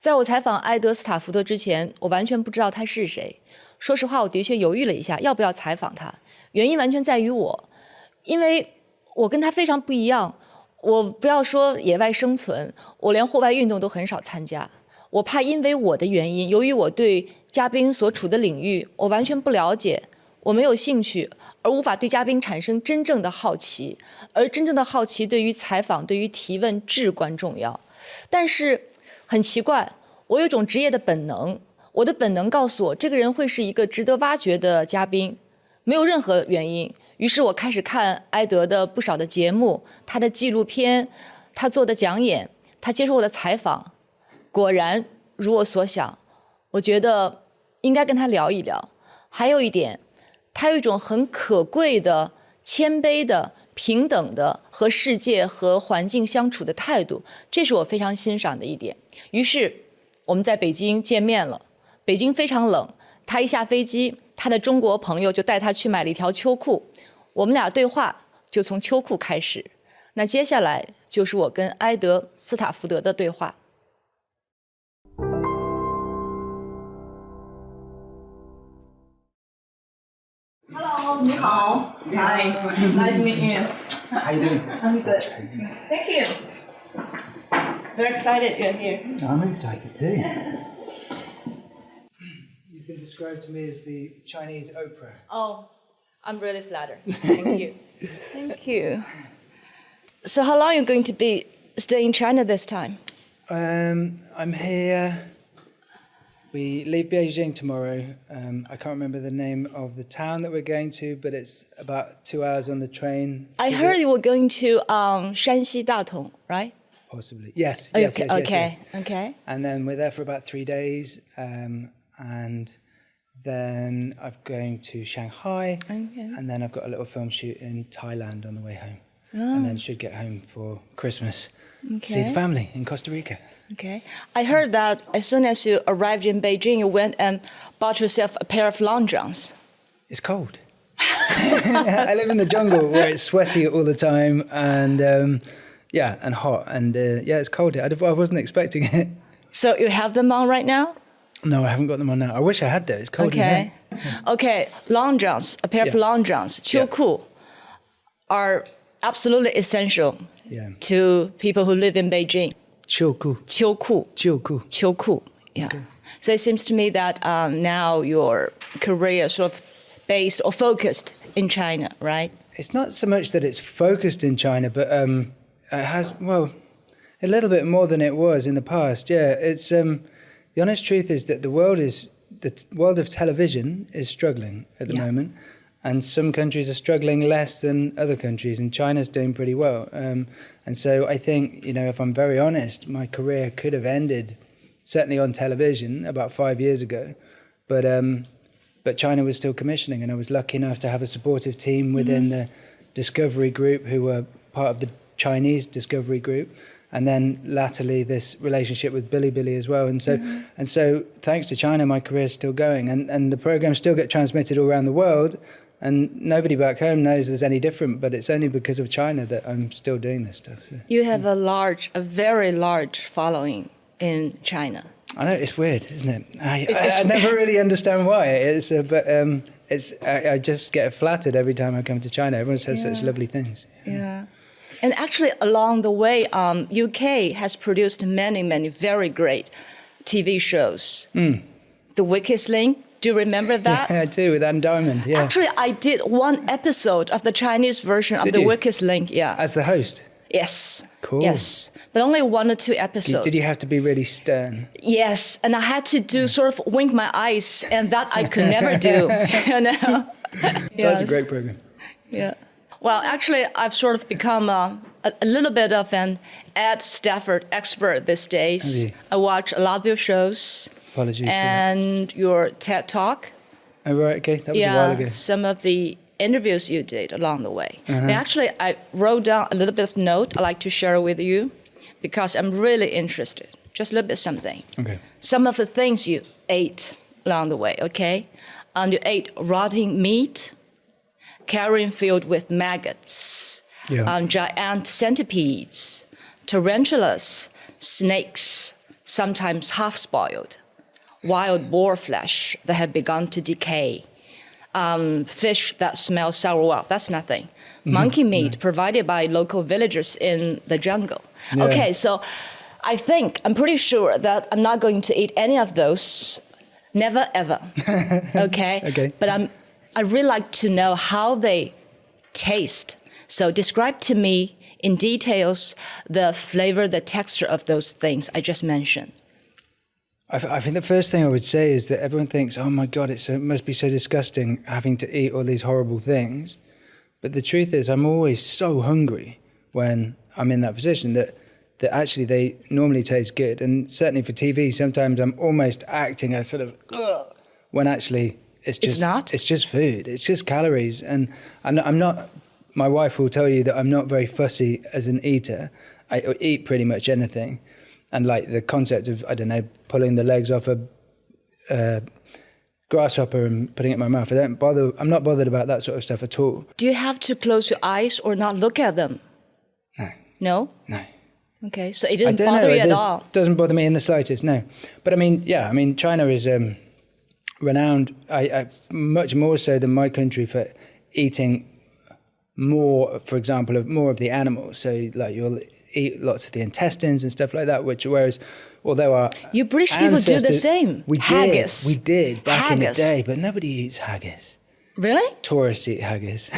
在我采访埃德斯塔福德之前，我完全不知道他是谁。说实话，我的确犹豫了一下，要不要采访他。原因完全在于因为我跟他非常不一样。我不要说野外生存，我连户外运动都很少参加。我怕因为我的原因，由于我对嘉宾所处的领域我完全不了解，我没有兴趣，而无法对嘉宾产生真正的好奇。而真正的好奇对于采访、对于提问至关重要。但是很奇怪，我有一种职业的本能，我的本能告诉我，这个人会是一个值得挖掘的嘉宾，没有任何原因。于是我开始看埃德的不少的节目，他的纪录片，他做的讲演，他接受我的采访。果然如我所想，我觉得应该跟他聊一聊。还有一点，他有一种很可贵的、谦卑的、平等的和世界和环境相处的态度，这是我非常欣赏的一点。于是我们在北京见面了。北京非常冷，他一下飞机，他的中国朋友就带他去买了一条秋裤。我们俩对话就从秋裤开始。那接下来就是我跟埃德斯塔福德的对话。Hello， 你好。Hi, nice to meet you. How you doing? I'm good. Thank you. Very excited you're here. I'm excited too. You've been described to me as the Chinese Oprah. Oh, I'm really flattered. Thank you. Thank you. So how long are you going to be staying in China this time? I'm here. We leave Beijing tomorrow. I can't remember the name of the town that we're going to, but it's about 2 hours on the train. I heard you were going to Shanxi Datong, right? Possibly. Yes. Okay. And then we're there for about 3 days. And then I'm going to Shanghai. Okay. And then I've got a little film shoot in Thailand on the way home. And then should get home for Christmas. See the family in Costa Rica. Okay. I heard that as soon as you arrived in Beijing, you went and bought yourself a pair of long johns. It's cold. I live in the jungle where it's sweaty all the time and and hot. And it's cold here. I wasn't expecting it. So you have them on right now? No, I haven't got them on now. I wish I had those. It's cold in here. Okay, long johns, a pair of long johns, 秋裤, are absolutely essential to people who live in Beijing. 秋裤. 秋裤. 秋裤. 秋裤, yeah. Okay. So it seems to me that now your career is sort of based or focused in China, right? It's not so much that it's focused in China, but it has, well, a little bit more than it was in the past. Yeah, it's the honest truth is that the world of television is struggling at the moment. And some countries are struggling less than other countries, and China's doing pretty well. And so I think, if I'm very honest, my career could have ended, certainly on television, about 5 years ago. But China was still commissioning, and I was lucky enough to have a supportive team within the Discovery Group who were part of the Chinese Discovery Group. And then latterly this relationship with Bilibili as well. And so thanks to China, my career is still going. And the programs still get transmitted all around the world. And nobody back home knows there's any different, but it's only because of China that I'm still doing this stuff. So. You have a very large following in China. I know, it's weird, isn't it? I never really understand why it is, but I just get flattered every time I come to China. Everyone says such lovely things. Yeah. And actually, along the way, UK has produced many very great TV shows. The Weakest Link. Do you remember that? Yeah, I do, with Anne Diamond, yeah. Actually, I did one episode of the Chinese version of The Weakest Link, yeah. As the host? Yes. Cool. Yes, but only 1 or 2 episodes. Did you have to be really stern? Yes, and I had to do sort of wink my eyes, and that I could never do, That's a great program. Yeah. Well, actually, I've sort of become a little bit of an Ed Stafford expert these days. I watch a lot of your shows. Apologies and your TED Talk. Oh, right, okay. That was a while ago. Some of the interviews you did along the way. And actually, I wrote down a little bit of note I'd like to share with you because I'm really interested. Just a little bit something. Okay. Some of the things you ate along the way, okay? And you ate rotting meat, carrion filled with maggots, giant centipedes, tarantulas, snakes, sometimes half-spoiled, wild boar flesh that had begun to decay, fish that smell sour. Well, that's nothing. Monkey meat provided by local villagers in the jungle. Yeah. Okay, so I'm pretty sure that I'm not going to eat any of those. Never, ever. Okay? Okay. But I'd really like to know how they taste. So describe to me in details the flavor, the texture of those things I just mentioned. I think the first thing I would say is that everyone thinks, oh my God, it must be so disgusting having to eat all these horrible things. But the truth is, I'm always so hungry when I'm in that position that actually they normally taste good. And certainly for TV, sometimes I'm almost acting a sort of, ugh, when actually it's just food. It's just calories. And I'm not, my wife will tell you that I'm not very fussy as an eater. I eat pretty much anything. And like the concept of, I don't know, pulling the legs off a grasshopper and putting it in my mouth, I'm not bothered about that sort of stuff at all. Do you have to close your eyes or not look at them? No. No? No. Okay, so it didn't bother you at all? It doesn't bother me in the slightest, no. But I mean, China is renowned, much more so than my country, for eating more, for example, of more of the animals. So like you'll eat lots of the intestines and stuff like that, whereas although our you British people do the same. Haggis. We did back in the day, but nobody eats haggis. Really? Tourists eat haggis.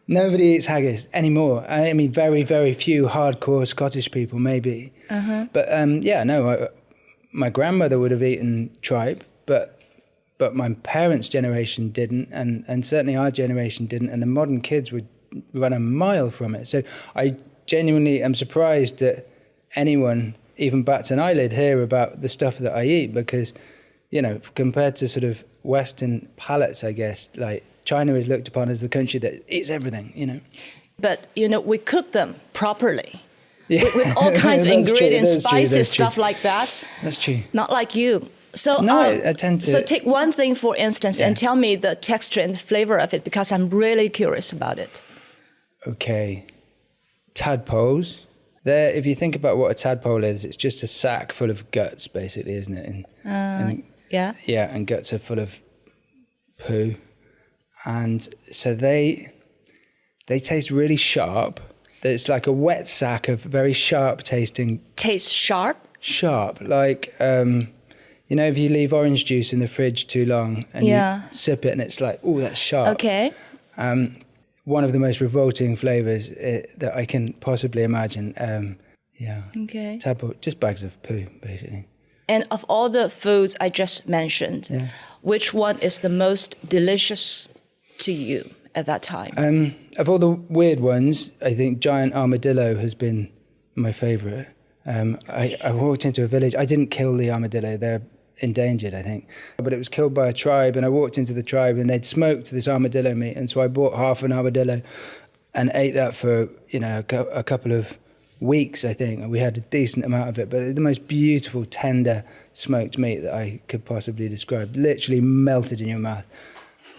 Nobody eats haggis anymore. I mean, very, very few hardcore Scottish people, maybe. Uh-huh. But my grandmother would have eaten tripe, but my parents' generation didn't, and certainly our generation didn't, and the modern kids would run a mile from it. So I genuinely am surprised that anyone even bats an eyelid here about the stuff that I eat, because, you know, compared to sort of Western palates, I guess, like China is looked upon as the country that eats everything, you know. But, you know, we cook them properly. Yeah. With all kinds of ingredients, spices, stuff like that. That's true. Not like you. So, no, I tend to... So take one thing, for instance, and tell me the texture and the flavor of it, because I'm really curious about it. Okay. Tadpoles. If you think about what a tadpole is, it's just a sack full of guts, basically, isn't it? Yeah. Yeah, and guts are full of poo. And so they taste really sharp. It's like a wet sack of very sharp tasting... Taste sharp? Sharp, like... you know, if you leave orange juice in the fridge too long and you sip it and it's like, oh, that's sharp. Okay. One of the most revolting flavors that I can possibly imagine. Okay. Tadpole, just bags of poo, basically. And of all the foods I just mentioned, which one is the most delicious to you at that time? Of all the weird ones, I think giant armadillo has been my favorite. I walked into a village. I didn't kill the armadillo. They're endangered, I think. But it was killed by a tribe, and I walked into the tribe and they'd smoked this armadillo meat. And so I bought half an armadillo and ate that for, you know, a couple of weeks, I think. And we had a decent amount of it, but the most beautiful, tender smoked meat that I could possibly describe, literally melted in your mouth.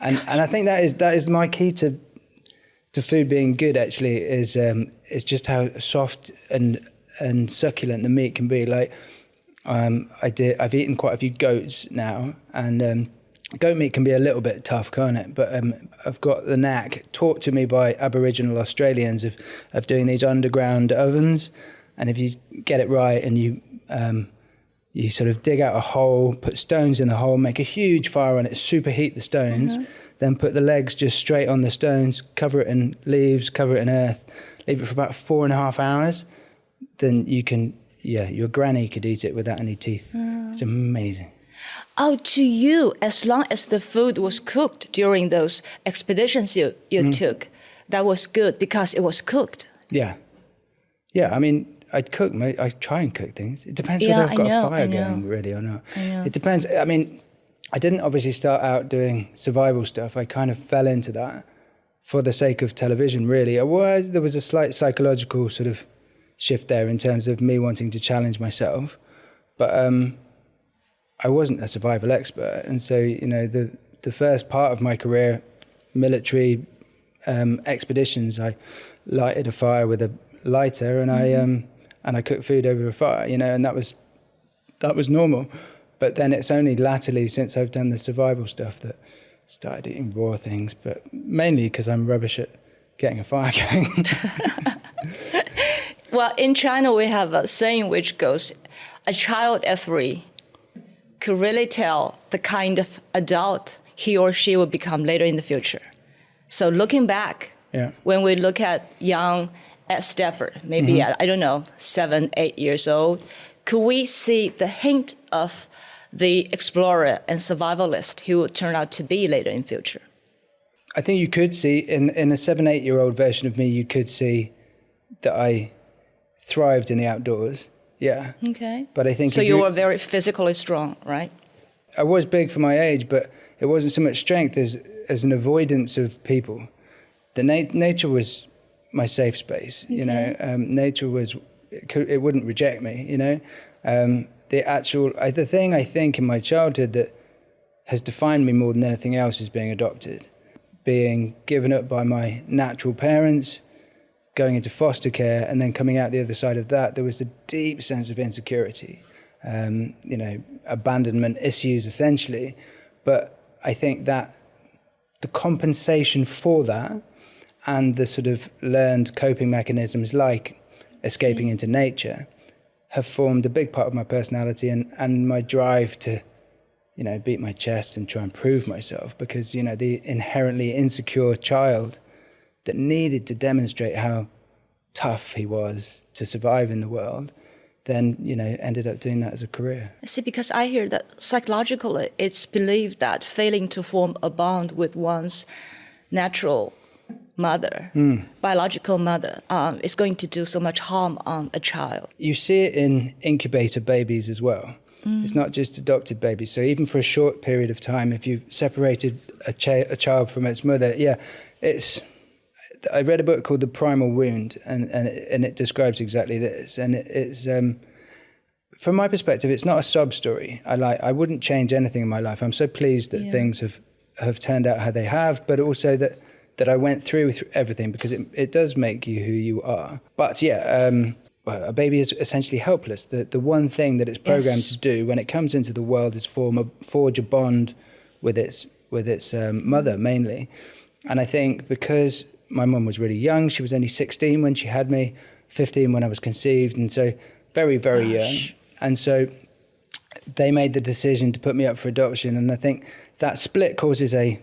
And I think that is my key to food being good, actually, is just how soft and succulent the meat can be. Like, I've eaten quite a few goats now, and goat meat can be a little bit tough, can't it? But I've got the knack, taught to me by Aboriginal Australians, of doing these underground ovens. And if you get it right and you sort of dig out a hole, put stones in the hole, make a huge fire on it, superheat the stones, then put the legs just straight on the stones, cover it in leaves, cover it in earth, leave it for about 4.5 hours, then you can... Yeah, your granny could eat it without any teeth. It's amazing. Oh, to you, as long as the food was cooked during those expeditions you took, that was good because it was cooked. Yeah. Yeah, I mean, I try and cook things. It depends whether I've got a fire going, really, or not. It depends. I mean, I didn't obviously start out doing survival stuff. I kind of fell into that for the sake of television, really. There was a slight psychological sort of shift there in terms of me wanting to challenge myself, but I wasn't a survival expert, and so, you know, the first part of my career, military expeditions, I lighted a fire with a lighter and I cooked food over a fire, you know, and that was that was normal. But then it's only latterly, since I've done the survival stuff, that I started eating raw things, but mainly because I'm rubbish at getting a fire going. Well, in China, we have a saying which goes, a child at 3 could really tell the kind of adult he or she will become later in the future. So looking back, when we look at young Ed Stafford, maybe at, I don't know, 7, 8 years old, could we see the hint of the explorer and survivalist he would turn out to be later in future? I think you could see, in a 7, 8-year-old version of me, you could see that I thrived in the outdoors. Yeah. Okay. But I think so you were very physically strong, right? I was big for my age, but it wasn't so much strength as an avoidance of people. The nature was my safe space. Okay. You know, nature was, it wouldn't reject me. You know, the thing I think in my childhood that has defined me more than anything else is being adopted, being given up by my natural parents, going into foster care, and then coming out the other side of that. There was a deep sense of insecurity, you know, abandonment issues essentially. But I think that the compensation for that and the sort of learned coping mechanisms like escaping into nature have formed a big part of my personality and my drive to, you know, beat my chest and try and prove myself, because, you know, the inherently insecure child that needed to demonstrate how tough he was to survive in the world, then, you know, ended up doing that as a career. See, because I hear that psychologically it's believed that failing to form a bond with one's natural mother, biological mother, is going to do so much harm on a child. You see it in incubator babies as well. It's not just adopted babies. So even for a short period of time, if you've separated a child from its mother, I read a book called The Primal Wound, and it describes exactly this. And it's from my perspective, it's not a sob story. I wouldn't change anything in my life. I'm so pleased that things have turned out how they have, but also that I went through with everything, because it does make you who you are. But a baby is essentially helpless. The one thing that it's programmed to do when it comes into the world is forge a bond with its mother mainly. And I think because my mum was really young, she was only 16 when she had me, 15 when I was conceived, and so very, very young. And so they made the decision to put me up for adoption, and I think that split causes a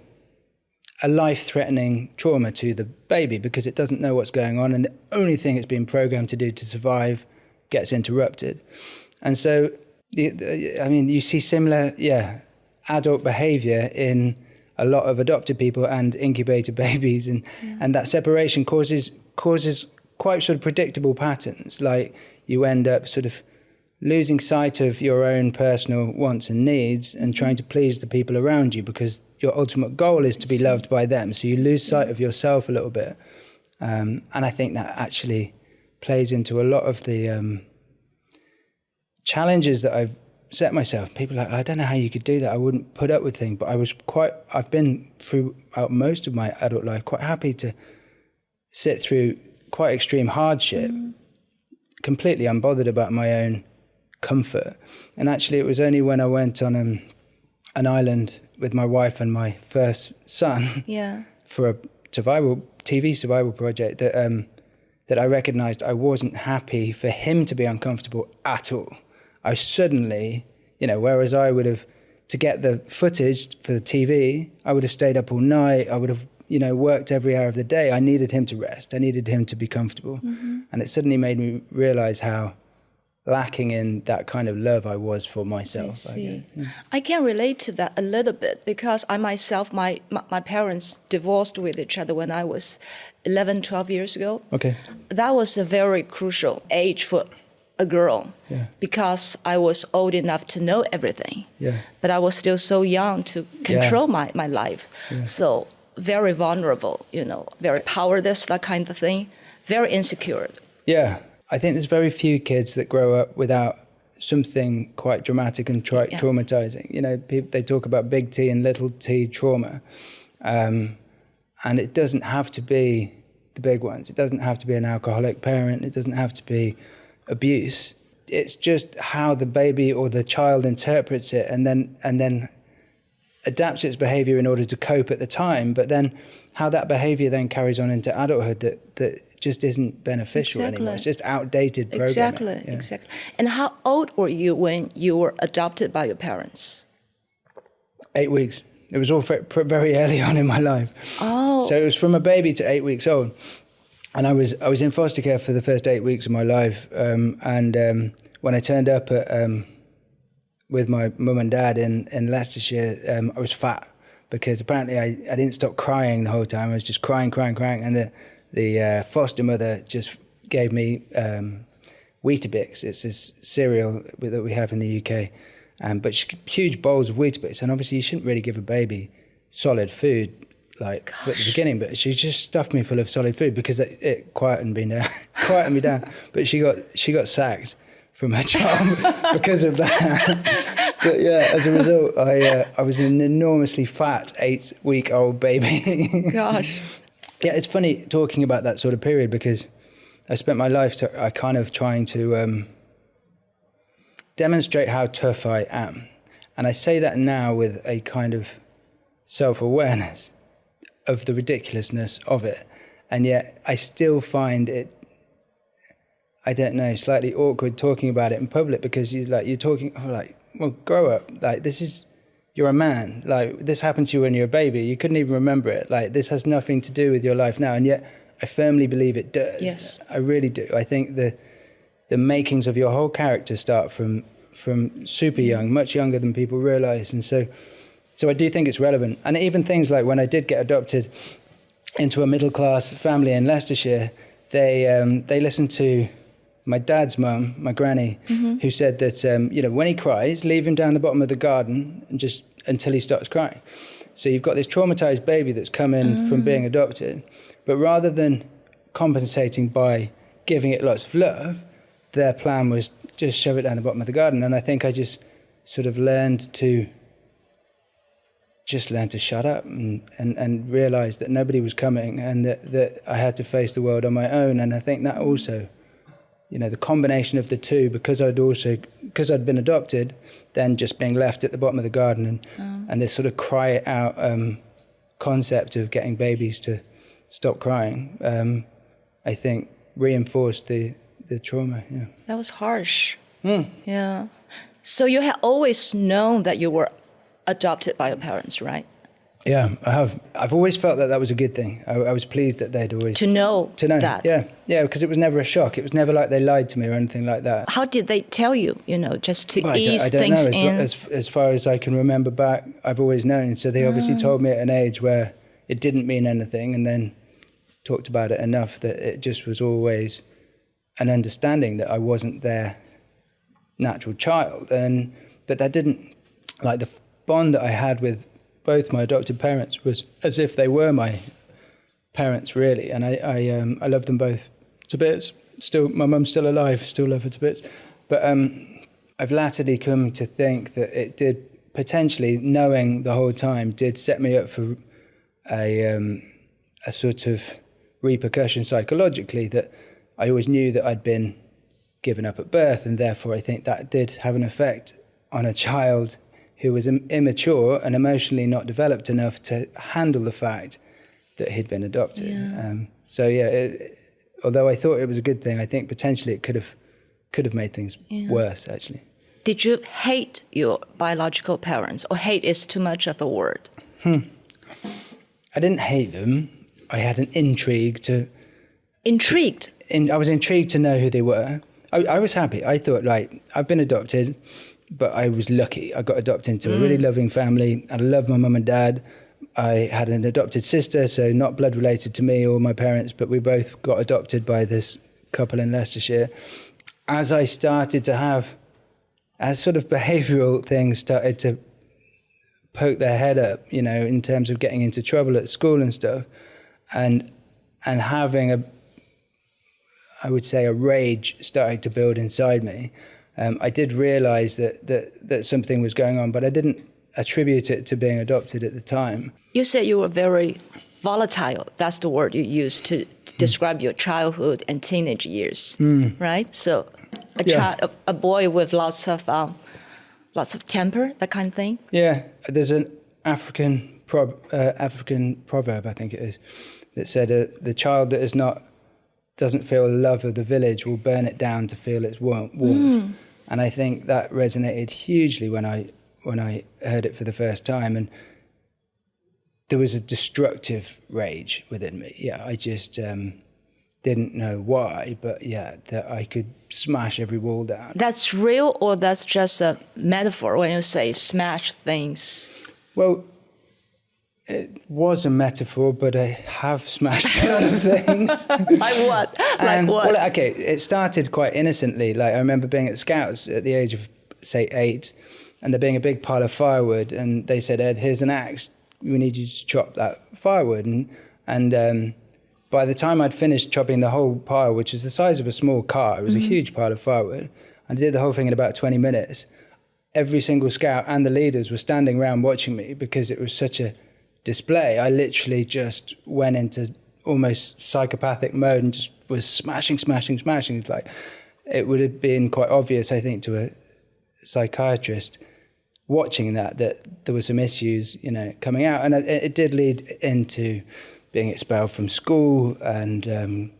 life-threatening trauma to the baby, because it doesn't know what's going on, and the only thing it's been programmed to do to survive gets interrupted. And so, you see similar, adult behavior in a lot of adopted people and incubator babies, and that separation causes quite sort of predictable patterns. Like you end up sort of losing sight of your own personal wants and needs and trying to please the people around you, because your ultimate goal is to be loved by them. So you lose sight of yourself a little bit. And I think that actually plays into a lot of the challenges that I've set myself. People are like, I don't know how you could do that. I wouldn't put up with things. But I've been throughout most of my adult life quite happy to sit through quite extreme hardship, completely unbothered about my own comfort. And actually it was only when I went on an island with my wife and my first son for a TV survival project that I recognized I wasn't happy for him to be uncomfortable at all. I suddenly, whereas I would have, to get the footage for the TV, I would have stayed up all night. I would have, worked every hour of the day. I needed him to rest. I needed him to be comfortable. And it suddenly made me realize how lacking in that kind of love I was for myself. I see. I can relate to that a little bit, because I myself, my parents divorced with each other when I was 11, 12 years ago. Okay. That was a very crucial age for a girl, because I was old enough to know everything, but I was still so young to control my life. So very vulnerable, very powerless, that kind of thing, very insecure. Yeah, I think there's very few kids that grow up without something quite dramatic and traumatizing. People, they talk about big T and little t trauma, and it doesn't have to be the big ones. It doesn't have to be an alcoholic parent. It doesn't have to be abuse. it's just how the baby or the child interprets it, and then adapts its behavior in order to cope at the time, but then how that behavior then carries on into adulthood that just isn't beneficial anymore. It's just outdated programming. Exactly. And how old were you when you were adopted by your parents? 8 weeks. It was all very early on in my life. Oh. So it was from a baby to 8 weeks old. And I was in foster care for the first 8 weeks of my life. And when I turned up with my mum and dad in Leicestershire, I was fat because apparently I didn't stop crying the whole time. I was just crying. And the foster mother just gave me Weetabix. It's this cereal that we have in the UK. But huge bowls of Weetabix. And obviously you shouldn't really give a baby solid food at the beginning, but she just stuffed me full of solid food because it quietened me down. But she got sacked from her job because of that. But yeah, as a result, I was an enormously fat 8-week-old baby. Gosh. Yeah, it's funny talking about that sort of period because I spent my life kind of trying to demonstrate how tough I am. And I say that now with a kind of self-awareness of the ridiculousness of it. And yet I still find it, I don't know, slightly awkward talking about it in public because you're talking, well, grow up. You're a man. This happened to you when you were a baby. You couldn't even remember it. This has nothing to do with your life now. And yet I firmly believe it does. Yes. I really do. I think the makings of your whole character start from super young, much younger than people realize. And so I do think it's relevant. And even things like when I did get adopted into a middle-class family in Leicestershire, they listened to my dad's mum, my granny, who said that, when he cries, leave him down the bottom of the garden and just until he stops crying. So you've got this traumatized baby that's come in from being adopted, but rather than compensating by giving it lots of love, their plan was just shove it down the bottom of the garden. And I think I just sort of learned to shut up and realize that nobody was coming and that I had to face the world on my own. And I think that also, the combination of the two, because I'd been adopted, then just being left at the bottom of the garden and this sort of cry it out concept of getting babies to stop crying, I think reinforced the trauma. Yeah. That was harsh. Yeah. So you had always known that you were adopted by your parents, right? Yeah, I have. I've always felt that was a good thing. I was pleased that they'd always... To know that. Yeah, because it was never a shock. It was never like they lied to me or anything like that. How did they tell you, just to ease things in? As far as I can remember back, I've always known. So they obviously told me at an age where it didn't mean anything and then talked about it enough that it just was always an understanding that I wasn't their natural child. But that didn't... the bond that I had with both my adopted parents was as if they were my parents, really. And I love them both to bits. Still, my mum's still alive, still love her to bits. But I've latterly come to think that it did potentially, knowing the whole time, did set me up for a sort of repercussion psychologically, that I always knew that I'd been given up at birth, and therefore I think that did have an effect on a child who was immature and emotionally not developed enough to handle the fact that he'd been adopted. Yeah. Although I thought it was a good thing, I think potentially it could have made things worse, actually. Did you hate your biological parents, or hate is too much of a word? I didn't hate them. I had an intrigue to... Intrigued? I was intrigued to know who they were. I was happy. I thought, I've been adopted, but I was lucky. I got adopted into a really loving family. I loved my mum and dad. I had an adopted sister, so not blood related to me or my parents, but we both got adopted by this couple in Leicestershire. As I started to have, as sort of behavioural things started to poke their head up, in terms of getting into trouble at school and stuff, and having I would say a rage started to build inside me. I did realise that something was going on, but I didn't attribute it to being adopted at the time. You said you were very volatile. That's the word you used to describe your childhood and teenage years, right? So a boy with lots of temper, that kind of thing? Yeah, there's an African proverb, I think it is, that said the child that doesn't feel love of the village will burn it down to feel its warmth. And I think that resonated hugely when I heard it for the first time. And there was a destructive rage within me. Yeah, I just didn't know why, but yeah, that I could smash every wall down. That's real, or that's just a metaphor when you say smash things? Well, it was a metaphor, but I have smashed a lot of things. Like what? Like what? Well, okay, it started quite innocently. Like I remember being at Scouts at the age of, say, 8, and there being a big pile of firewood, and they said, "Ed, here's an axe. We need you to chop that firewood." And by the time I'd finished chopping the whole pile, which is the size of a small car, it was a huge pile of firewood, I did the whole thing in about 20 minutes. Every single Scout and the leaders were standing around watching me because it was such a display. I literally just went into almost psychopathic mode and just was smashing. It's like, it would have been quite obvious, I think, to a psychiatrist watching that there were some issues, coming out. And it did lead into being expelled from school and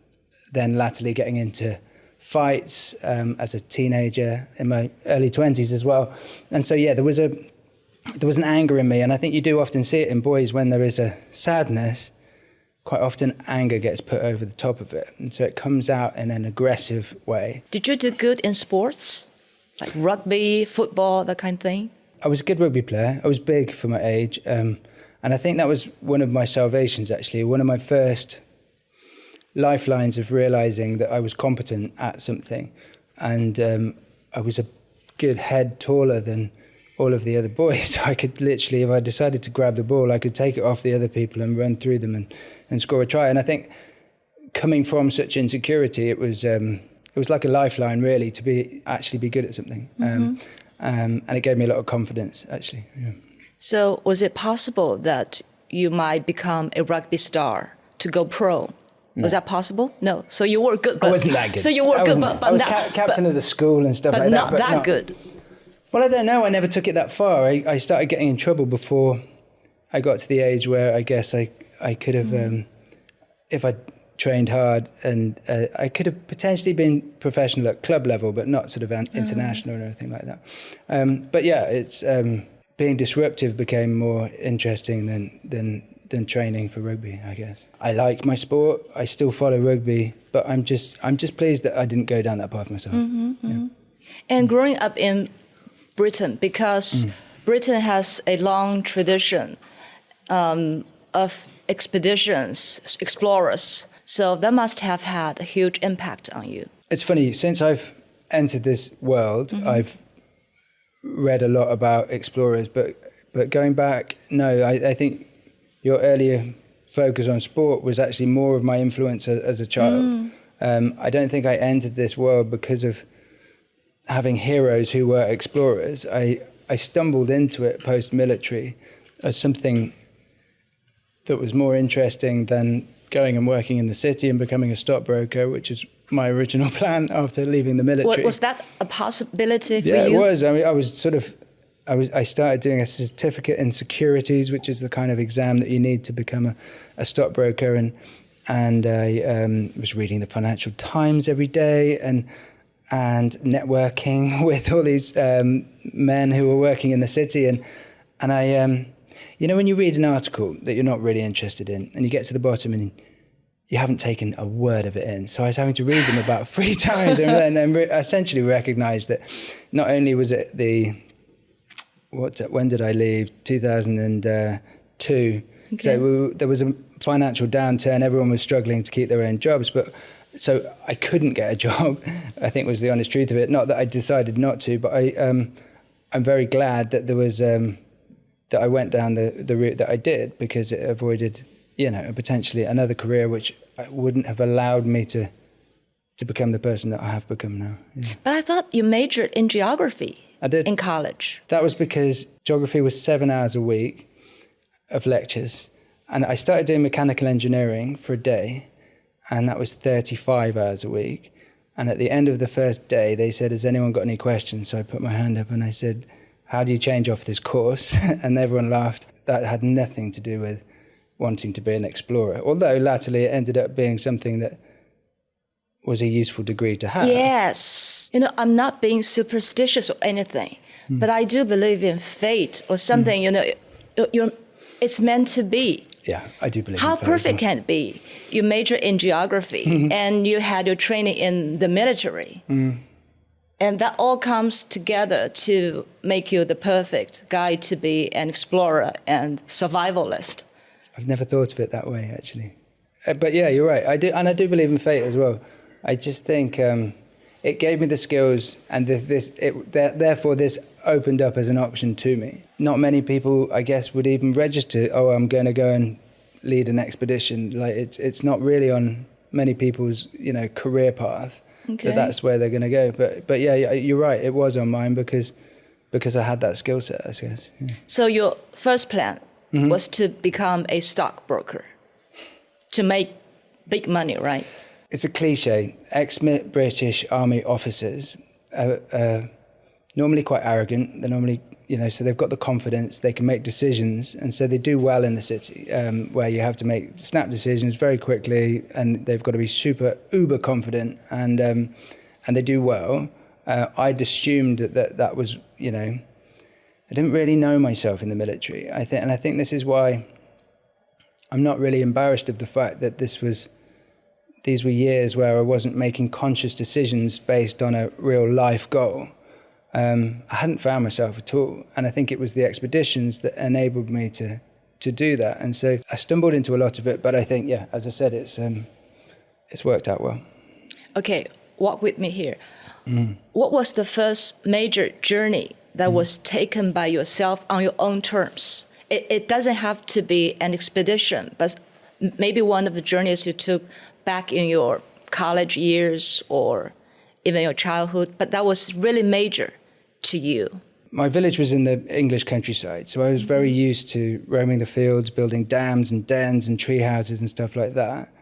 then latterly getting into fights as a teenager in my early 20s as well. And so, yeah, there was an anger in me, and I think you do often see it in boys when there is a sadness. Quite often anger gets put over the top of it, and so it comes out in an aggressive way. Did you do good in sports? Like rugby, football, that kind of thing? I was a good rugby player. I was big for my age, and I think that was one of my salvations, actually. One of my first lifelines of realising that I was competent at something, and I was a good head taller than all of the other boys. So I could literally, if I decided to grab the ball, I could take it off the other people and run through them and score a try. And I think coming from such insecurity, it was like a lifeline, really, to actually be good at something. And it gave me a lot of confidence, actually. Yeah. So was it possible that you might become a rugby star to go pro? No. Was that possible? No. So you were good. But, I wasn't that good. So you were good, but I was not, captain of the school and stuff like that. But not good. Well, I don't know. I never took it that far. I started getting in trouble before I got to the age where I guess I could have, if I trained hard, and I could have potentially been professional at club level, but not sort of international or anything like that. But yeah, it's being disruptive became more interesting than training for rugby, I guess. I like my sport. I still follow rugby, but I'm just pleased that I didn't go down that path myself. Yeah. And growing up in Britain, because Britain has a long tradition of expeditions, explorers, so that must have had a huge impact on you. It's funny, since I've entered this world, I've read a lot about explorers, but going back, no, I think your earlier focus on sport was actually more of my influence as a child. I don't think I entered this world because of having heroes who were explorers. I stumbled into it post-military as something that was more interesting than going and working in the city and becoming a stockbroker, which is my original plan after leaving the military. Was that a possibility for you? Yeah, it was. I mean, I started doing a certificate in securities, which is the kind of exam that you need to become a stockbroker, and I was reading the Financial Times every day and networking with all these men who were working in the city, and I when you read an article that you're not really interested in and you get to the bottom and you haven't taken a word of it in, so I was having to read them about 3 times and then essentially recognized that not only was it when did I leave? 2002. Okay. So there was a financial downturn. Everyone was struggling to keep their own jobs, but so I couldn't get a job, I think was the honest truth of it. Not that I decided not to, but I'm very glad that there was that I went down the route that I did, because it avoided, potentially another career which wouldn't have allowed me to become the person that I have become now. Yeah. But I thought you majored in geography. I did. In college. That was because geography was 7 hours a week of lectures, and I started doing mechanical engineering for a day, and that was 35 hours a week. And at the end of the first day, they said, has anyone got any questions? So I put my hand up and I said, how do you change off this course? And everyone laughed. That had nothing to do with wanting to be an explorer. Although latterly it ended up being something that was a useful degree to have. Yes. You know, I'm not being superstitious or anything, but I do believe in fate or something, you know, it's meant to be. Yeah, I do believe How in fate. perfect can it be? You major in geography and you had your training in the military. And that all comes together to make you the perfect guy to be an explorer and survivalist. I've never thought of it that way, actually. But yeah, you're right. I do believe in fate as well. I just think it gave me the skills, and therefore this opened up as an option to me. Not many people, I guess, would even register, oh, I'm going to go and lead an expedition. Like it's not really on many people's, you know, career path. Okay. That's where they're going to go. But yeah, you're right. It was on mine because I had that skill set, I guess. Yeah. So your first plan was to become a stockbroker, to make big money, right? It's a cliche. Ex-British Army officers are normally quite arrogant. They're normally, you know, so they've got the confidence, they can make decisions, and so they do well in the city, where you have to make snap decisions very quickly, and they've got to be uber confident, and they do well. I'd assumed that was, you know, I didn't really know myself in the military. I think this is why I'm not really embarrassed of the fact that these were years where I wasn't making conscious decisions based on a real life goal. I hadn't found myself at all. And I think it was the expeditions that enabled me to do that. And so I stumbled into a lot of it, but I think, yeah, as I said, it's worked out well. Okay, walk with me here. What was the first major journey that was taken by yourself on your own terms? It doesn't have to be an expedition, but maybe one of the journeys you took back in your college years or even your childhood, but that was really major to you. My village was in the English countryside, so I was very used to roaming the fields, building dams and dens and tree houses and stuff like that.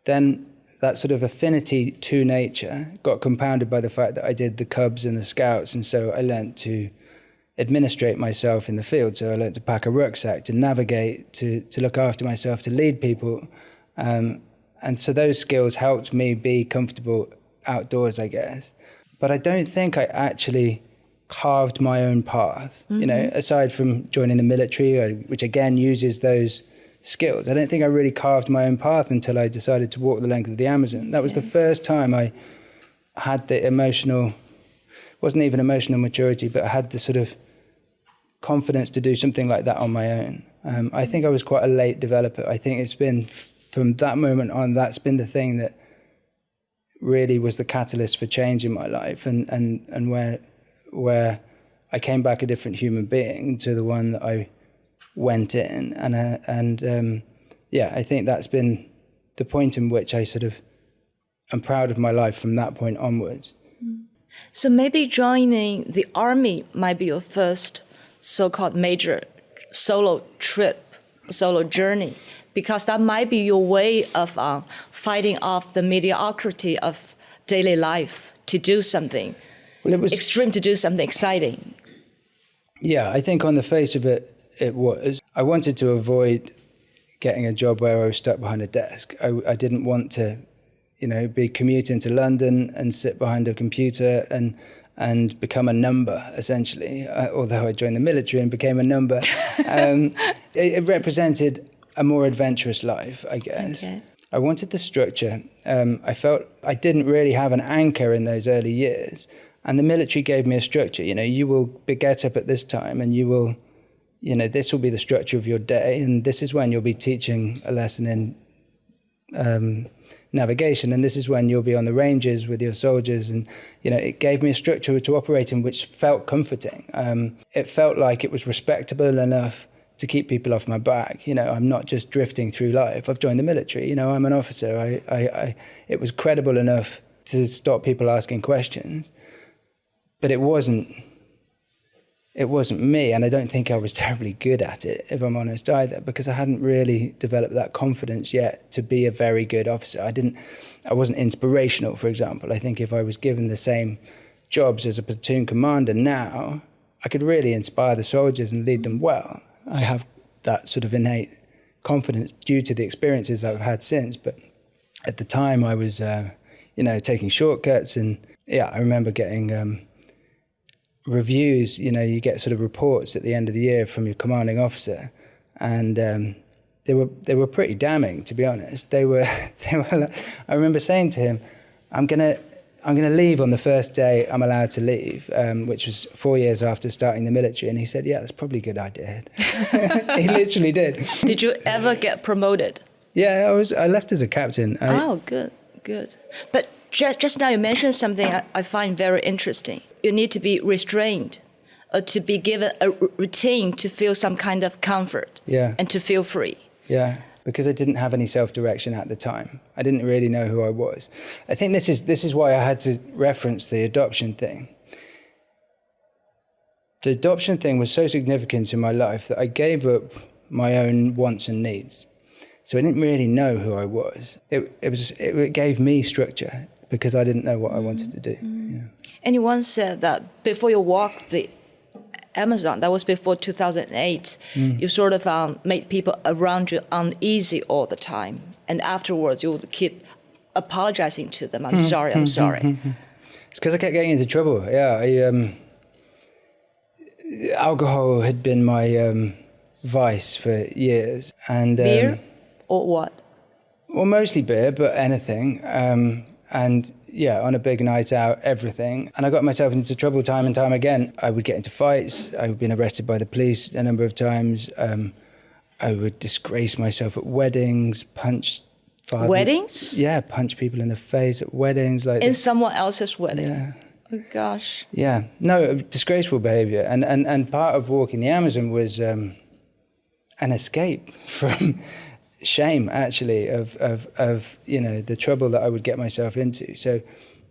Then that sort of affinity to nature got compounded by the fact that I did the Cubs and the Scouts, and so I learnt to administrate myself in the field. So I learnt to pack a rucksack, to navigate, to look after myself, to lead people. And so those skills helped me be comfortable outdoors, I guess. But I don't think I actually carved my own path, you know, aside from joining the military, which again uses those skills. I don't think I really carved my own path until I decided to walk the length of the Amazon. That was the first time I had the wasn't even emotional maturity, but I had the sort of confidence to do something like that on my own. I think I was quite a late developer. I think it's been from that moment on, that's been the thing that really was the catalyst for change in my life, and where I came back a different human being to the one that I went in, and I think that's been the point in which I sort of am proud of my life from that point onwards. So maybe joining the army might be your first so-called major solo trip, solo journey, because that might be your way of fighting off the mediocrity of daily life to do something extreme, to do something exciting. Yeah, I think on the face of it, it was. I wanted to avoid getting a job where I was stuck behind a desk. I didn't want to, you know, be commuting to London and sit behind a computer and become a number, essentially. Although I joined the military and became a number, it represented a more adventurous life, I guess. Okay. I wanted the structure. I felt I didn't really have an anchor in those early years. And the military gave me a structure. You know, you will get up at this time and you will, you know, this will be the structure of your day. And this is when you'll be teaching a lesson in navigation. And this is when you'll be on the ranges with your soldiers. And, you know, it gave me a structure to operate in which felt comforting. It felt like it was respectable enough to keep people off my back. You know, I'm not just drifting through life. I've joined the military. You know, I'm an officer. It was credible enough to stop people asking questions. But it wasn't it wasn't me, and I don't think I was terribly good at it, if I'm honest, either, because I hadn't really developed that confidence yet to be a very good officer. I wasn't inspirational, for example. I think if I was given the same jobs as a platoon commander now, I could really inspire the soldiers and lead them well. I have that sort of innate confidence due to the experiences I've had since, but at the time I was, taking shortcuts, and I remember getting reviews. You get sort of reports at the end of the year from your commanding officer, and they were pretty damning, to be honest. They were I remember saying to him, I'm gonna leave on the first day I'm allowed to leave, which was 4 years after starting the military, and he said, yeah, that's probably a good idea. He literally did. Did you ever get promoted? Yeah, I left as a captain. Good. But just now you mentioned something I find very interesting. You need to be restrained, to be given a routine to feel some kind of comfort, and to feel free. Yeah, because I didn't have any self-direction at the time. I didn't really know who I was. I think this is why I had to reference the adoption thing. The adoption thing was so significant in my life that I gave up my own wants and needs. So I didn't really know who I was. It gave me structure because I didn't know what I wanted to do. Yeah. And you once said that before you walked the Amazon, that was before 2008, you sort of made people around you uneasy all the time. And afterwards, you would keep apologizing to them. I'm sorry. It's because I kept getting into trouble. Yeah, alcohol had been my vice for years. And beer or what? Well, mostly beer, but anything. And on a big night out, everything. And I got myself into trouble time and time again. I would get into fights. I've been arrested by the police a number of times. I would disgrace myself at weddings, punch father. Weddings? Yeah, punch people in the face at weddings. In someone else's wedding? Yeah. Oh, gosh. Yeah. No, disgraceful behaviour. And part of walking the Amazon was an escape from shame, actually, of the trouble that I would get myself into. So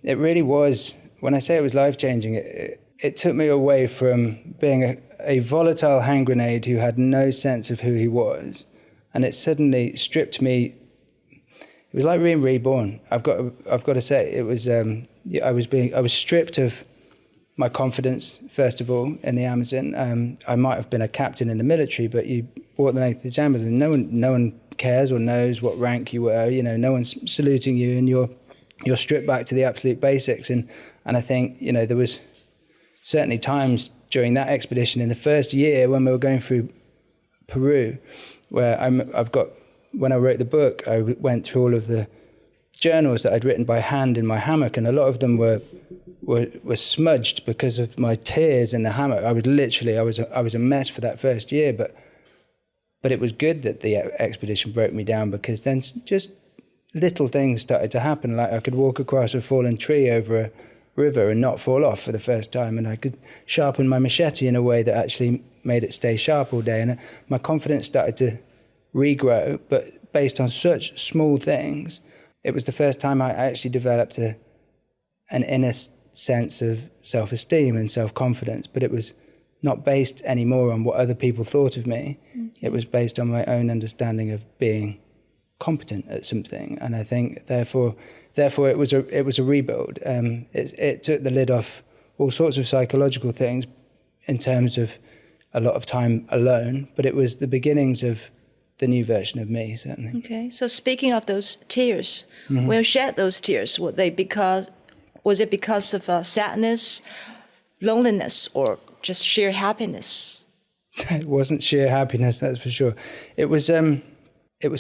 it really was, when I say it was life-changing, it took me away from being a volatile hand grenade who had no sense of who he was, and it suddenly stripped me. It was like being reborn. I've got to say, it was. I was stripped of my confidence, first of all, in the Amazon. I might have been a captain in the military, but you walk the length of the Amazon, no one cares or knows what rank you were. No one's saluting you, and you're stripped back to the absolute basics. And I think there was certainly times during that expedition in the first year when we were going through Peru, where when I wrote the book, I went through all of the journals that I'd written by hand in my hammock, and a lot of them were smudged because of my tears in the hammock. I was a mess for that first year, but it was good that the expedition broke me down, because then just little things started to happen. Like I could walk across a fallen tree over a river and not fall off for the first time, and I could sharpen my machete in a way that actually made it stay sharp all day, and my confidence started to regrow, but based on such small things. It was the first time I actually developed an inner sense of self-esteem and self-confidence, but it was not based anymore on what other people thought of me. It was based on my own understanding of being competent at something, and I think therefore it was a rebuild. It took the lid off all sorts of psychological things in terms of a lot of time alone, but it was the beginnings of the new version of me, certainly. Okay, so speaking of those tears, when you shed those tears, was it because of sadness, loneliness, or just sheer happiness? It wasn't sheer happiness, that's for sure. It was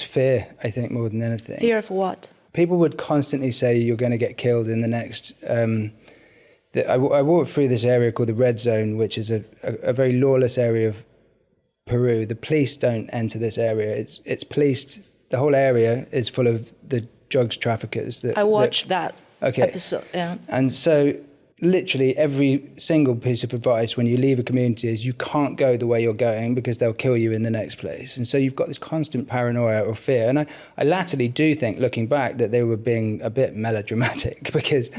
fear, I think, more than anything. Fear of what? People would constantly say you're going to get killed in the next. I walked through this area called the Red Zone, which is a very lawless area of Peru. The police don't enter this area. It's policed. The whole area is full of the drugs traffickers. I watched that episode. Yeah. And so, literally every single piece of advice when you leave a community is you can't go the way you're going because they'll kill you in the next place. And so you've got this constant paranoia or fear. And I latterly do think, looking back, that they were being a bit melodramatic because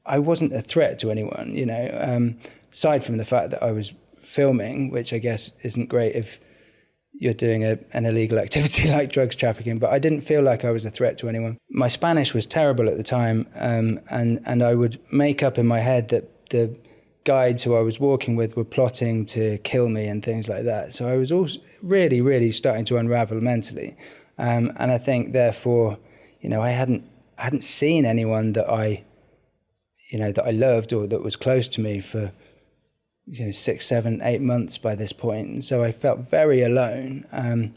I wasn't a threat to anyone, aside from the fact that I was filming, which I guess isn't great if you're doing an illegal activity like drugs trafficking, but I didn't feel like I was a threat to anyone. My Spanish was terrible at the time, and I would make up in my head that the guides who I was walking with were plotting to kill me and things like that. So I was also really, really starting to unravel mentally. And I think, therefore, I hadn't seen anyone that I loved or that was close to me for 6, 7, 8 months by this point. And so I felt very alone. And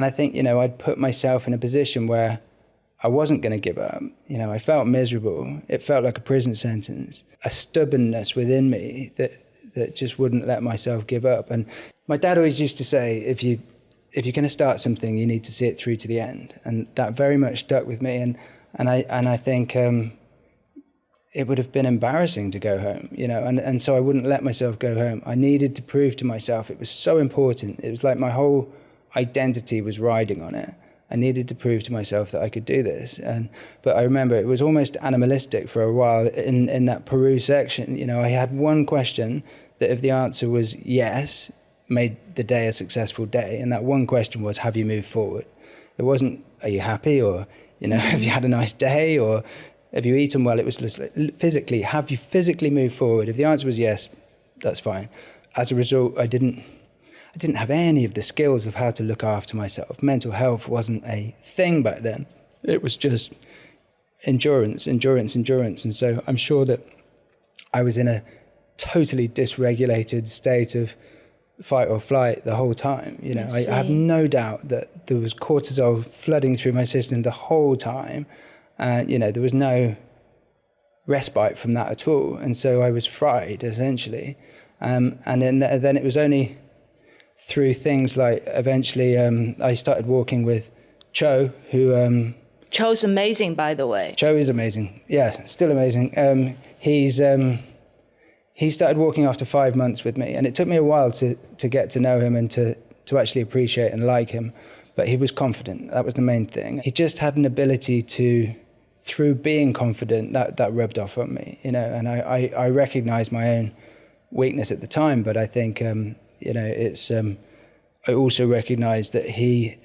I think, I'd put myself in a position where I wasn't going to give up. I felt miserable. It felt like a prison sentence, a stubbornness within me that just wouldn't let myself give up. And my dad always used to say, if you're going to start something, you need to see it through to the end. And that very much stuck with me. And I think it would have been embarrassing to go home, and so I wouldn't let myself go home. I needed to prove to myself it was so important. It was like my whole identity was riding on it. I needed to prove to myself that I could do this. But I remember it was almost animalistic for a while in that Peru section. I had one question that, if the answer was yes, made the day a successful day. And that one question was, have you moved forward? It wasn't, are you happy? Or, have you had a nice day? Or have you eaten well? It was just like, physically, have you physically moved forward? If the answer was yes, that's fine. As a result, I didn't have any of the skills of how to look after myself. Mental health wasn't a thing back then. It was just endurance. And so I'm sure that I was in a totally dysregulated state of fight or flight the whole time. I have no doubt that there was cortisol flooding through my system the whole time. And, there was no respite from that at all. And so I was fried, essentially. And then it was only through things like, eventually, I started walking with Cho, who... Cho's amazing, by the way. Cho is amazing. Yeah, still amazing. He started walking after 5 months with me. And it took me a while to get to know him and to actually appreciate and like him. But he was confident. That was the main thing. He just had an ability to, through being confident, that rubbed off on me, and I recognized my own weakness at the time, but I think, it's, I also recognized that he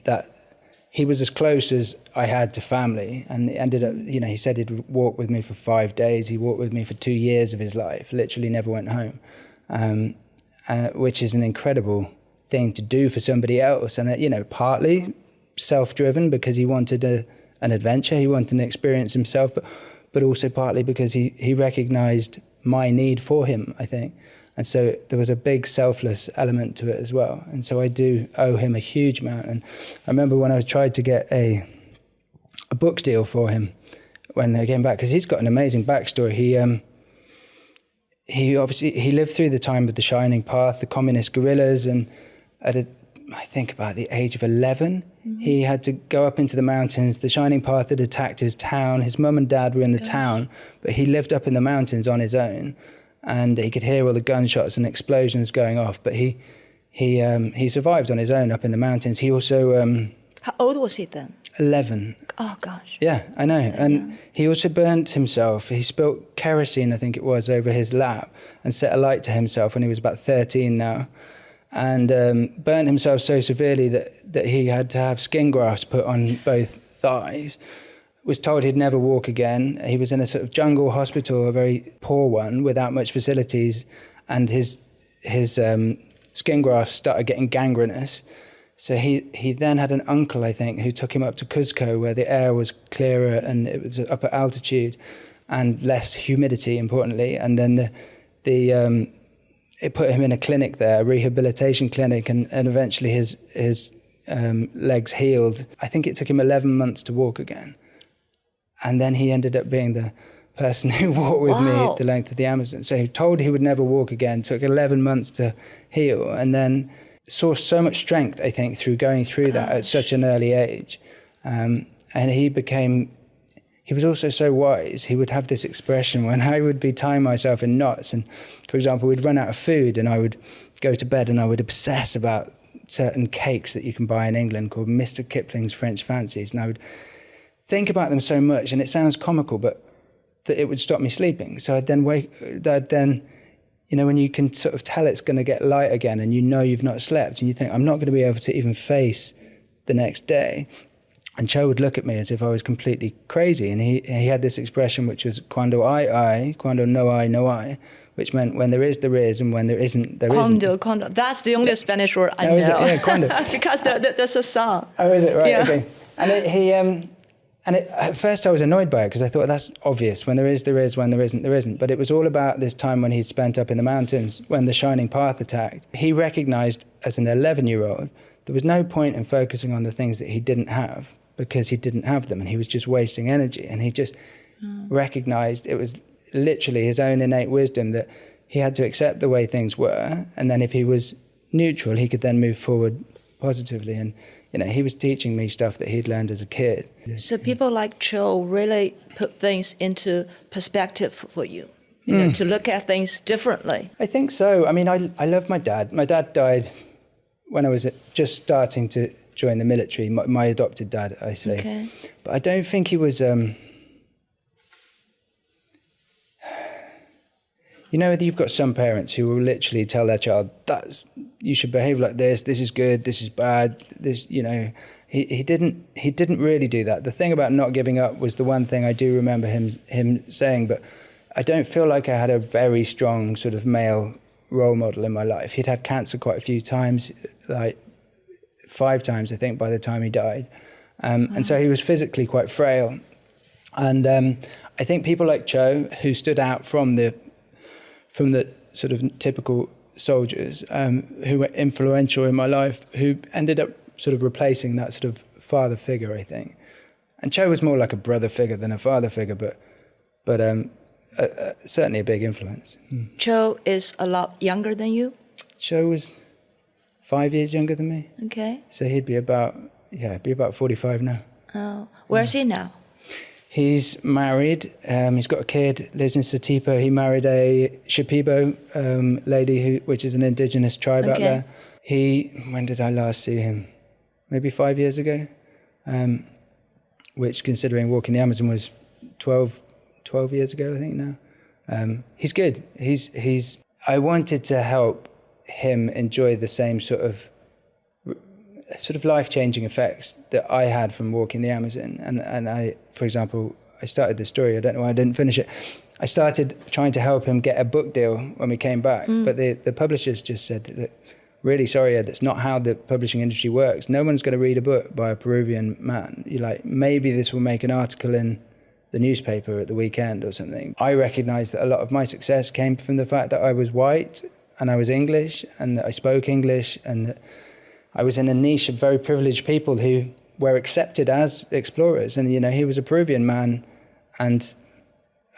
was as close as I had to family, and it ended up, he said he'd walk with me for 5 days. He walked with me for 2 years of his life, literally never went home, which is an incredible thing to do for somebody else. And, partly self-driven because he wanted an adventure, he wanted an experience himself, but also partly because he recognized my need for him, I think. And so there was a big selfless element to it as well. And so I do owe him a huge amount. And I remember when I tried to get a book deal for him when I came back, because he's got an amazing backstory. He lived through the time of the Shining Path, the communist guerrillas, and I think about the age of 11, he had to go up into the mountains. The Shining Path had attacked his town. His mum and dad were in the town, but he lived up in the mountains on his own. And he could hear all the gunshots and explosions going off, but he survived on his own up in the mountains. He also... How old was he then? 11. Oh, gosh. Yeah, I know. And he also burnt himself. He spilt kerosene, I think it was, over his lap and set a light to himself when he was about 13 now. And burnt himself so severely that he had to have skin grafts put on both thighs. Was told he'd never walk again. He was in a sort of jungle hospital, a very poor one, without much facilities, and his skin grafts started getting gangrenous. So he then had an uncle, I think, who took him up to Cuzco, where the air was clearer and it was up at altitude and less humidity, importantly. And then it put him in a clinic there, a rehabilitation clinic, and eventually his legs healed. I think it took him 11 months to walk again. And then he ended up being the person who walked with me the length of the Amazon. So he told he would never walk again, took 11 months to heal, and then saw so much strength, I think, through going through that at such an early age. And he was also so wise. He would have this expression when I would be tying myself in knots. And, for example, we'd run out of food and I would go to bed and I would obsess about certain cakes that you can buy in England called Mr. Kipling's French Fancies. And I would think about them so much, and it sounds comical, but that it would stop me sleeping. So I'd then you know, when you can sort of tell it's going to get light again and you know you've not slept and you think, I'm not going to be able to even face the next day. And Cho would look at me as if I was completely crazy. And he had this expression which was cuando hay, cuando no hay, which meant when there is, and when there isn't, there isn't. Cuando. That's the only Spanish word I know. Is it? Yeah, cuando. Because there's a song. Oh, is it? Right, yeah. Okay. And at first I was annoyed by it because I thought that's obvious. When there is, when there isn't. But it was all about this time when he'd spent up in the mountains when the Shining Path attacked. He recognized as an 11-year-old there was no point in focusing on the things that he didn't have because he didn't have them and he was just wasting energy. And he just recognized it was literally his own innate wisdom that he had to accept the way things were. And then if he was neutral, he could then move forward positively. And you know, he was teaching me stuff that he'd learned as a kid. So people like Cho really put things into perspective for you, you know, to look at things differently. I think so. I mean, I love my dad. My dad died when I was just starting to join the military, my adopted dad, I say. Okay. But I don't think he was... You know, you've got some parents who will literally tell their child, you should behave like this is good, this is bad, this, you know. He didn't really do that. The thing about not giving up was the one thing I do remember him saying, but I don't feel like I had a very strong sort of male role model in my life. He'd had cancer quite a few times, like 5 times, I think, by the time he died. And so he was physically quite frail. And I think people like Cho, who stood out from the sort of typical soldiers who were influential in my life, who ended up sort of replacing that sort of father figure, I think. And Cho was more like a brother figure than a father figure, but certainly a big influence. Cho is a lot younger than you? Cho was 5 years younger than me. Okay. So he'd be about 45 now. Oh, where's he now? He's married, he's got a kid, lives in Satipo. He married a Shipibo lady, which is an indigenous tribe out there. When did I last see him? Maybe 5 years ago, which, considering walking the Amazon, was 12 years ago, I think now. He's good. I wanted to help him enjoy the same sort of life-changing effects that I had from walking the Amazon. And I, for example, I started the story, I don't know why I didn't finish it. I started trying to help him get a book deal when we came back, but the publishers just said that, really sorry, Ed, that's not how the publishing industry works. No one's going to read a book by a Peruvian man. You're like, maybe this will make an article in the newspaper at the weekend or something. I recognized that a lot of my success came from the fact that I was white and I was English and that I spoke English and that I was in a niche of very privileged people who were accepted as explorers. And, you know, he was a Peruvian man, and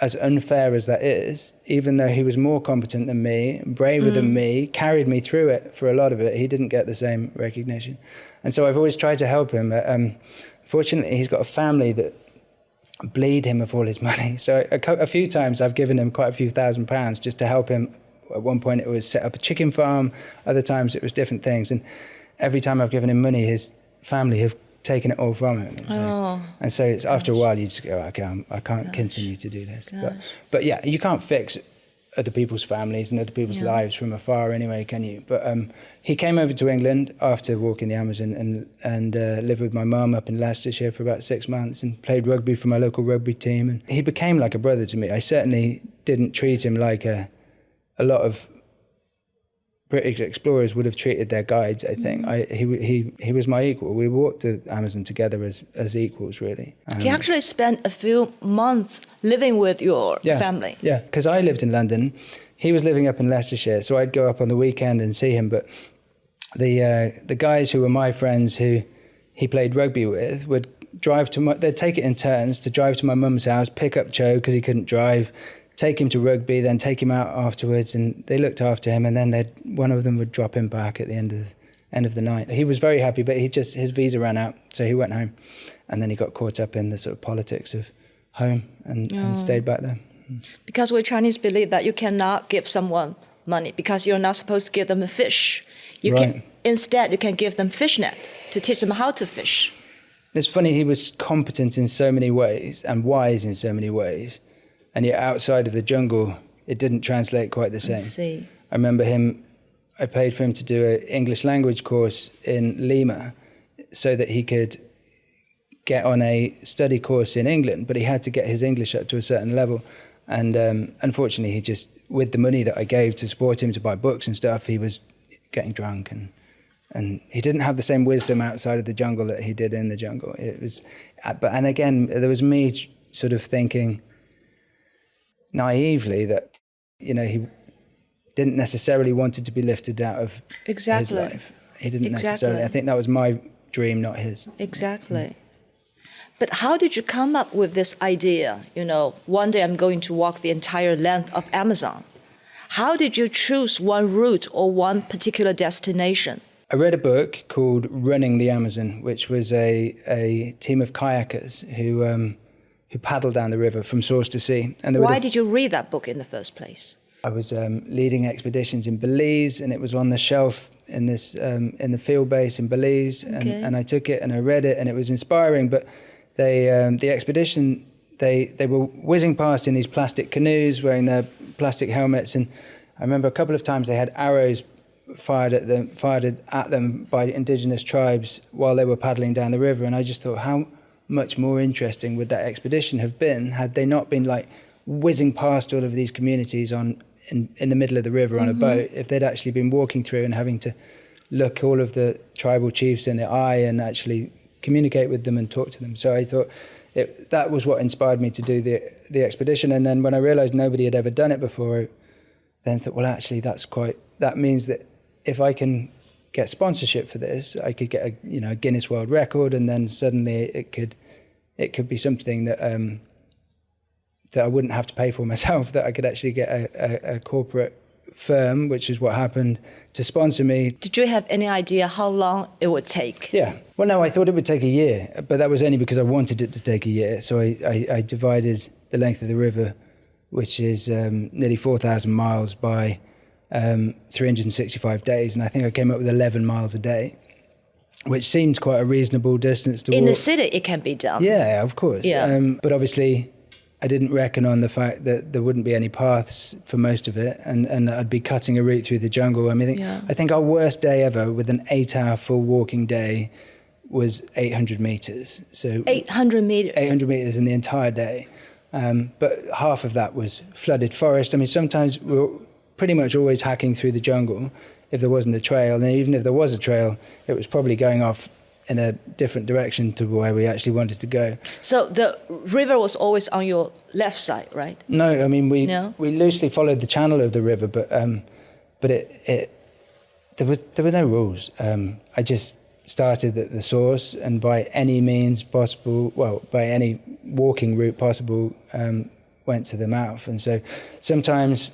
as unfair as that is, even though he was more competent than me, braver than me, carried me through it for a lot of it, he didn't get the same recognition. And so I've always tried to help him. Fortunately, he's got a family that bleed him of all his money. So a few times I've given him quite a few £1,000s just to help him. At one point it was set up a chicken farm, other times it was different things. And every time I've given him money, his family have taken it all from him. And so it's, after a while you just go, okay, I can't continue to do this. But yeah, you can't fix other people's families and other people's lives from afar anyway, can you? But he came over to England after walking the Amazon and lived with my mum up in Leicestershire for about 6 months and played rugby for my local rugby team. And he became like a brother to me. I certainly didn't treat him like a lot of British explorers would have treated their guides, I think. He was my equal. We walked the Amazon together as equals, really. He actually spent a few months living with your family. Yeah, because I lived in London. He was living up in Leicestershire, so I'd go up on the weekend and see him. But the guys who were my friends who he played rugby with would they'd take it in turns to drive to my mum's house, pick up Cho because he couldn't drive, take him to rugby, then take him out afterwards, and they looked after him, and then one of them would drop him back at the end of the night. He was very happy, but his visa ran out, so he went home, and then he got caught up in the sort of politics of home and stayed back there. Because we Chinese believe that you cannot give someone money because you're not supposed to give them a fish. Instead, you can give them fishnet to teach them how to fish. It's funny, he was competent in so many ways and wise in so many ways. And yet outside of the jungle, it didn't translate quite the same. I see. I remember I paid for him to do an English language course in Lima so that he could get on a study course in England, but he had to get his English up to a certain level. And unfortunately, he just, with the money that I gave to support him to buy books and stuff, he was getting drunk and he didn't have the same wisdom outside of the jungle that he did in the jungle. It was, and again, there was me sort of thinking naively that, he didn't necessarily wanted to be lifted out of his life. He didn't necessarily. I think that was my dream, not his. Exactly. But how did you come up with this idea? One day I'm going to walk the entire length of Amazon. How did you choose one route or one particular destination? I read a book called Running the Amazon, which was a team of kayakers who paddled down the river from source to sea. And why did you read that book in the first place? I was leading expeditions in Belize, and it was on the shelf in the field base in Belize, and I took it and I read it, and it was inspiring. But the expedition, they were whizzing past in these plastic canoes, wearing their plastic helmets, and I remember a couple of times they had arrows fired at them by indigenous tribes while they were paddling down the river, and I just thought, how much more interesting would that expedition have been had they not been like whizzing past all of these communities in the middle of the river on a boat, if they'd actually been walking through and having to look all of the tribal chiefs in the eye and actually communicate with them and talk to them. So I thought that was what inspired me to do the expedition. And then when I realized nobody had ever done it before, I then thought, well, actually that means that if I can get sponsorship for this, I could get a Guinness World Record, and then suddenly it could be something that I wouldn't have to pay for myself, that I could actually get a corporate firm, which is what happened, to sponsor me. Did you have any idea how long it would take? Yeah. Well, no, I thought it would take a year, but that was only because I wanted it to take a year. So I divided the length of the river, which is nearly 4,000 miles, by 365 days. And I think I came up with 11 miles a day, which seems quite a reasonable distance to walk. In the city, it can be done. Yeah, of course. Yeah. But obviously, I didn't reckon on the fact that there wouldn't be any paths for most of it, and I'd be cutting a route through the jungle. I mean, I think our worst day ever with an 8-hour full walking day was 800 meters. So 800 meters? 800 meters in the entire day. But half of that was flooded forest. I mean, sometimes we were pretty much always hacking through the jungle if there wasn't a trail. And even if there was a trail, it was probably going off in a different direction to where we actually wanted to go. So the river was always on your left side, right? No, I mean, we loosely followed the channel of the river, but there were no rules. I just started at the source, and by any means possible, by any walking route possible, went to the mouth. And so sometimes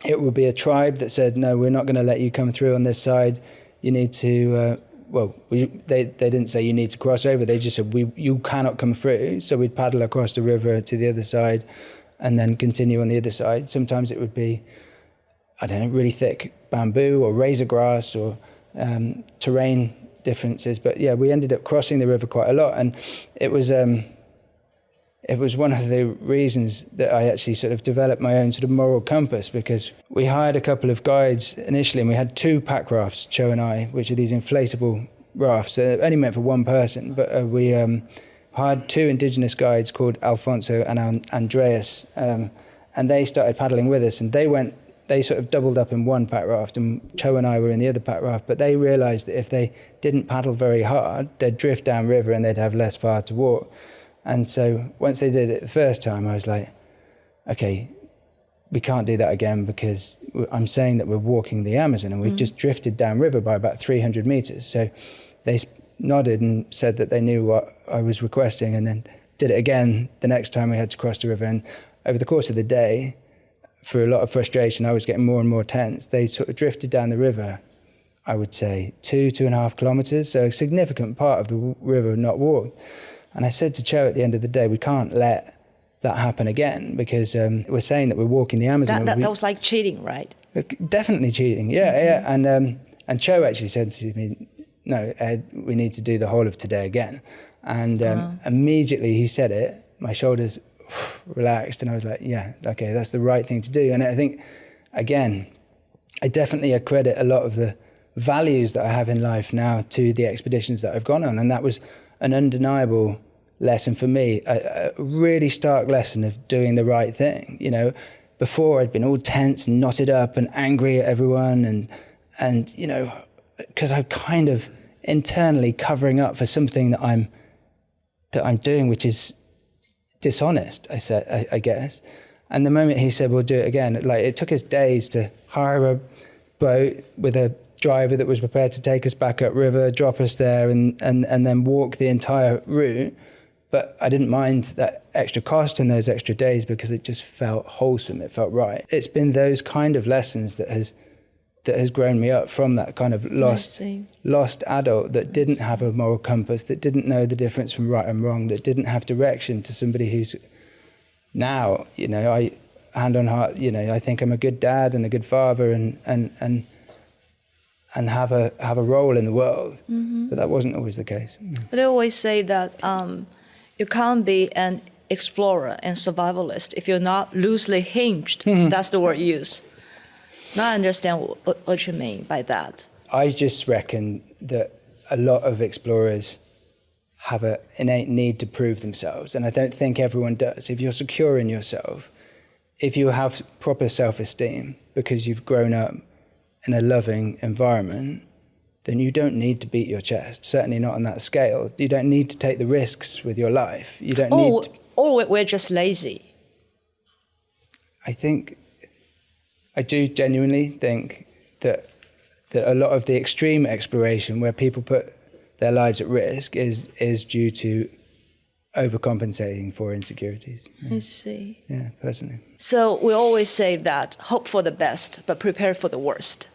it would be a tribe that said, no, we're not going to let you come through on this side. You need to... they didn't say you need to cross over. They just said, you cannot come through. So we'd paddle across the river to the other side and then continue on the other side. Sometimes it would be, I don't know, really thick bamboo or razor grass or terrain differences. But yeah, we ended up crossing the river quite a lot. And it was one of the reasons that I actually sort of developed my own sort of moral compass, because we hired a couple of guides initially, and we had 2 pack rafts, Cho and I, which are these inflatable rafts. They're only meant for one person, but we hired 2 indigenous guides called Alfonso and Andreas, and they started paddling with us, and they sort of doubled up in one pack raft, and Cho and I were in the other pack raft, but they realized that if they didn't paddle very hard, they'd drift downriver and they'd have less far to walk. And so once they did it the first time, I was like, okay, we can't do that again, because I'm saying that we're walking the Amazon and we've just drifted downriver by about 300 meters. So they nodded and said that they knew what I was requesting, and then did it again the next time we had to cross the river. And over the course of the day, through a lot of frustration, I was getting more and more tense. They sort of drifted down the river, I would say 2.5 kilometers, so a significant part of the river not walked. And I said to Cho at the end of the day, we can't let that happen again, because we're saying that we're walking the Amazon. That was like cheating, right? Definitely cheating, yeah. And Cho actually said to me, no, Ed, we need to do the whole of today again. And immediately he said it, my shoulders relaxed, and I was like, yeah, okay, that's the right thing to do. And I think, again, I definitely accredit a lot of the values that I have in life now to the expeditions that I've gone on, and that was an undeniable lesson for me, a really stark lesson of doing the right thing. You know, before I'd been all tense and knotted up and angry at everyone, and you know, because I'm kind of internally covering up for something that I'm doing, which is dishonest, I guess. And the moment he said, we'll do it again, like, it took us days to hire a boat with a driver that was prepared to take us back upriver, drop us there, and then walk the entire route. But I didn't mind that extra cost and those extra days because it just felt wholesome. It felt right. It's been those kind of lessons that has grown me up from that kind of lost adult that didn't have a moral compass, that didn't know the difference from right and wrong, that didn't have direction, to somebody who's now, you know, I, hand on heart, you know, I think I'm a good dad and a good father and have a role in the world. But that wasn't always the case. But I always say that you can't be an explorer and survivalist if you're not loosely hinged. That's the word used. Now I understand what you mean by that. I just reckon that a lot of explorers have an innate need to prove themselves, and I don't think everyone does. If you're secure in yourself, if you have proper self-esteem because you've grown up in a loving environment, then you don't need to beat your chest, certainly not on that scale. You don't need to take the risks with your life. You don't need to... Or we're just lazy. I do genuinely think that a lot of the extreme exploration where people put their lives at risk is due to overcompensating for insecurities. I see. Yeah, personally. So we always say that hope for the best, but prepare for the worst.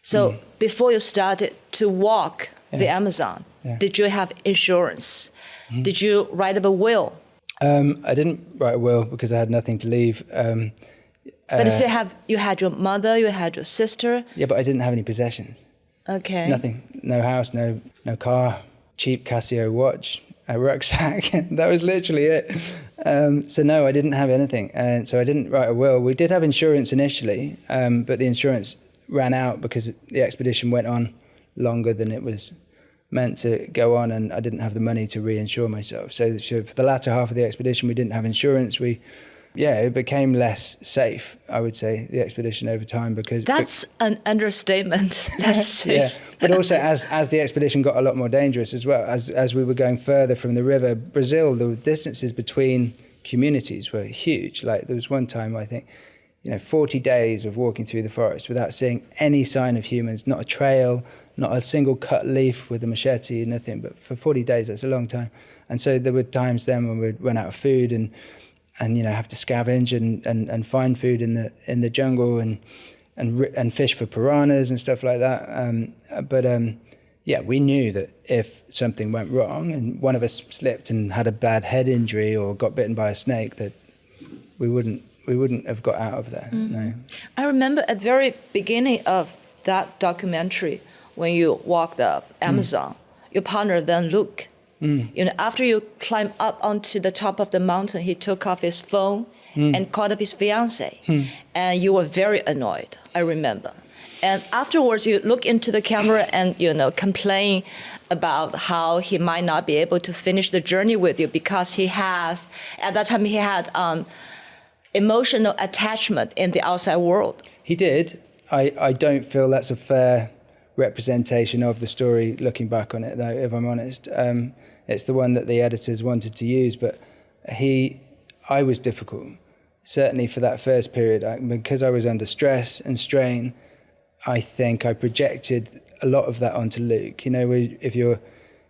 So before you started to walk the Amazon, did you have insurance? Did you write up a will? I didn't write a will because I had nothing to leave. But you had your mother, you had your sister. Yeah, but I didn't have any possessions. Okay. Nothing. No house, no car, cheap Casio watch, a rucksack. That was literally it. So no, I didn't have anything. And so I didn't write a will. We did have insurance initially, but the insurance ran out because the expedition went on longer than it was meant to go on, and I didn't have the money to reinsure myself. So for the latter half of the expedition, we didn't have insurance. It became less safe, I would say, the expedition over time, because... That's an understatement, less safe. Yeah, but also as the expedition got a lot more dangerous as well, as we were going further from the river, Brazil, the distances between communities were huge. Like, there was one time, I think, 40 days of walking through the forest without seeing any sign of humans, not a trail, not a single cut leaf with a machete, nothing. But for 40 days, that's a long time. And so there were times then when we'd run out of food and have to scavenge and find food in the jungle and fish for piranhas and stuff like that. We knew that if something went wrong and one of us slipped and had a bad head injury or got bitten by a snake, that we wouldn't have got out of there. No. I remember at the very beginning of that documentary, when you walked the Amazon, your partner then Luke. After you climbed up onto the top of the mountain, he took off his phone and called up his fiancée. And you were very annoyed, I remember. And afterwards, you look into the camera and, complain about how he might not be able to finish the journey with you because at that time he had emotional attachment in the outside world. He did. I don't feel that's a fair representation of the story, looking back on it, though, if I'm honest. It's the one that the editors wanted to use, but I was difficult, certainly for that first period. Because I was under stress and strain, I think I projected a lot of that onto Luke. If you're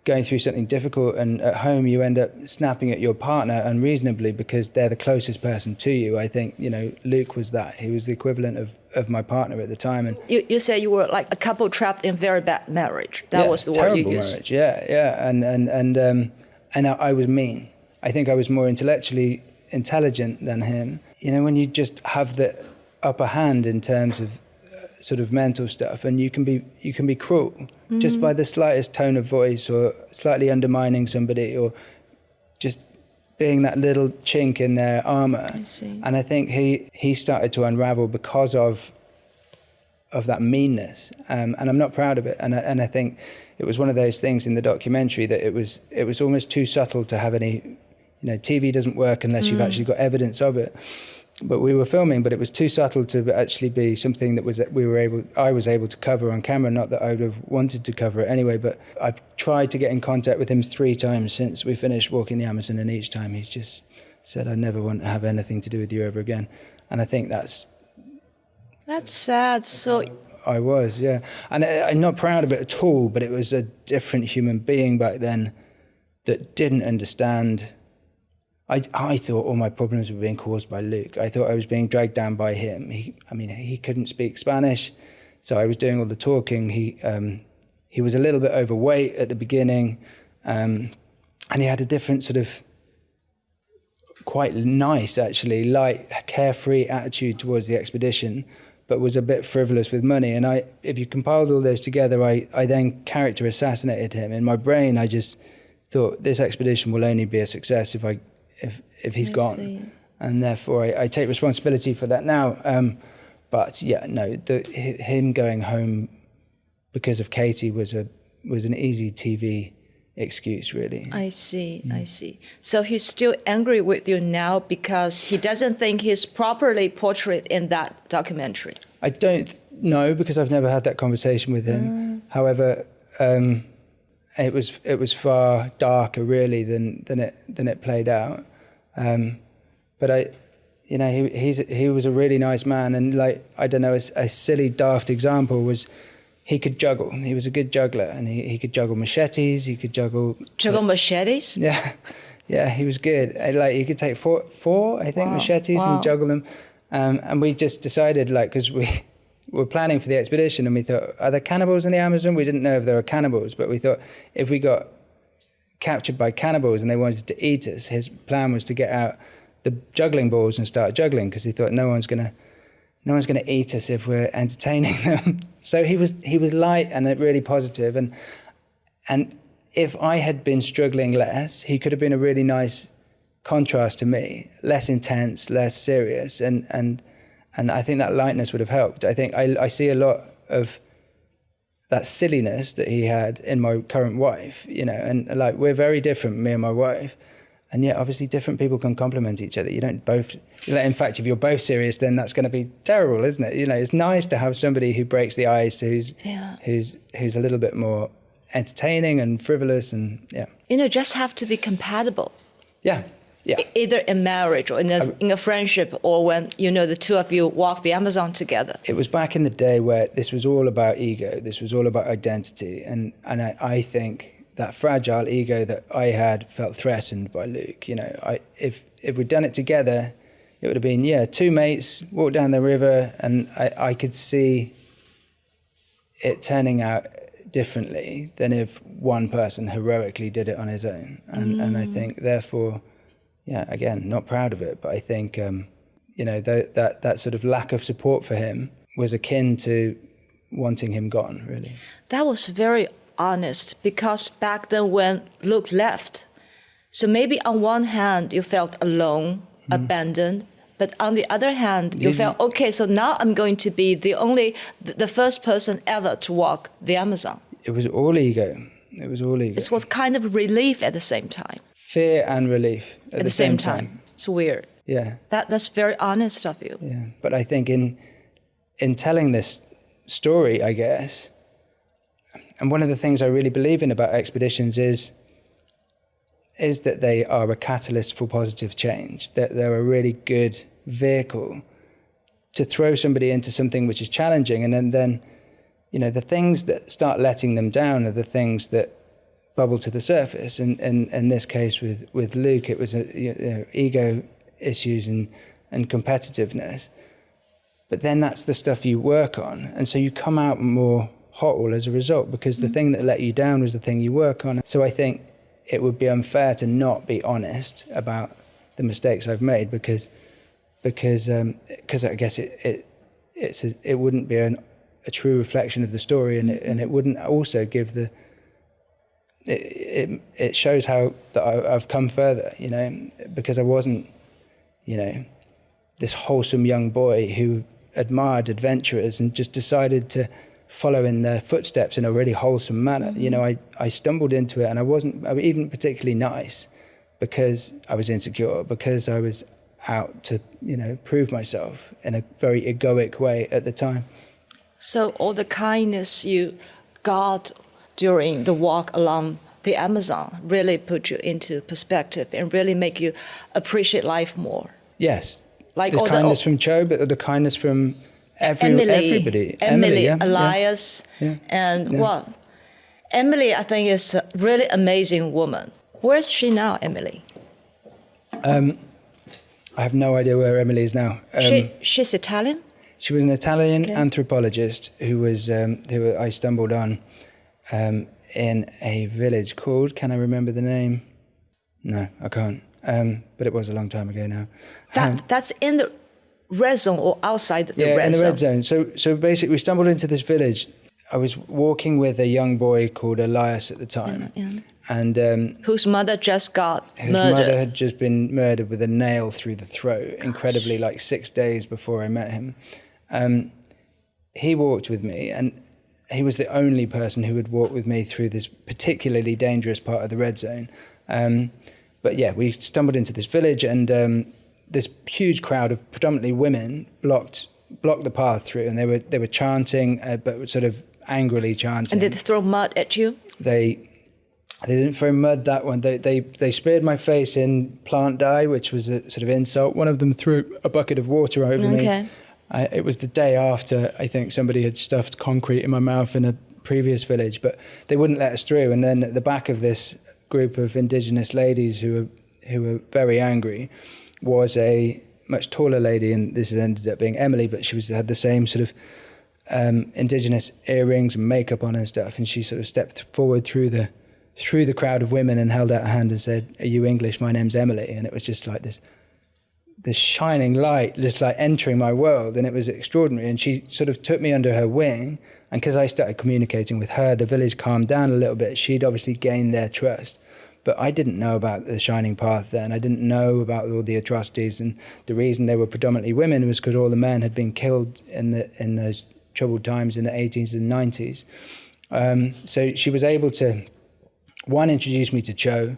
going through something difficult and at home you end up snapping at your partner unreasonably because they're the closest person to you, I think, Luke was that. He was the equivalent of my partner at the time. And you said you were like a couple trapped in very bad marriage. That was the word you used. Marriage. Yeah. And I was mean. I think I was more intellectually intelligent than him. When you just have the upper hand in terms of sort of mental stuff, and you can be cruel just by the slightest tone of voice or slightly undermining somebody or just being that little chink in their armor. I see. And I think he started to unravel because of that meanness, and I'm not proud of it. And I think it was one of those things in the documentary that it was almost too subtle to have any, TV doesn't work unless you've actually got evidence of it. But we were filming, but it was too subtle to actually be something that I was able to cover on camera. Not that I would have wanted to cover it anyway, but I've tried to get in contact with him 3 times since we finished walking the Amazon, and each time he's just said, "I never want to have anything to do with you ever again." And I think that's sad. So I was, yeah. And I'm not proud of it at all, but it was a different human being back then that didn't understand. I thought all my problems were being caused by Luke. I thought I was being dragged down by him. He couldn't speak Spanish, so I was doing all the talking. He was a little bit overweight at the beginning, and he had a different sort of, quite nice, actually, light, carefree attitude towards the expedition, but was a bit frivolous with money. And if you compiled all those together, I then character assassinated him. In my brain, I just thought this expedition will only be a success if he's gone. See. And therefore I take responsibility for that now. But yeah, no, him going home because of Katie was an easy TV excuse, really. I see. So he's still angry with you now because he doesn't think he's properly portrayed in that documentary. I don't know, because I've never had that conversation with him. However, it was far darker, really, than it played out. But he was a really nice man, and I don't know, a silly, daft example was he could juggle. He was a good juggler, and he could juggle machetes. He could juggle machetes. Yeah, he was good. He could take four I think, machetes and juggle them. And we just decided, because we were planning for the expedition, and we thought, are there cannibals in the Amazon? We didn't know if there were cannibals, but we thought if we got captured by cannibals and they wanted to eat us, his plan was to get out the juggling balls and start juggling, because he thought no one's gonna eat us if we're entertaining them. So he was light and really positive, and if I had been struggling less, he could have been a really nice contrast to me, less intense, less serious, and I think that lightness would have helped. I think I see a lot of that silliness that he had in my current wife, and we're very different, me and my wife, and yet obviously different people can complement each other. You don't both, in fact, if you're both serious, then that's going to be terrible, isn't it? It's nice to have somebody who breaks the ice, who's a little bit more entertaining and frivolous, and just have to be compatible. Yeah. Either in marriage or in a friendship, or when the two of you walk the Amazon together. It was back in the day where this was all about ego. This was all about identity, and I think that fragile ego that I had felt threatened by Luke. If we'd done it together, it would have been 2 mates walk down the river, and I could see it turning out differently than if one person heroically did it on his own. And I think therefore. Yeah, again, not proud of it, but I think, that sort of lack of support for him was akin to wanting him gone, really. That was very honest, because back then when Luke left, so maybe on one hand you felt alone, abandoned, but on the other hand you felt, okay, so now I'm going to be the first person ever to walk the Amazon. It was all ego. It was kind of relief at the same time. Fear and relief at the same time. It's weird. Yeah. That's very honest of you. Yeah. But I think in telling this story, I guess, and one of the things I really believe in about expeditions is that they are a catalyst for positive change, that they're a really good vehicle to throw somebody into something which is challenging, and then the things that start letting them down are the things that bubble to the surface. And in this case with Luke, it was ego issues and competitiveness. But then that's the stuff you work on, and so you come out more whole as a result, because the thing that let you down was the thing you work on. So I think it would be unfair to not be honest about the mistakes I've made, because I guess it wouldn't be a true reflection of the story, and it wouldn't also give it shows how that I've come further, you know, because I wasn't, you know, this wholesome young boy who admired adventurers and just decided to follow in their footsteps in a really wholesome manner. You know, I stumbled into it, and I wasn't even particularly nice because I was insecure, because I was out to, you know, prove myself in a very egoic way at the time. So all the kindness you got during the walk along the Amazon really put you into perspective and really make you appreciate life more. Yes. Like the kindness from Cho, but the kindness from everybody. Emily, yeah, Elias, and well, Emily, I think is a really amazing woman. Where's she now, Emily? I have no idea where Emily is now. She's Italian? She was an Italian anthropologist who I stumbled on in a village called, can I remember the name? No, I can't. But it was a long time ago now. That's in the red zone or outside the red zone? Yeah, in the red zone. So basically we stumbled into this village. I was walking with a young boy called Elias at the time. And whose mother just got murdered. His mother had just been murdered with a nail through the throat, incredibly, like 6 days before I met him. He walked with me, and he was the only person who would walk with me through this particularly dangerous part of the red zone. But yeah, we stumbled into this village, and this huge crowd of predominantly women blocked the path through, and they were chanting, but sort of angrily chanting. And did they throw mud at you? They didn't throw mud that one. They sprayed my face in plant dye, which was a sort of insult. One of them threw a bucket of water over me. It was the day after, I think, somebody had stuffed concrete in my mouth in a previous village, but they wouldn't let us through. And then at the back of this group of indigenous ladies who were very angry was a much taller lady, and this ended up being Emily, but she had the same sort of indigenous earrings and makeup on and stuff, and she sort of stepped forward through the crowd of women and held out her hand and said, "Are you English? My name's Emily." And it was just like this shining light, just like entering my world, and it was extraordinary. And she sort of took me under her wing, and because I started communicating with her, the village calmed down a little bit. She'd obviously gained their trust, but I didn't know about the shining path then. I didn't know about all the atrocities, and the reason they were predominantly women was because all the men had been killed in those troubled times in the 80s and 90s. So she was able to, one, introduce me to Cho,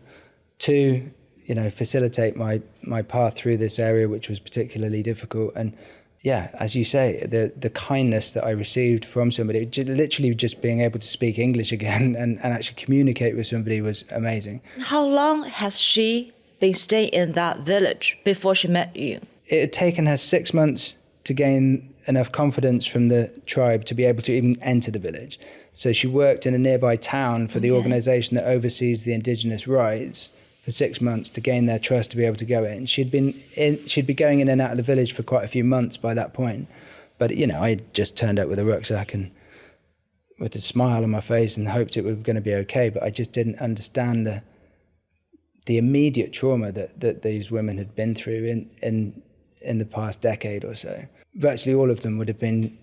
two, you know, facilitate my path through this area, which was particularly difficult. And yeah, as you say, the kindness that I received from somebody, literally just being able to speak English again and actually communicate with somebody was amazing. How long has she been staying in that village before she met you? It had taken her 6 months to gain enough confidence from the tribe to be able to even enter the village. So she worked in a nearby town for the organization that oversees the indigenous rights for 6 months to gain their trust to be able to go in. She'd be going in and out of the village for quite a few months by that point. But, you know, I just turned up with a rucksack and with a smile on my face and hoped it was going to be okay. But I just didn't understand the immediate trauma that these women had been through in the past decade or so. Virtually all of them would have been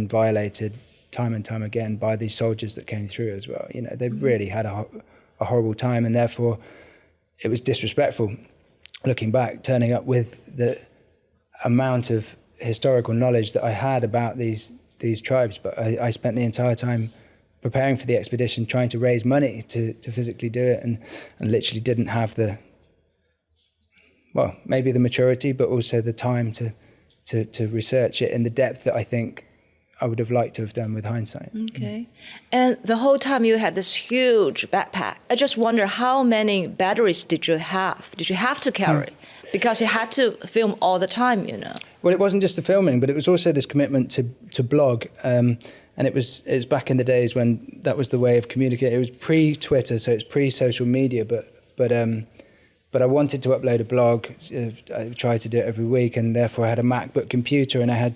violated time and time again by these soldiers that came through as well. You know, they really had a horrible time, and therefore it was disrespectful, looking back, turning up with the amount of historical knowledge that I had about these tribes. But I spent the entire time preparing for the expedition, trying to raise money to physically do it, and literally didn't have maybe the maturity, but also the time to research it in the depth that I think I would have liked to have done with hindsight. Okay. And the whole time you had this huge backpack. I just wonder, how many batteries did you have? Did you have to carry? Because you had to film all the time, you know. Well, it wasn't just the filming, but it was also this commitment to blog. And it was back in the days when that was the way of communicating. It was pre-Twitter, so it's pre-social media, but I wanted to upload a blog. I tried to do it every week, and therefore I had a MacBook computer, and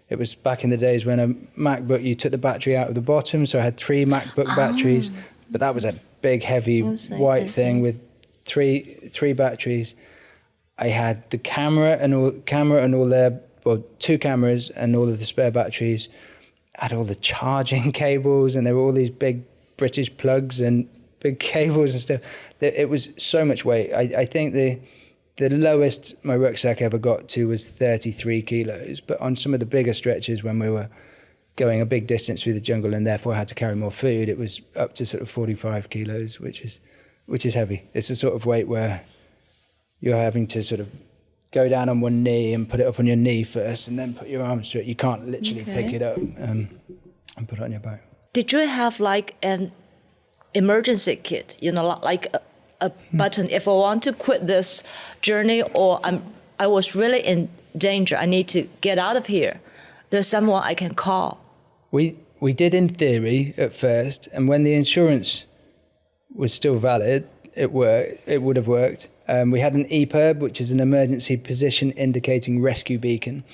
it was back in the days when a MacBook, you took the battery out of the bottom, so I had 3 MacBook batteries, but that was a big, heavy white thing with three batteries. I had the camera and all their, well, 2 cameras and all of the spare batteries. I had all the charging cables, and there were all these big British plugs and big cables and stuff. It was so much weight. I think the lowest my rucksack ever got to was 33 kilos. But on some of the bigger stretches when we were going a big distance through the jungle and therefore had to carry more food, it was up to sort of 45 kilos, which is heavy. It's a sort of weight where you're having to sort of go down on one knee and put it up on your knee first and then put your arms through it. You can't literally pick it up and put it on your back. Did you have like an emergency kit, like a button if I want to quit this journey or I was really in danger, I need to get out of here, there's someone I can call? We did in theory at first, and when the insurance was still valid, it would have worked. We had an EPIRB, which is an emergency position indicating rescue beacon,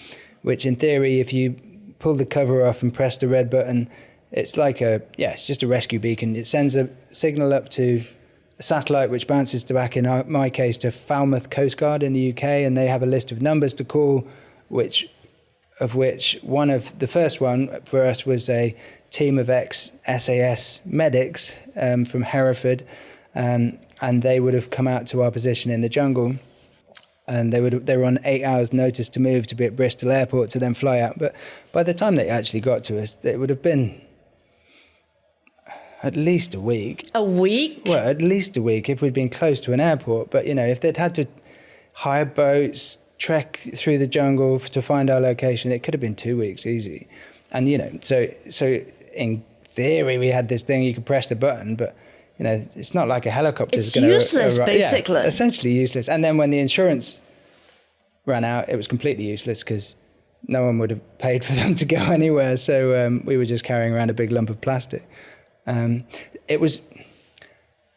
which in theory, if you pull the cover off and press the red button, it's like it's just a rescue beacon. It sends a signal up to a satellite, which bounces back, in my case, to Falmouth Coast Guard in the UK, and they have a list of numbers to call, which the first one for us was a team of ex-SAS medics from Hereford, and they would have come out to our position in the jungle, and they were on 8 hours notice to move to be at Bristol Airport to then fly out. But by the time they actually got to us, it would have been at least a week. A week? Well, at least a week if we'd been close to an airport. But, if they'd had to hire boats, trek through the jungle to find our location, it could have been 2 weeks easy. And, so in theory, we had this thing, you could press the button, but, it's not like a helicopter. It's useless, basically. Yeah, essentially useless. And then when the insurance ran out, it was completely useless because no one would have paid for them to go anywhere. So we were just carrying around a big lump of plastic. It was,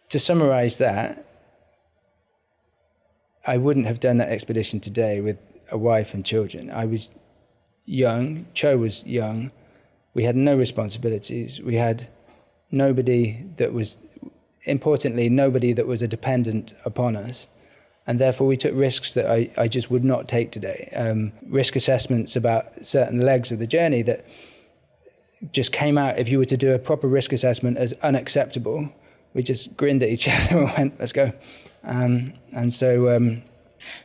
to summarize that, I wouldn't have done that expedition today with a wife and children. I was young, Cho was young, we had no responsibilities, we had nobody that was a dependent upon us, and therefore we took risks that I just would not take today. Risk assessments about certain legs of the journey that just came out, if you were to do a proper risk assessment, as unacceptable. We just grinned at each other and went, let's go.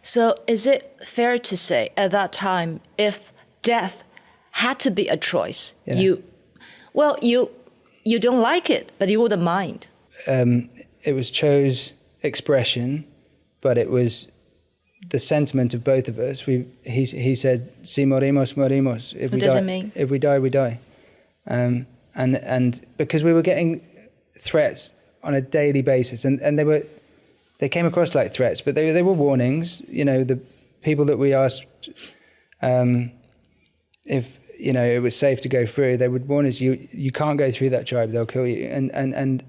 So is it fair to say at that time, if death had to be a choice, you don't like it, but you wouldn't mind? It was Cho's expression, but it was the sentiment of both of us. He said, "Si morimos, morimos." What does it mean? If we die, we die. And because we were getting threats on a daily basis, and they came across like threats, but they were warnings. The people that we asked if it was safe to go through, they would warn us, you can't go through that tribe, they'll kill you. And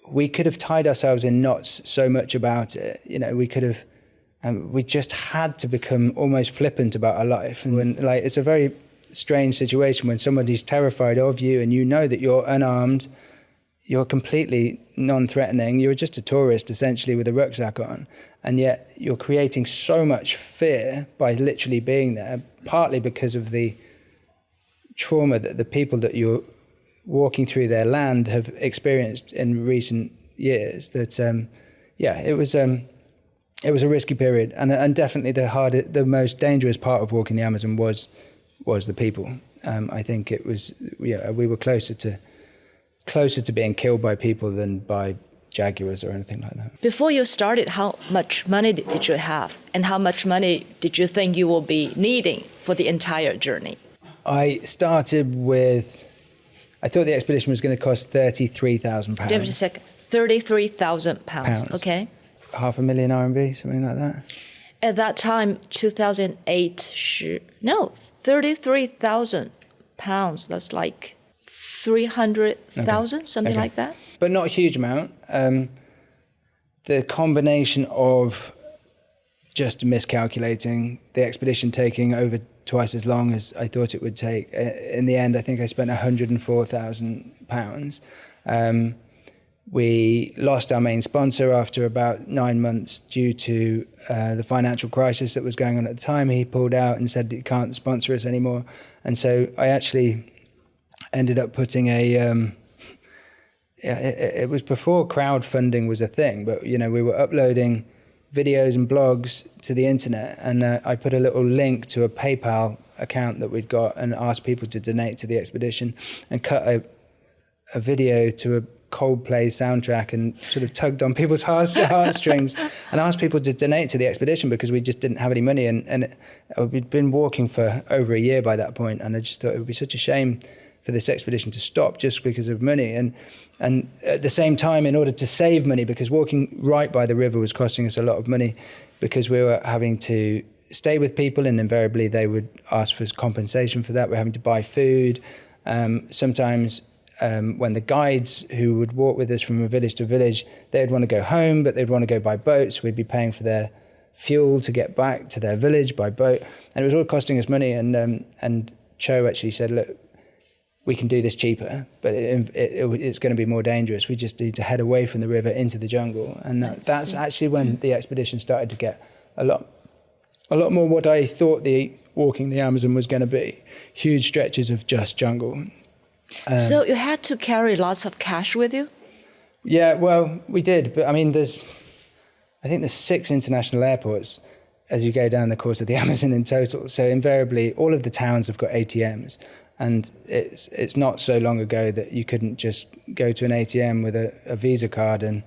we could have tied ourselves in knots so much about it. We could have, we just had to become almost flippant about our life. And when, it's a very strange situation when somebody's terrified of you and that you're unarmed, you're completely non-threatening, you're just a tourist essentially with a rucksack on, and yet you're creating so much fear by literally being there, partly because of the trauma that the people that you're walking through their land have experienced in recent years. That it was a risky period, and definitely the most dangerous part of walking the Amazon was the people. I think it was, we were closer to being killed by people than by jaguars or anything like that. Before you started, how much money did you have, and how much money did you think you will be needing for the entire journey? I started with, I thought the expedition was going to cost £33,000. Just a second, £33,000. Okay. £500,000 RMB, something like that. At that time, 2008, £33,000. That's like 300,000, something like that. But not a huge amount. The combination of just miscalculating, the expedition taking over twice as long as I thought it would take. In the end, I think I spent £104,000. We lost our main sponsor after about 9 months due to the financial crisis that was going on at the time. He pulled out and said he can't sponsor us anymore. And so I actually ended up putting it was before crowdfunding was a thing, but we were uploading videos and blogs to the internet, and I put a little link to a PayPal account that we'd got and asked people to donate to the expedition, and cut a video to a Coldplay soundtrack and sort of tugged on people's heartstrings and asked people to donate to the expedition because we just didn't have any money, and we'd been walking for over a year by that point, and I just thought it would be such a shame for this expedition to stop just because of money, and at the same time, in order to save money, because walking right by the river was costing us a lot of money, because we were having to stay with people and invariably they would ask for compensation for that. We're having to buy food. Sometimes when the guides who would walk with us from a village to village, they'd want to go home, but they'd want to go by boat, so we'd be paying for their fuel to get back to their village by boat, and it was all costing us money. And Cho actually said, look, we can do this cheaper, but it's going to be more dangerous. We just need to head away from the river into the jungle. And that's actually when the expedition started to get a lot more what I thought the walking the Amazon was going to be. Huge stretches of just jungle. So you had to carry lots of cash with you? Yeah, well, we did. But I mean, I think there's 6 international airports as you go down the course of the Amazon in total. So invariably, all of the towns have got ATMs. And it's not so long ago that you couldn't just go to an ATM with a Visa card and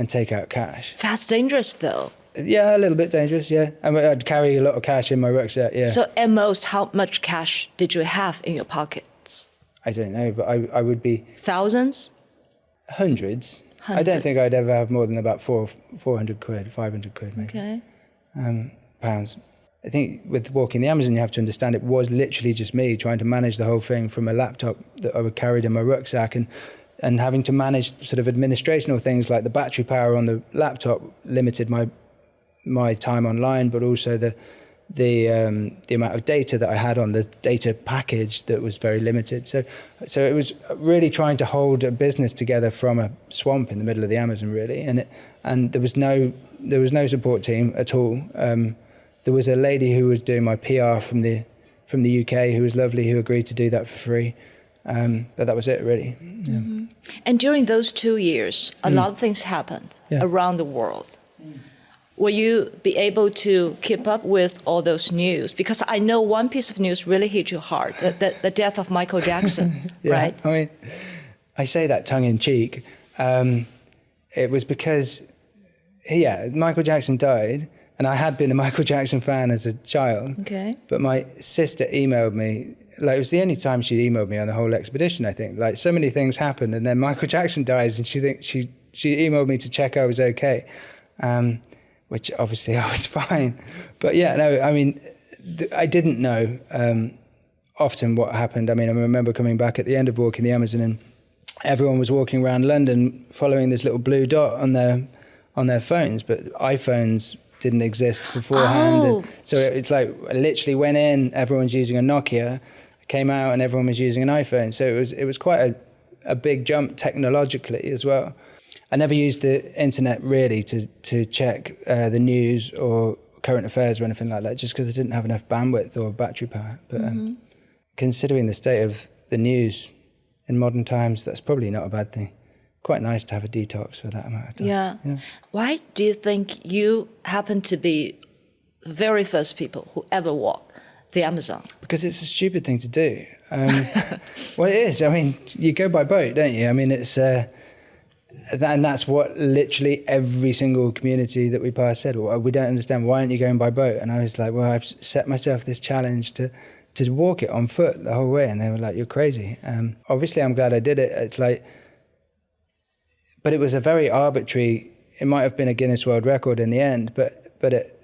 take out cash. That's dangerous, though. Yeah, a little bit dangerous, yeah. I'd carry a lot of cash in my rucksack, yeah. So at most, how much cash did you have in your pockets? I don't know, but I would be... Thousands? Hundreds. I don't think I'd ever have more than about 400 quid, 500 quid maybe. Okay. Pounds. I think with walking the Amazon, you have to understand it was literally just me trying to manage the whole thing from a laptop that I would carried in my rucksack, and having to manage sort of administrational things like the battery power on the laptop limited my time online, but also the amount of data that I had on the data package that was very limited. So it was really trying to hold a business together from a swamp in the middle of the Amazon, really, and there was no support team at all. There was a lady who was doing my PR from the UK who was lovely, who agreed to do that for free. But that was it, really. Yeah. Mm-hmm. And during those 2 years, a lot of things happened around the world. Will you be able to keep up with all those news? Because I know one piece of news really hit you hard, the death of Michael Jackson, right? I mean, I say that tongue in cheek. It was because, Michael Jackson died. And I had been a Michael Jackson fan as a child. Okay. But my sister emailed me. Like, it was the only time she'd emailed me on the whole expedition, I think. Like, so many things happened, and then Michael Jackson dies, and she emailed me to check I was okay, which obviously I was fine. But yeah, no, I mean, I didn't know often what happened. I mean, I remember coming back at the end of walking the Amazon, and everyone was walking around London following this little blue dot on their phones, but iPhones didn't exist beforehand. And so it's like I literally went in, everyone's using a Nokia, came out and everyone was using an iPhone. So it was quite a big jump technologically as well. I never used the internet really to check the news or current affairs or anything like that, just because I didn't have enough bandwidth or battery power. But considering the state of the news in modern times, that's probably not a bad thing. Quite nice to have a detox for that amount of time. Yeah. Why do you think you happen to be the very first people who ever walked the Amazon? Because it's a stupid thing to do. Well, it is. I mean, you go by boat, don't you? I mean, it's and that's what literally every single community that we passed said. Well, we don't understand. Why aren't you going by boat? And I was like, well, I've set myself this challenge to walk it on foot the whole way. And they were like, you're crazy. Obviously, I'm glad I did it. It's like. But it was a very arbitrary, it might have been a Guinness World Record in the end, but it,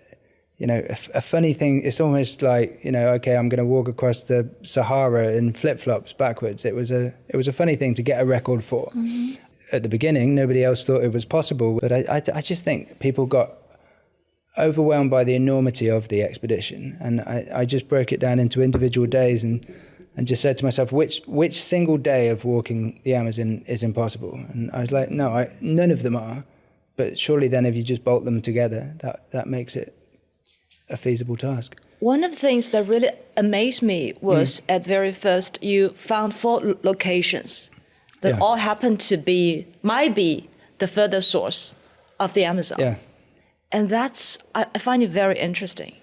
a funny thing, it's almost like, okay, I'm going to walk across the Sahara in flip-flops backwards. It was a funny thing to get a record for. Mm-hmm. At the beginning, nobody else thought it was possible, but I just think people got overwhelmed by the enormity of the expedition, and I just broke it down into individual days and just said to myself, which single day of walking the Amazon is impossible? And I was like, no, none of them are. But surely then if you just bolt them together, that makes it a feasible task. One of the things that really amazed me was at very first, you found 4 locations that all happen to might be the further source of the Amazon. Yeah. And I find it very interesting.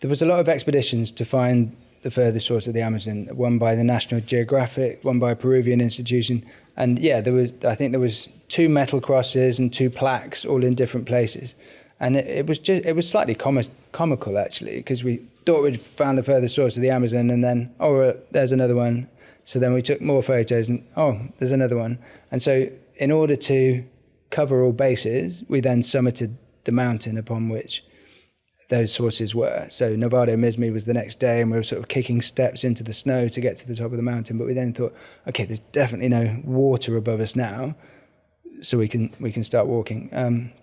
There was a lot of expeditions to find the further source of the Amazon, one by the National Geographic, one by a Peruvian institution. And I think there was 2 metal crosses and 2 plaques all in different places. And it was slightly comical actually, because we thought we'd found the further source of the Amazon, and then, there's another one. So then we took more photos and, there's another one. And so in order to cover all bases, we then summited the mountain upon which those sources were. So Nevado Mizmi was the next day, and we were sort of kicking steps into the snow to get to the top of the mountain. But we then thought, okay, there's definitely no water above us now, so we can start walking.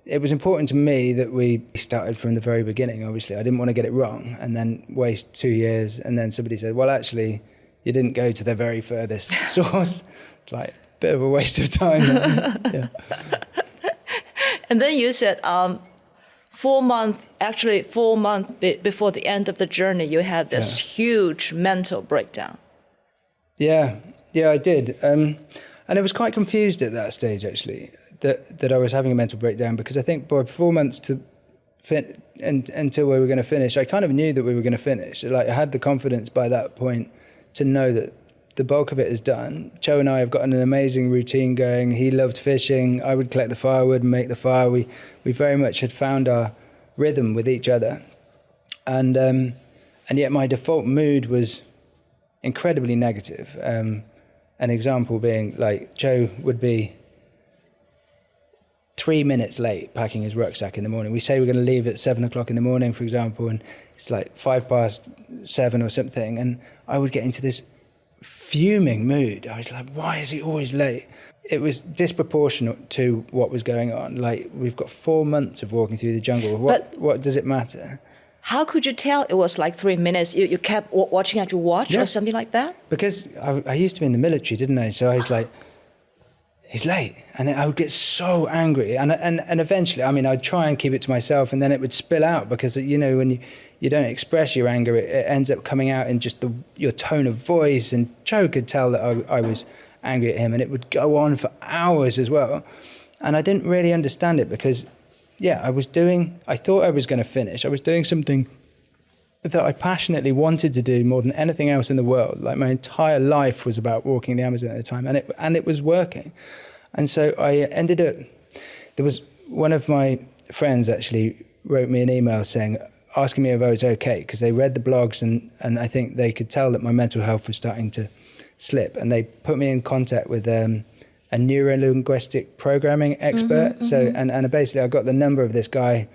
It was important to me that we started from the very beginning. Obviously, I didn't want to get it wrong and then waste 2 years. And then somebody said, well, actually, you didn't go to the very furthest source. Like a bit of a waste of time. Yeah. And then you said 4 months before the end of the journey, you had this huge mental breakdown. Yeah, I did. And I was quite confused at that stage, actually, that I was having a mental breakdown, because I think by 4 months until we were going to finish, I kind of knew that we were going to finish. Like, I had the confidence by that point to know that the bulk of it is done. Cho and I have gotten an amazing routine going. He loved fishing. I would collect the firewood and make the fire. We very much had found our rhythm with each other. And yet my default mood was incredibly negative. An example being, like, Cho would be 3 minutes late packing his rucksack in the morning. We say we're going to leave at 7 o'clock in the morning, for example, and it's like 7:05 or something. And I would get into this fuming mood. I was like, why is he always late? It was disproportionate to what was going on. Like, we've got 4 months of walking through the jungle. What does it matter? How could you tell it was like 3 minutes? You kept watching at your watch or something like that? Because I used to be in the military, didn't I? So I was like, he's late. And I would get so angry. And eventually, I mean, I'd try and keep it to myself, and then it would spill out, because, when you don't express your anger, it ends up coming out in just your tone of voice. And Joe could tell that I was angry at him, and it would go on for hours as well. And I didn't really understand it, because, I thought I was going to finish. I was doing something that I passionately wanted to do more than anything else in the world. Like, my entire life was about walking the Amazon at the time, and it was working. And so I ended up, there was one of my friends actually wrote me an email asking me if I was okay, because they read the blogs, and I think they could tell that my mental health was starting to slip. And they put me in contact with a neuro-linguistic programming expert. And basically I got the number of this guy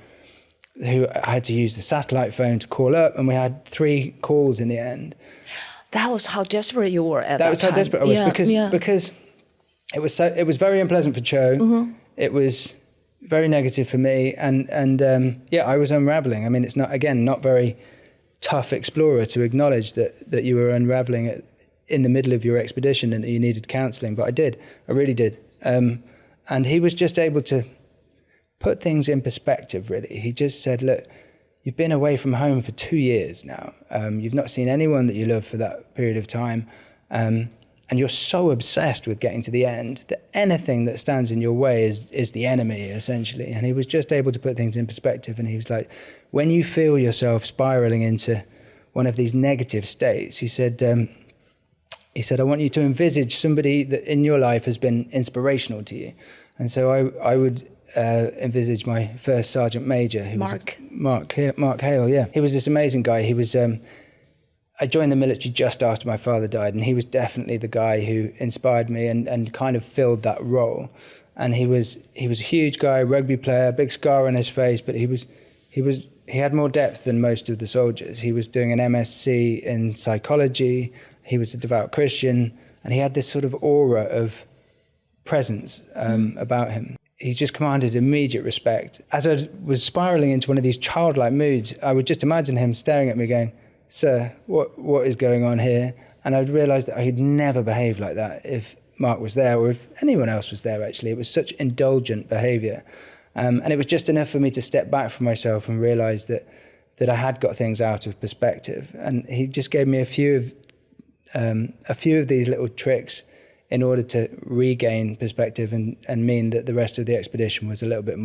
who I had to use the satellite phone to call up, and we had 3 calls in the end. That was how desperate you were at that time. That was how desperate I was, because it was very unpleasant for Cho. It was very negative for me, and I was unraveling. I mean, it's not very tough explorer to acknowledge that you were unraveling in the middle of your expedition and that you needed counselling, but I really did. And he was just able to put things in perspective, really. He just said, look, you've been away from home for 2 years now. You've not seen anyone that you love for that period of time. And you're so obsessed with getting to the end that anything that stands in your way is the enemy, essentially. And he was just able to put things in perspective. And he was like, when you feel yourself spiraling into one of these negative states, he said, I want you to envisage somebody that in your life has been inspirational to you. And so I would envisage my first sergeant major, who was Mark Hale. Yeah, he was this amazing guy. He was. I joined the military just after my father died, and he was definitely the guy who inspired me and kind of filled that role. And he was a huge guy, rugby player, big scar on his face, but he had more depth than most of the soldiers. He was doing an MSc in psychology. He was a devout Christian, and he had this sort of aura of presence about him. He just commanded immediate respect. As I was spiraling into one of these childlike moods, I would just imagine him staring at me going, "Sir, what is going on here?" And I'd realise that I could never behave like that if Mark was there, or if anyone else was there, actually. It was such indulgent behaviour. And it was just enough for me to step back from myself and realise that I had got things out of perspective. And he just gave me a few of these little tricks in order to regain perspective and mean that the rest of the expedition was a little bit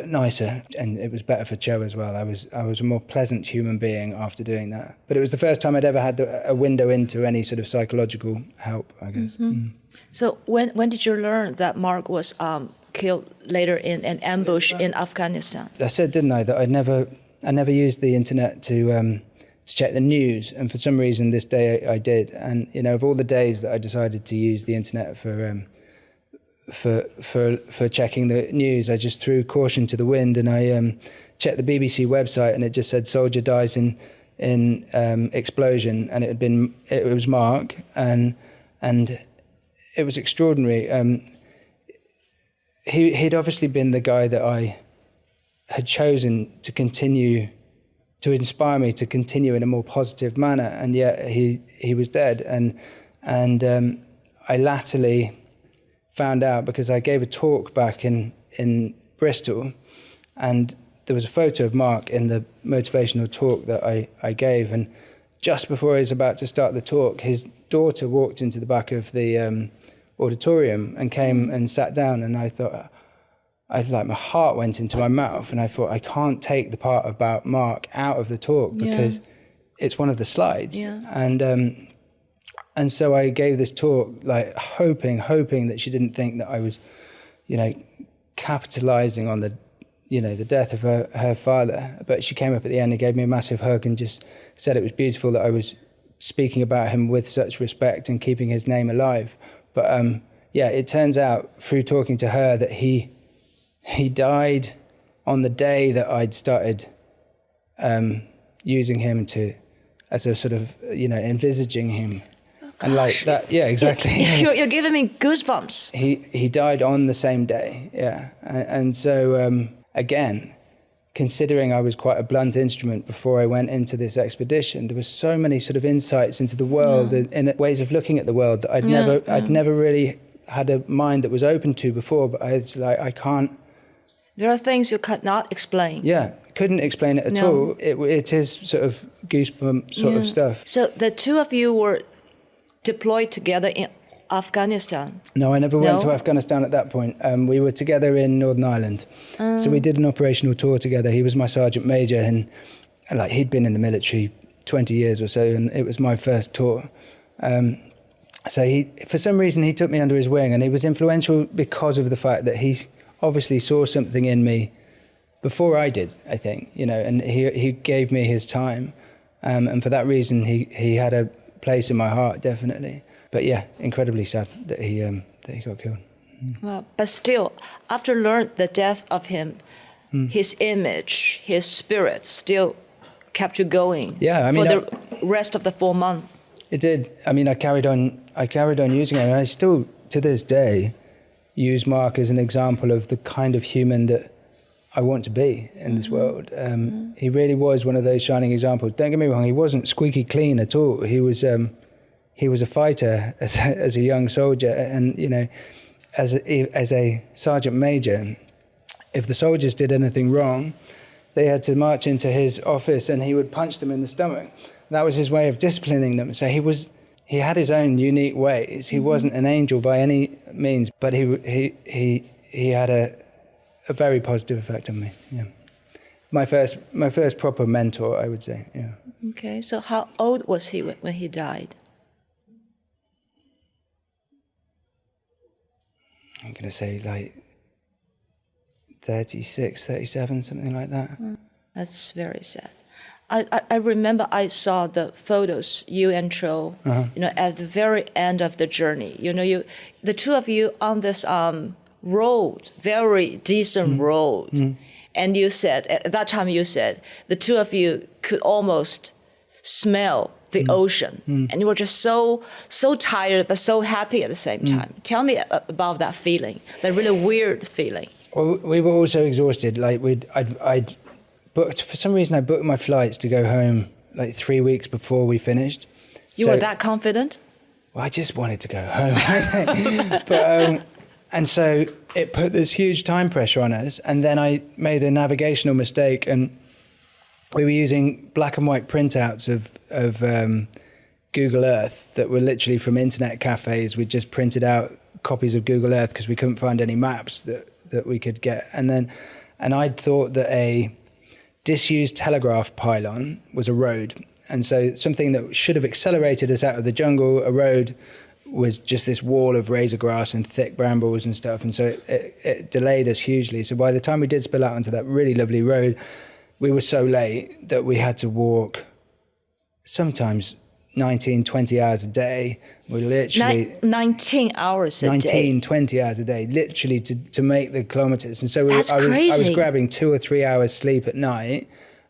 nicer, and it was better for Cho as well. I was a more pleasant human being after doing that. But it was the first time I'd ever had a window into any sort of psychological help, I guess. So when did you learn that Mark was killed later in an ambush in Afghanistan? I said, didn't I, that I never used the internet to check the news, and for some reason this day I did. And of all the days that I decided to use the internet for checking the news, I just threw caution to the wind, and I checked the BBC website, and it just said soldier dies in explosion, and it was Mark, and it was extraordinary. He'd obviously been the guy that I had chosen to continue to inspire me to continue in a more positive manner, and yet he was dead. And I latterly found out because I gave a talk back in Bristol, and there was a photo of Mark in the motivational talk that I gave, and just before I was about to start the talk, his daughter walked into the back of the auditorium and came and sat down, and I thought, my heart went into my mouth, and I thought, I can't take the part about Mark out of the talk because it's one of the slides. And so I gave this talk, like hoping that she didn't think that I was, capitalizing on the death of her father. But she came up at the end and gave me a massive hug and just said it was beautiful that I was speaking about him with such respect and keeping his name alive. But it turns out through talking to her that he died on the day that I'd started using him as a sort of, envisaging him. Oh, and like that, yeah, exactly. You're giving me goosebumps. He died on the same day, yeah. And so, again, considering I was quite a blunt instrument before I went into this expedition, there were so many sort of insights into the world and ways of looking at the world that I'd never really had a mind that was open to before, but I can't. There are things you cannot explain. Yeah, couldn't explain it at all. It is sort of goosebump sort of stuff. So the two of you were deployed together in Afghanistan? No, I never went to Afghanistan at that point. We were together in Northern Ireland. So we did an operational tour together. He was my sergeant major, and he'd been in the military 20 years or so, and it was my first tour. So for some reason, he took me under his wing, and he was influential because of the fact that he obviously saw something in me before I did, I think, and he gave me his time. And for that reason, he had a place in my heart, definitely. But yeah, incredibly sad that he got killed. Well, but still, after learning the death of him, his image, his spirit still kept you going. Yeah, I mean, for the rest of the 4 months. It did. I mean, I carried on using him, and I still, to this day, use Mark as an example of the kind of human that I want to be in this world. He really was one of those shining examples. Don't get me wrong, he wasn't squeaky clean at all. He was a fighter as a young soldier, and as a sergeant major, if the soldiers did anything wrong, they had to march into his office and he would punch them in the stomach. That was his way of disciplining them. So he had his own unique ways. He wasn't an angel by any means, but he had a very positive effect on me. Yeah, my first proper mentor, I would say. Yeah. Okay, so how old was he when he died? I'm going to say like 36, 37, something like that. That's very sad. I remember I saw the photos, you and Cho, at the very end of the journey. The two of you on this road, very decent road. And you said, at that time you said, the two of you could almost smell the ocean. And you were just so tired, but so happy at the same time. Tell me about that feeling, that really weird feeling. Well, we were also exhausted. Like I'd booked, for some reason I booked my flights to go home like 3 weeks before we finished. You were that confident? Well, I just wanted to go home. But, and so it put this huge time pressure on us. And then I made a navigational mistake, and we were using black and white printouts of Google Earth that were literally from internet cafes. We just printed out copies of Google Earth because we couldn't find any maps that we could get. And I'd thought that a disused telegraph pylon was a road. And so something that should have accelerated us out of the jungle, a road, was just this wall of razor grass and thick brambles and stuff. And so it delayed us hugely. So by the time we did spill out onto that really lovely road, we were so late that we had to walk sometimes 19, 20 hours a day. We literally 19 hours a 19, day. 20 hours a day, literally to make the kilometers. And so That's I was crazy. grabbing 2 or 3 hours sleep at night,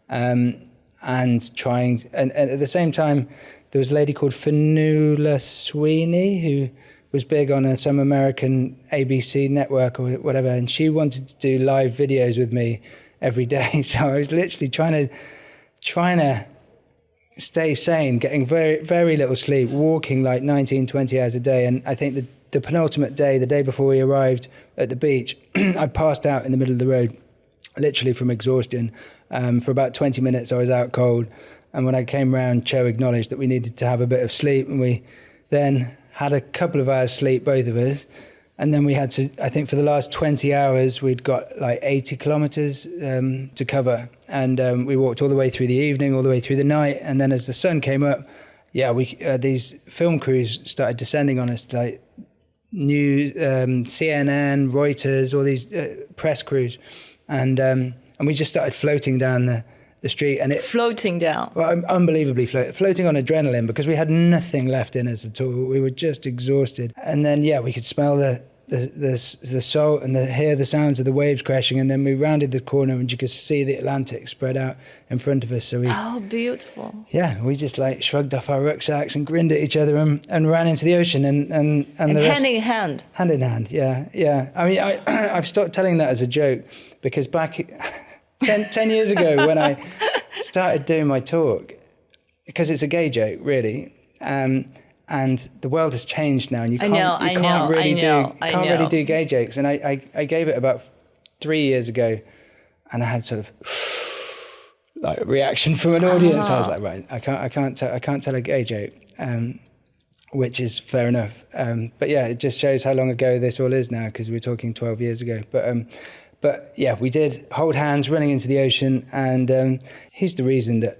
and trying, and at the same time, there was a lady called Fanula Sweeney who was big on some American ABC network or whatever, and she wanted to do live videos with me every day. So I was literally trying to stay sane, getting very, very little sleep, walking like 19, 20 hours a day. And I think the penultimate day, the day before we arrived at the beach, I passed out in the middle of the road, literally from exhaustion. For about 20 minutes, I was out cold. And when I came round, Cho acknowledged that we needed to have a bit of sleep. And we then had a couple of hours sleep, both of us. And then we had to, I think for the last 20 hours, we'd got like 80 kilometers to cover. And we walked all the way through the evening, all the way through the night. And then as the sun came up, these film crews started descending on us, like news, CNN, Reuters, all these press crews. And we just started floating down the street. And Floating down. Well, unbelievably floating on adrenaline because we had nothing left in us at all. We were just exhausted. And then, we could smell the salt and hear the sounds of the waves crashing. And then we rounded the corner and you could see the Atlantic spread out in front of us. So Oh, beautiful. we just like shrugged off our rucksacks and grinned at each other and ran into the ocean and the rest, hand in hand. Hand in hand, yeah. I mean, I've stopped telling that as a joke because back 10 years ago when I started doing my talk, because it's a gay joke, really, and the world has changed now, and you can't really do gay jokes. And I gave it about 3 years ago, and I had sort of like a reaction from an audience. I was like, right, I can't tell a gay joke, which is fair enough. But yeah, it just shows how long ago this all is now, because we're talking 12 years ago. But yeah, we did hold hands running into the ocean, and he's the reason that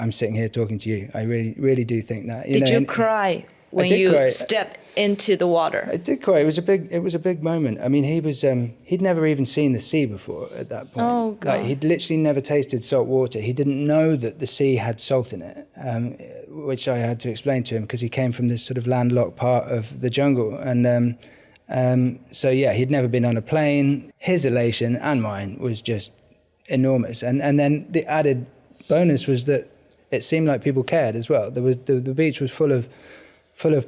I'm sitting here talking to you. I really, really do think that. Did you cry when you stepped into the water? I did cry. It was a big moment. I mean, he'd never even seen the sea before at that point. Oh, God. Like, he'd literally never tasted salt water. He didn't know that the sea had salt in it, which I had to explain to him because he came from this sort of landlocked part of the jungle. And so yeah, he'd never been on a plane. His elation and mine was just enormous. And then the added bonus was that it seemed like people cared as well. There was the beach was full of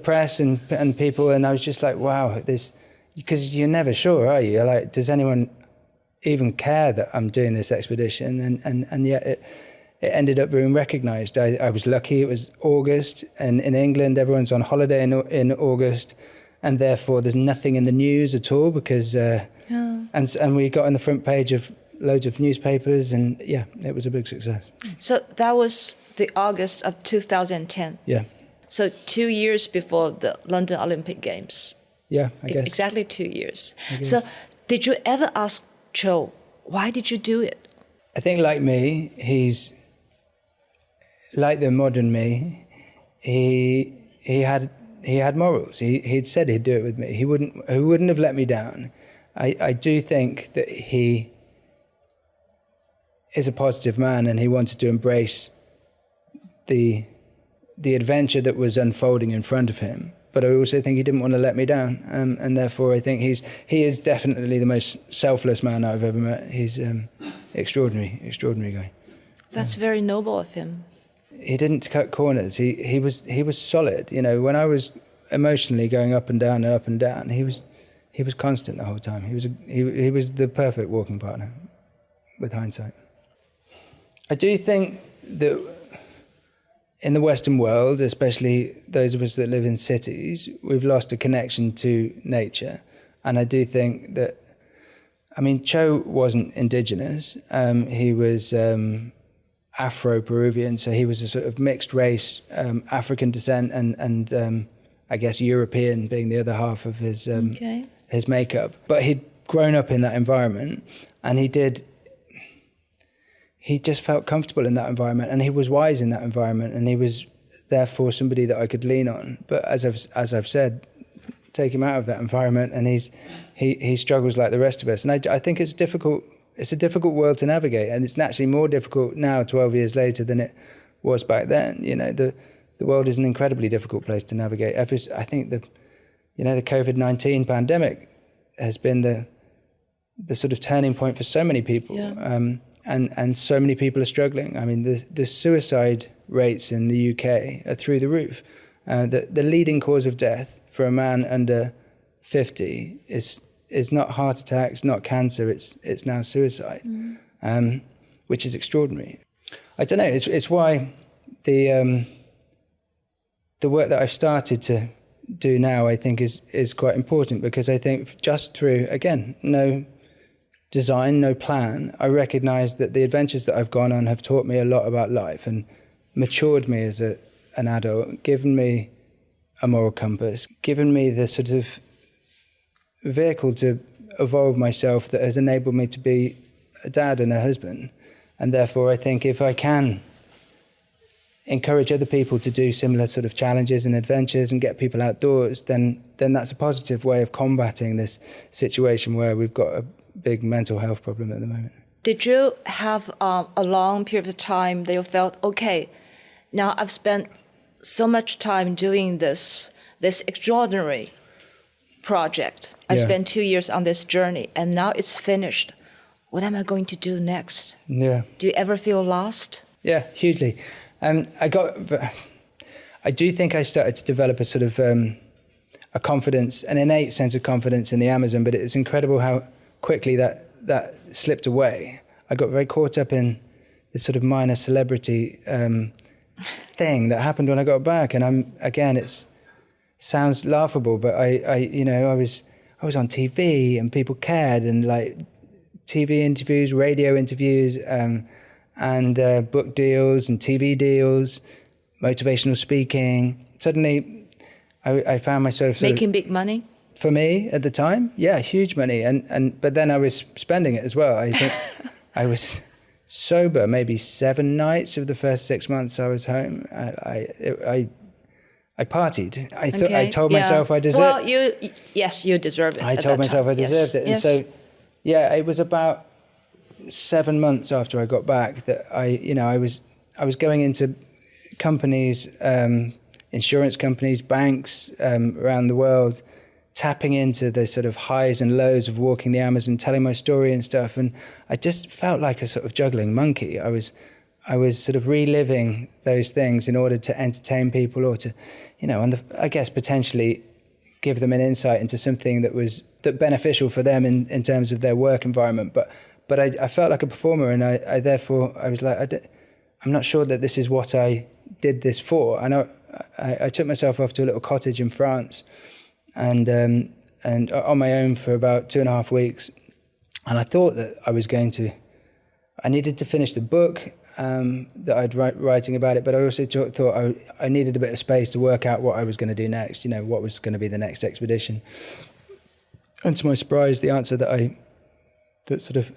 press and people, and I was just like, wow, this, because you're never sure, are you? You're like, does anyone even care that I'm doing this expedition? And yet it ended up being recognised. I was lucky. It was August, and in England everyone's on holiday in August, and therefore there's nothing in the news at all because and we got on the front page of loads of newspapers, and yeah, it was a big success. So that was the August of 2010. Yeah. So 2 years before the London Olympic Games. Yeah, I guess. Exactly 2 years. So did you ever ask Cho, why did you do it? I think like me, he's like the modern me. He had morals. He'd said he'd do it with me. He wouldn't have let me down. I do think that he is a positive man, and he wanted to embrace the adventure that was unfolding in front of him. But I also think he didn't want to let me down, and therefore I think he is definitely the most selfless man I've ever met. He's extraordinary guy. That's very noble of him. He didn't cut corners. He was solid. You know, when I was emotionally going up and down and up and down, he was constant the whole time. He was the perfect walking partner, with hindsight. I do think that in the Western world, especially those of us that live in cities, we've lost a connection to nature. And I do think that, I mean, Cho wasn't indigenous. He was Afro-Peruvian, so he was a sort of mixed race, African descent, and I guess European being the other half of his his makeup. But he'd grown up in that environment, and he just felt comfortable in that environment, and he was wise in that environment, and he was therefore somebody that I could lean on. But as I've said, take him out of that environment, and he struggles like the rest of us. And I think it's difficult. It's a difficult world to navigate, and it's naturally more difficult now, 12 years later, than it was back then. You know, the world is an incredibly difficult place to navigate. I think the COVID-19 pandemic has been the sort of turning point for so many people, and so many people are struggling. I mean, the suicide rates in the UK are through the roof. The leading cause of death for a man under 50 is not heart attacks, not cancer. It's now suicide, which is extraordinary. I don't know. It's why the work that I've started to do now, I think, is quite important, because I think just through, again, no design, no plan, I recognise that the adventures that I've gone on have taught me a lot about life and matured me as an adult, given me a moral compass, given me the sort of vehicle to evolve myself that has enabled me to be a dad and a husband. And therefore, I think if I can encourage other people to do similar sort of challenges and adventures and get people outdoors, then that's a positive way of combating this situation where we've got a big mental health problem at the moment. Did you have a long period of time that you felt, okay, now I've spent so much time doing this extraordinary project. I spent 2 years on this journey, and now it's finished. What am I going to do next? Yeah. Do you ever feel lost? Yeah, hugely. I do think I started to develop a sort of a confidence, an innate sense of confidence in the Amazon, but it's incredible how quickly that slipped away. I got very caught up in this sort of minor celebrity thing that happened when I got back, and it sounds laughable, but I was on TV and people cared, and like TV interviews, radio interviews, and book deals and TV deals, motivational speaking. Suddenly, I found myself making big money. For me at the time, yeah, huge money, but then I was spending it as well. I think I was sober maybe 7 nights of the first 6 months I was home. I partied. I told myself I deserved. Well, you deserve it. I told myself I deserved it, and so it was about 7 months after I got back that I was going into companies, insurance companies, banks around the world, tapping into the sort of highs and lows of walking the Amazon, telling my story and stuff, and I just felt like a sort of juggling monkey. I was sort of reliving those things in order to entertain people, or to, I guess potentially give them an insight into something that was beneficial for them in terms of their work environment. But I felt like a performer, and I therefore I was like, I'm not sure that this is what I did this for. I took myself off to a little cottage in France, and on my own for about 2.5 weeks, and I thought that I needed to finish the book that I'd writing about it, but I also thought I needed a bit of space to work out what I was going to do next, what was going to be the next expedition. And to my surprise, the answer that sort of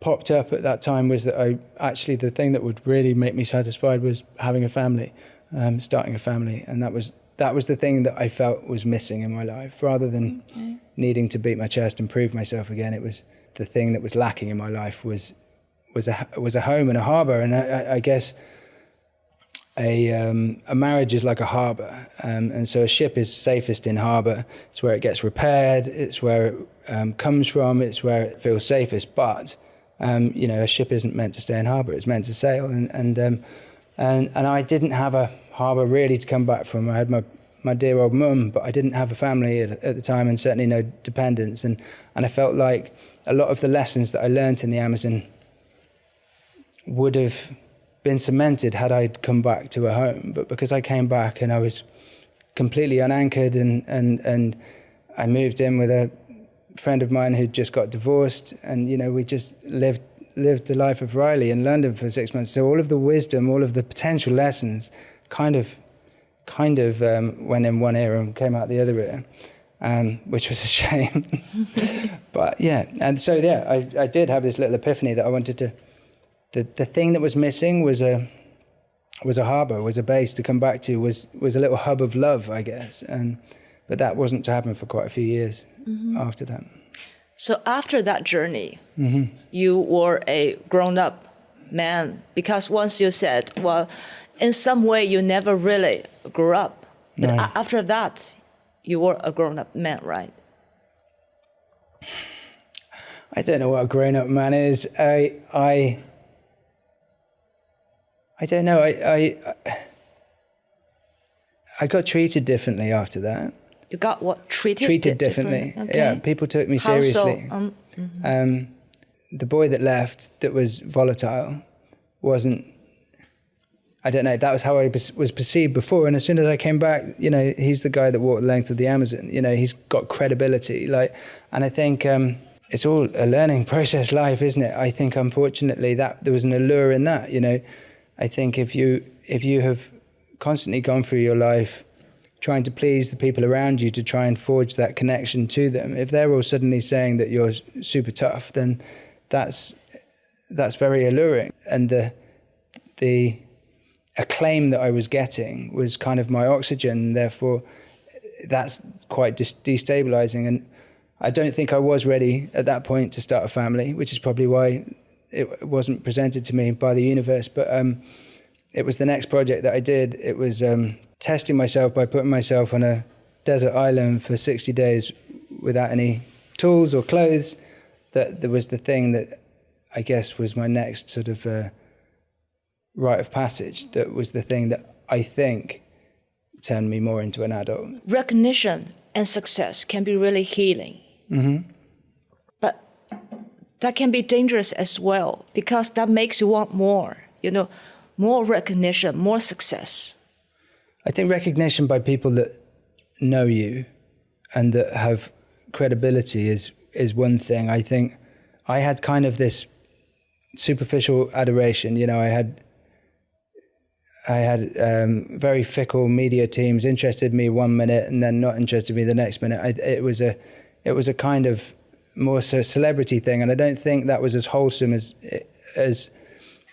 popped up at that time was that the thing that would really make me satisfied was having a family, starting a family, and that was the thing that I felt was missing in my life. Rather than needing to beat my chest and prove myself again, it was the thing that was lacking in my life was a home and a harbour. And I guess a marriage is like a harbour, and so a ship is safest in harbour. It's where it gets repaired, it's where it comes from, it's where it feels safest. But a ship isn't meant to stay in harbour; it's meant to sail. And I didn't have a harbour really to come back from. I had my dear old mum, but I didn't have a family at the time, and certainly no dependents. And I felt like a lot of the lessons that I learnt in the Amazon would have been cemented had I come back to a home. But because I came back and I was completely unanchored, and I moved in with a friend of mine who'd just got divorced, and we just lived lived the life of Riley in London for 6 months. So all of the wisdom, all of the potential lessons kind of went in one ear and came out the other ear, which was a shame. But yeah, and so yeah, I did have this little epiphany that I wanted to, the thing that was missing was a harbour, was a base to come back to, was a little hub of love, I guess. But that wasn't to happen for quite a few years after that. So after that journey, you were a grown-up man, because once you said, well, in some way you never really grew up. But No. After that, you were a grown-up man, right? I don't know what a grown-up man is. I don't know. I got treated differently after that. You got what? Treated differently. Okay. Yeah, people took me How seriously. so? The boy that left, that was volatile, wasn't. I don't know. That was how I was perceived before. And as soon as I came back, he's the guy that walked the length of the Amazon. He's got credibility. And I think it's all a learning process, life, isn't it? I think unfortunately that there was an allure in that. I think if you have constantly gone through your life trying to please the people around you to try and forge that connection to them, if they're all suddenly saying that you're super tough, then that's very alluring. And the acclaim that I was getting was kind of my oxygen. Therefore, that's quite destabilizing. And I don't think I was ready at that point to start a family, which is probably why it wasn't presented to me by the universe. But it was the next project that I did. It was testing myself by putting myself on a desert island for 60 days without any tools or clothes. That was the thing that I guess was my next sort of rite of passage. That was the thing that I think turned me more into an adult. Recognition and success can be really healing. But that can be dangerous as well, because that makes you want more, more recognition, more success. I think recognition by people that know you and that have credibility is one thing. I think I had kind of this superficial adoration. I had very fickle media teams interested in me 1 minute and then not interested in me the next minute. It was a kind of more so celebrity thing, and I don't think that was as wholesome as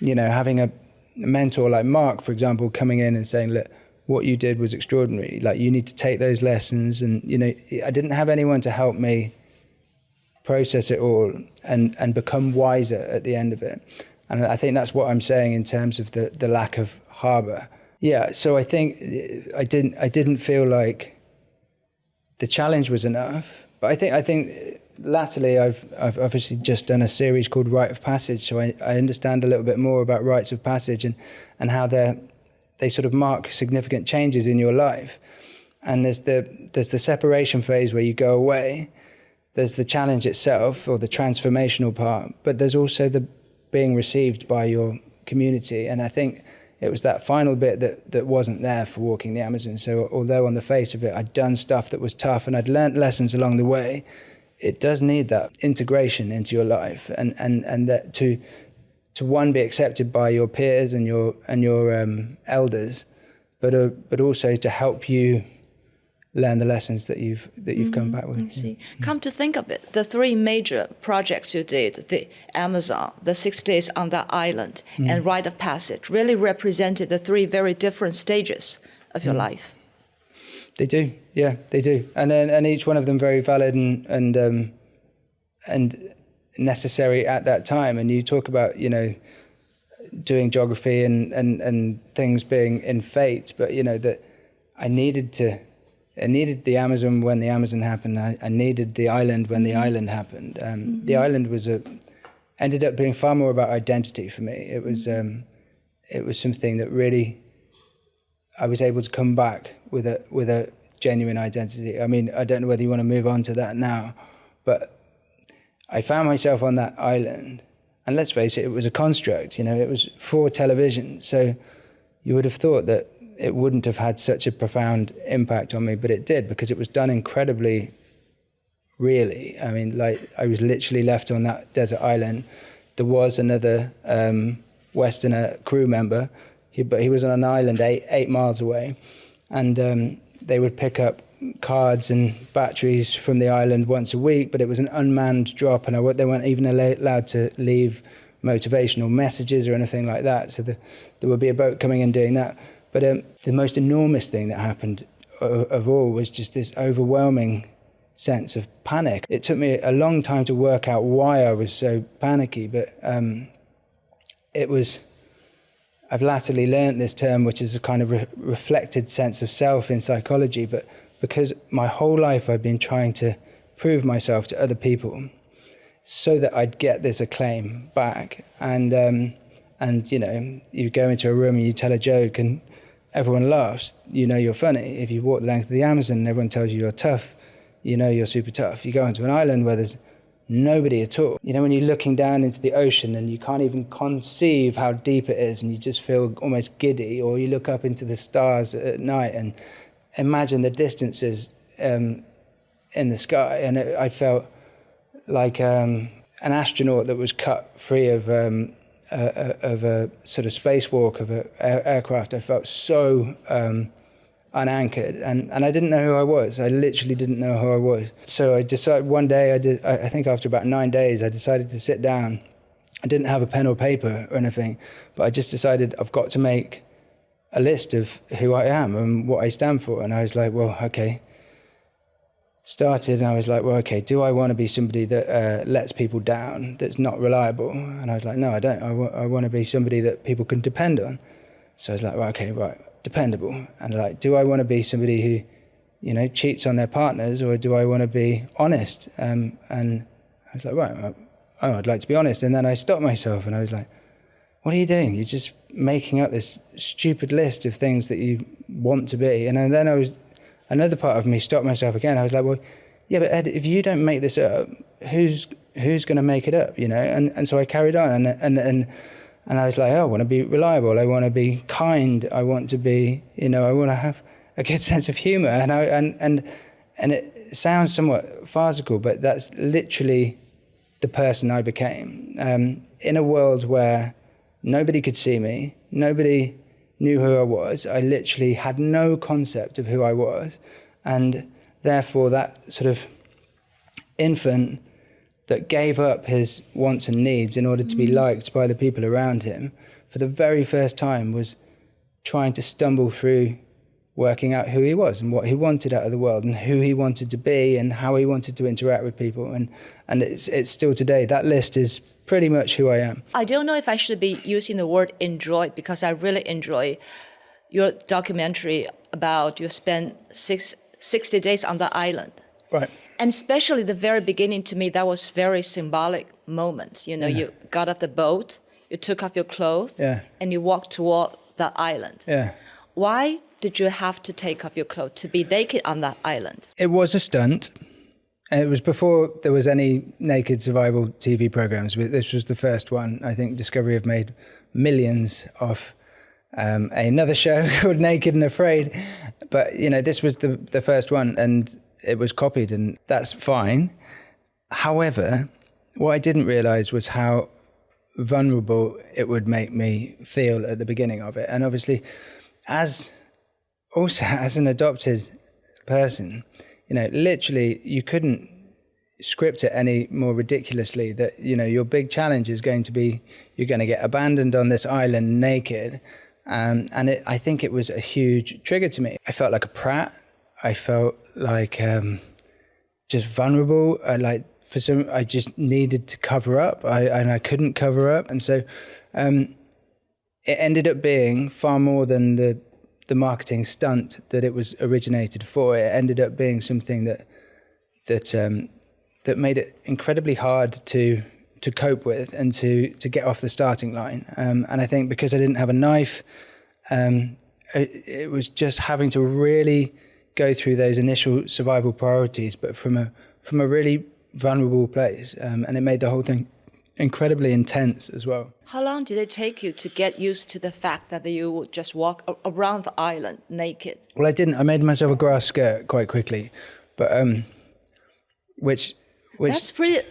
having a mentor like Mark, for example, coming in and saying, look, what you did was extraordinary. Like, you need to take those lessons. And, I didn't have anyone to help me process it all and become wiser at the end of it. And I think that's what I'm saying in terms of the lack of harbour. Yeah, so I think I didn't feel like the challenge was enough. But I think latterly I've obviously just done a series called Rite of Passage, so I understand a little bit more about rites of passage and how they sort of mark significant changes in your life. And there's the separation phase where you go away. There's the challenge itself, or the transformational part, but there's also the being received by your community. And I think it was that final bit that wasn't there for walking the Amazon. So although on the face of it I'd done stuff that was tough and I'd learnt lessons along the way, it does need that integration into your life and that to one, be accepted by your peers and your elders, but also to help you learn the lessons that you've come back with. I see. Come to think of it, the 3 major projects you did, the Amazon, the 6 days on that island, and Rite of Passage, really represented the 3 very different stages of your life. They do, yeah, they do, and each one of them very valid and necessary at that time. And you talk about doing geography and things being in fate, but that I needed the Amazon when the Amazon happened. I needed the island when the island happened. The island ended up being far more about identity for me. It was something that really I was able to come back with a genuine identity. I mean, I don't know whether you want to move on to that now, but I found myself on that island, and let's face it, it was a construct. It was for television, so you would have thought that it wouldn't have had such a profound impact on me, but it did, because it was done incredibly really. I mean, like, I was literally left on that desert island there was another Westerner crew member, but he was on an island 8 miles away, and they would pick up cards and batteries from the island once a week, but it was an unmanned drop, and they weren't even allowed to leave motivational messages or anything like that. So there would be a boat coming in doing that. But the most enormous thing that happened of all was just this overwhelming sense of panic. It took me a long time to work out why I was so panicky, but I've latterly learned this term, which is a kind of reflected sense of self in psychology, but because my whole life I've been trying to prove myself to other people so that I'd get this acclaim back. And you know, you go into a room and you tell a joke and everyone laughs, you know you're funny. If you walk the length of the Amazon and everyone tells you you're tough, you know you're super tough. You go onto an island where there's nobody at all. You know, when you're looking down into the ocean and you can't even conceive how deep it is and you just feel almost giddy, or you look up into the stars at night and imagine the distances in the sky. And I felt like an astronaut that was cut free of a sort of spacewalk of an aircraft. I felt so unanchored, and I didn't know who I was. I literally didn't know who I was. So I decided one day, I think after about 9 days, I decided to sit down. I didn't have a pen or paper or anything, but I just decided I've got to make a list of who I am and what I stand for. And I was like, well, okay. Started and I was like, well, okay, do I want to be somebody that lets people down, that's not reliable? And I was like, no, I don't. I want to be somebody that people can depend on. So I was like, well, okay, right, dependable. And like, do I want to be somebody who, you know, cheats on their partners, or do I want to be honest? And I was like, right, I'd like to be honest. And then I stopped myself and I was like, what are you doing? You're just making up this stupid list of things that you want to be. And then another part of me stopped myself again. I was like, well, yeah, but Ed, if you don't make this up, who's going to make it up, you know? And so I carried on, and I was like, oh, I want to be reliable. I want to be kind. I want to be, you know, I want to have a good sense of humor. And it sounds somewhat farcical, but that's literally the person I became. In a world where nobody could see me, nobody knew who I was, I literally had no concept of who I was. And therefore that sort of infant that gave up his wants and needs in order to be liked by the people around him, for the very first time was trying to stumble through working out who he was and what he wanted out of the world and who he wanted to be and how he wanted to interact with people. And it's still today. That list is pretty much who I am. I don't know if I should be using the word enjoy, because I really enjoy your documentary about you spent 60 days on the island. Right. And especially the very beginning, to me, that was very symbolic moment. You know, you got off the boat, you took off your clothes, and you walked toward the island. Yeah. Why did you have to take off your clothes to be naked on that island? It was a stunt. It was before there was any naked survival TV programs. This was the first one. I think Discovery have made millions off another show called Naked and Afraid. But, you know, this was the first one, and it was copied, and that's fine. However, what I didn't realize was how vulnerable it would make me feel at the beginning of it. And obviously, as an adopted person, you know, literally you couldn't script it any more ridiculously that, you know, your big challenge is going to be you're going to get abandoned on this island naked. I think it was a huge trigger to me. I felt like a prat. I felt like just vulnerable. I just needed to cover up, and I couldn't cover up. And so it ended up being far more than the marketing stunt that it was originated for. It ended up being something that made it incredibly hard to cope with and to get off the starting line. And I think because I didn't have a knife, it was just having to really go through those initial survival priorities, but from a really vulnerable place. And it made the whole thing incredibly intense as well. How long did it take you to get used to the fact that you would just walk around the island naked? Well, I didn't. I made myself a grass skirt quite quickly, but which That's pretty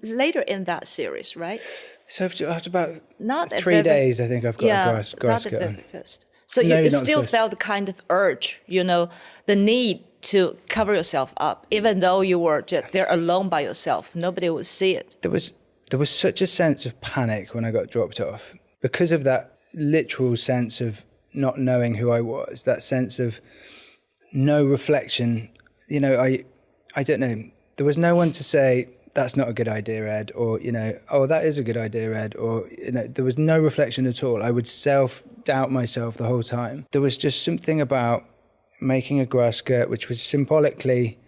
later in that series, right? So after about Not at 3 the- days, I think I've got a grass not skirt the on. very first. So No, you not the still first. felt the kind of urge, the need to cover yourself up, even though you were just there alone by yourself. Nobody would see it. There was such a sense of panic when I got dropped off because of that literal sense of not knowing who I was, that sense of no reflection. I don't know. There was no one to say, that's not a good idea, Ed, or, oh, that is a good idea, Ed, or, there was no reflection at all. I would self-doubt myself the whole time. There was just something about making a grass skirt, which was symbolically,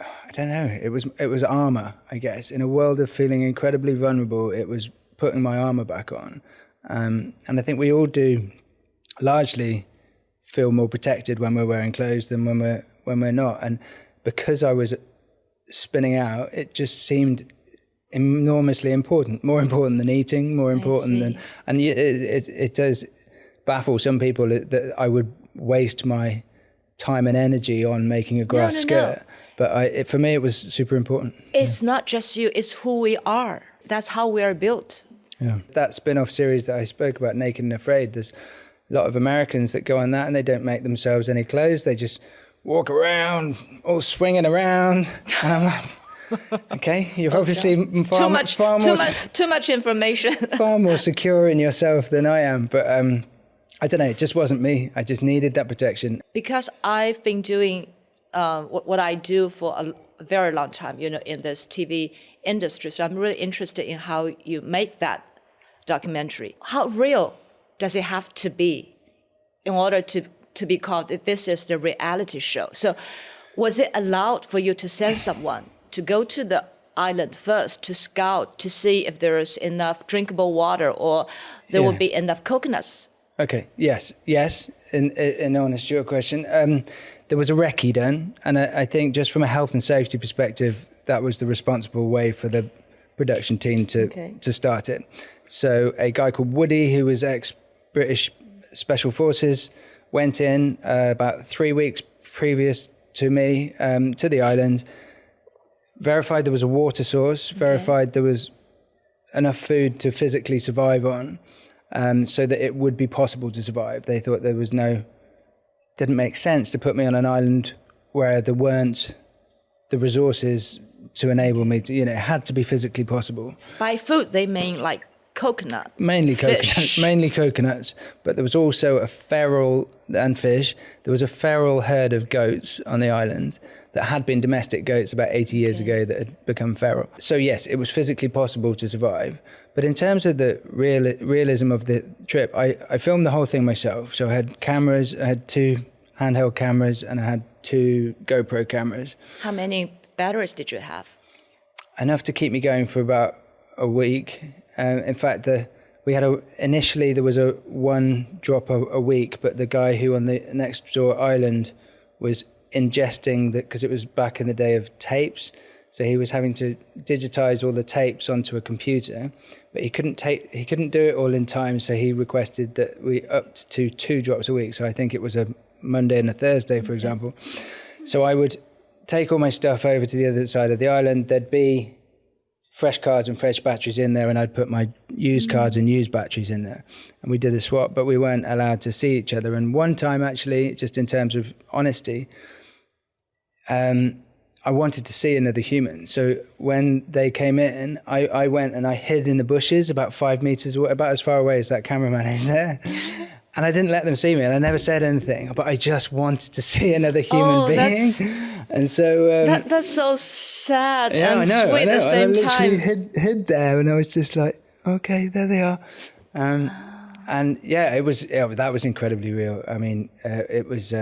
I don't know, it was armor, I guess. In a world of feeling incredibly vulnerable, it was putting my armor back on. And I think we all do largely feel more protected when we're wearing clothes than when we're not. And because I was spinning out, it just seemed enormously important, more important than eating, more important than, and it does baffle some people that I would waste my time and energy on making a grass skirt. But for me, it was super important. It's not just you, it's who we are. That's how we are built. Yeah. That spin-off series that I spoke about, Naked and Afraid, there's a lot of Americans that go on that and they don't make themselves any clothes. They just walk around, all swinging around. And I'm like, okay, you're obviously far too much information. far more secure in yourself than I am. But I don't know, it just wasn't me. I just needed that protection. Because I've been doing what I do for a very long time, in this TV industry. So I'm really interested in how you make that documentary. How real does it have to be in order to be called, this is the reality show? So was it allowed for you to send someone to go to the island first to scout, to see if there is enough drinkable water or there will be enough coconuts? Okay, yes. In honest to your question, there was a recce done, and I think just from a health and safety perspective, that was the responsible way for the production team to start it. So a guy called Woody, who was ex-British Special Forces, went in about 3 weeks previous to me to the island, verified there was a water source, verified there was enough food to physically survive on, so that it would be possible to survive. They thought didn't make sense to put me on an island where there weren't the resources to enable me to, it had to be physically possible. By food, they mean like coconut, mainly fish. Coconuts, but there was also a feral, and fish, there was a feral herd of goats on the island that had been domestic goats about 80 years ago that had become feral. So yes, it was physically possible to survive. But in terms of the realism of the trip, I filmed the whole thing myself. So I had cameras, I had 2 handheld cameras, and I had 2 GoPro cameras. How many batteries did you have? Enough to keep me going for about a week. In fact, initially there was a 1 drop a week, but the guy who on the next door island was ingesting because it was back in the day of tapes, so he was having to digitize all the tapes onto a computer, but he couldn't do it all in time, so he requested that we upped to 2 drops a week. So I think it was a Monday and a Thursday, for example. So I would take all my stuff over to the other side of the island. There'd be fresh cards and fresh batteries in there, and I'd put my used cards and used batteries in there. And we did a swap, but we weren't allowed to see each other. And one time, actually, just in terms of honesty, I wanted to see another human. So when they came in, I went and I hid in the bushes about 5 meters away, about as far away as that cameraman is there. And I didn't let them see me, and I never said anything, but I just wanted to see another human being. And so that's so sad and sweet at the same time. I literally hid there, and I was just like, okay, there they are. And yeah, that was incredibly real. I mean, it was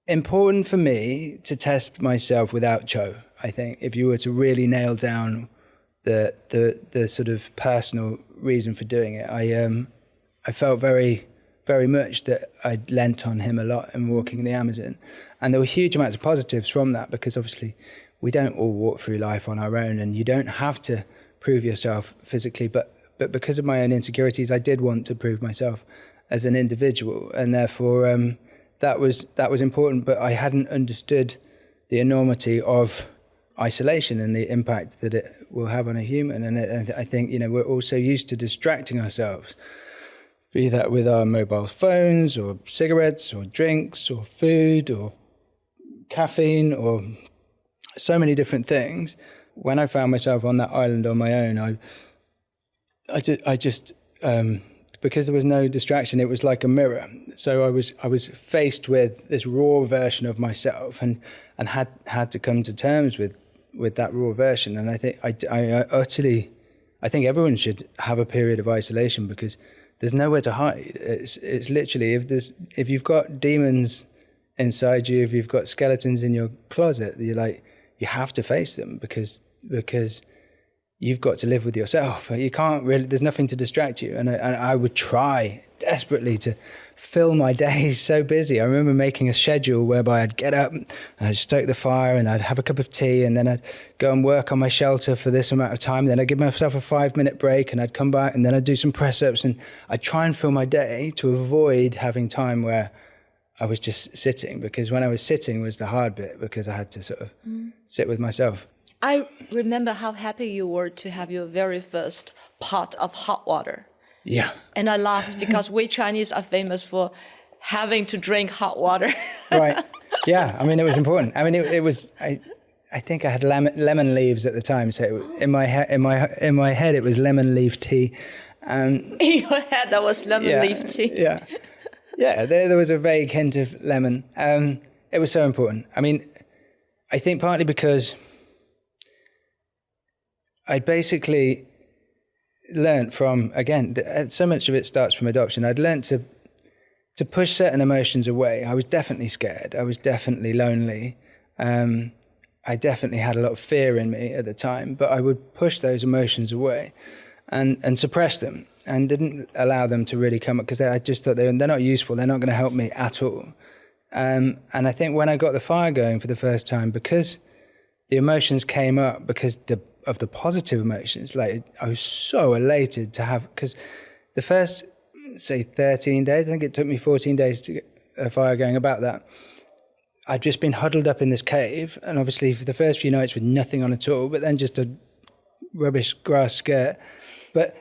important for me to test myself without Cho. I think if you were to really nail down the sort of personal reason for doing it, I felt very, very much that I'd lent on him a lot in walking the Amazon, and there were huge amounts of positives from that, because obviously we don't all walk through life on our own, and you don't have to prove yourself physically, but because of my own insecurities, I did want to prove myself as an individual, and therefore that was important. But I hadn't understood the enormity of isolation and the impact that it will have on a human. And I think, we're also used to distracting ourselves, be that with our mobile phones or cigarettes or drinks or food or caffeine or so many different things. When I found myself on that island on my own, I just because there was no distraction, it was like a mirror. So I was faced with this raw version of myself and had to come to terms with that raw version. And I think I think everyone should have a period of isolation, because there's nowhere to hide. It's literally, if you've got demons inside you, if you've got skeletons in your closet, you have to face them, because you've got to live with yourself. You can't really, there's nothing to distract you. And I would try desperately to fill my days so busy. I remember making a schedule whereby I'd get up, and I'd stoke the fire, and I'd have a cup of tea, and then I'd go and work on my shelter for this amount of time. Then I'd give myself a 5-minute break, and I'd come back, and then I'd do some press-ups, and I'd try and fill my day to avoid having time where I was just sitting, because when I was sitting was the hard bit, because I had to sort of sit with myself. I remember how happy you were to have your very first pot of hot water. Yeah. And I laughed because we Chinese are famous for having to drink hot water. Right. Yeah. I mean, it was important. I mean, it was. I think I had lemon leaves at the time, so in my head it was lemon leaf tea. In your head, that was lemon leaf tea. Yeah. Yeah. There was a vague hint of lemon. It was so important. I mean, I think partly because I basically learnt from, again, so much of it starts from adoption. I'd learnt to push certain emotions away. I was definitely scared. I was definitely lonely. I definitely had a lot of fear in me at the time, but I would push those emotions away and suppress them, and didn't allow them to really come up, because I just thought they're not useful. They're not going to help me at all. And I think when I got the fire going for the first time, because the emotions came up, because of the positive emotions, like I was so elated to have, because the first, say, 13 days, I think it took me 14 days to get a fire going, about that. I'd just been huddled up in this cave, and obviously for the first few nights with nothing on at all, but then just a rubbish grass skirt. But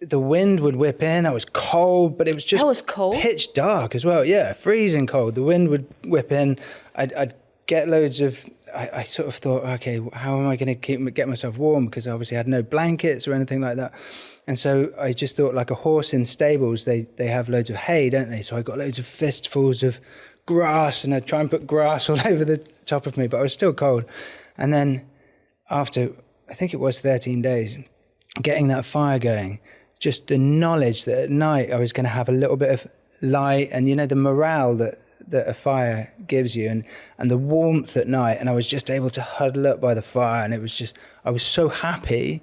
the wind would whip in. I was cold, but it was just pitch dark as well. Yeah, freezing cold. The wind would whip in. I'd get loads of, I sort of thought, okay, how am I going to get myself warm? Because obviously I had no blankets or anything like that. And so I just thought, like a horse in stables, they have loads of hay, don't they? So I got loads of fistfuls of grass, and I'd try and put grass all over the top of me, but I was still cold. And then after, I think it was 13 days, getting that fire going, just the knowledge that at night I was going to have a little bit of light, and the morale that a fire gives you, and the warmth at night, and I was just able to huddle up by the fire, and it was just, I was so happy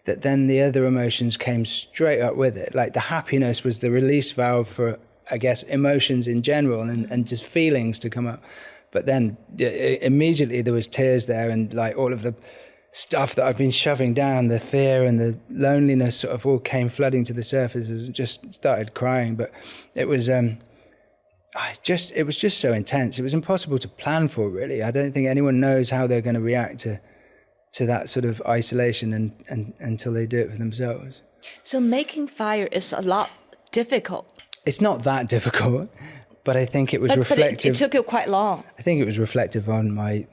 that then the other emotions came straight up with it. Like the happiness was the release valve for, I guess, emotions in general, and just feelings to come up. But then immediately there was tears there, and like all of the stuff that I've been shoving down, the fear and the loneliness sort of all came flooding to the surface, and just started crying. But it was it was just so intense. It was impossible to plan for, really. I don't think anyone knows how they're going to react to that sort of isolation and until they do it for themselves. So making fire is a lot difficult. It's not that difficult, but I think it was reflective. But it took you quite long. I think it was reflective on my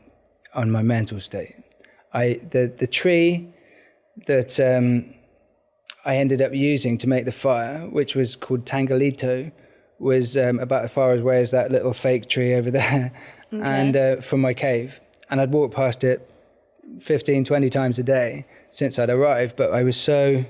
mental state. The tree that I ended up using to make the fire, which was called Tangalito, was about as far away as that little fake tree over there, and from my cave. And I'd walked past it 15, 20 times a day since I'd arrived, but I was so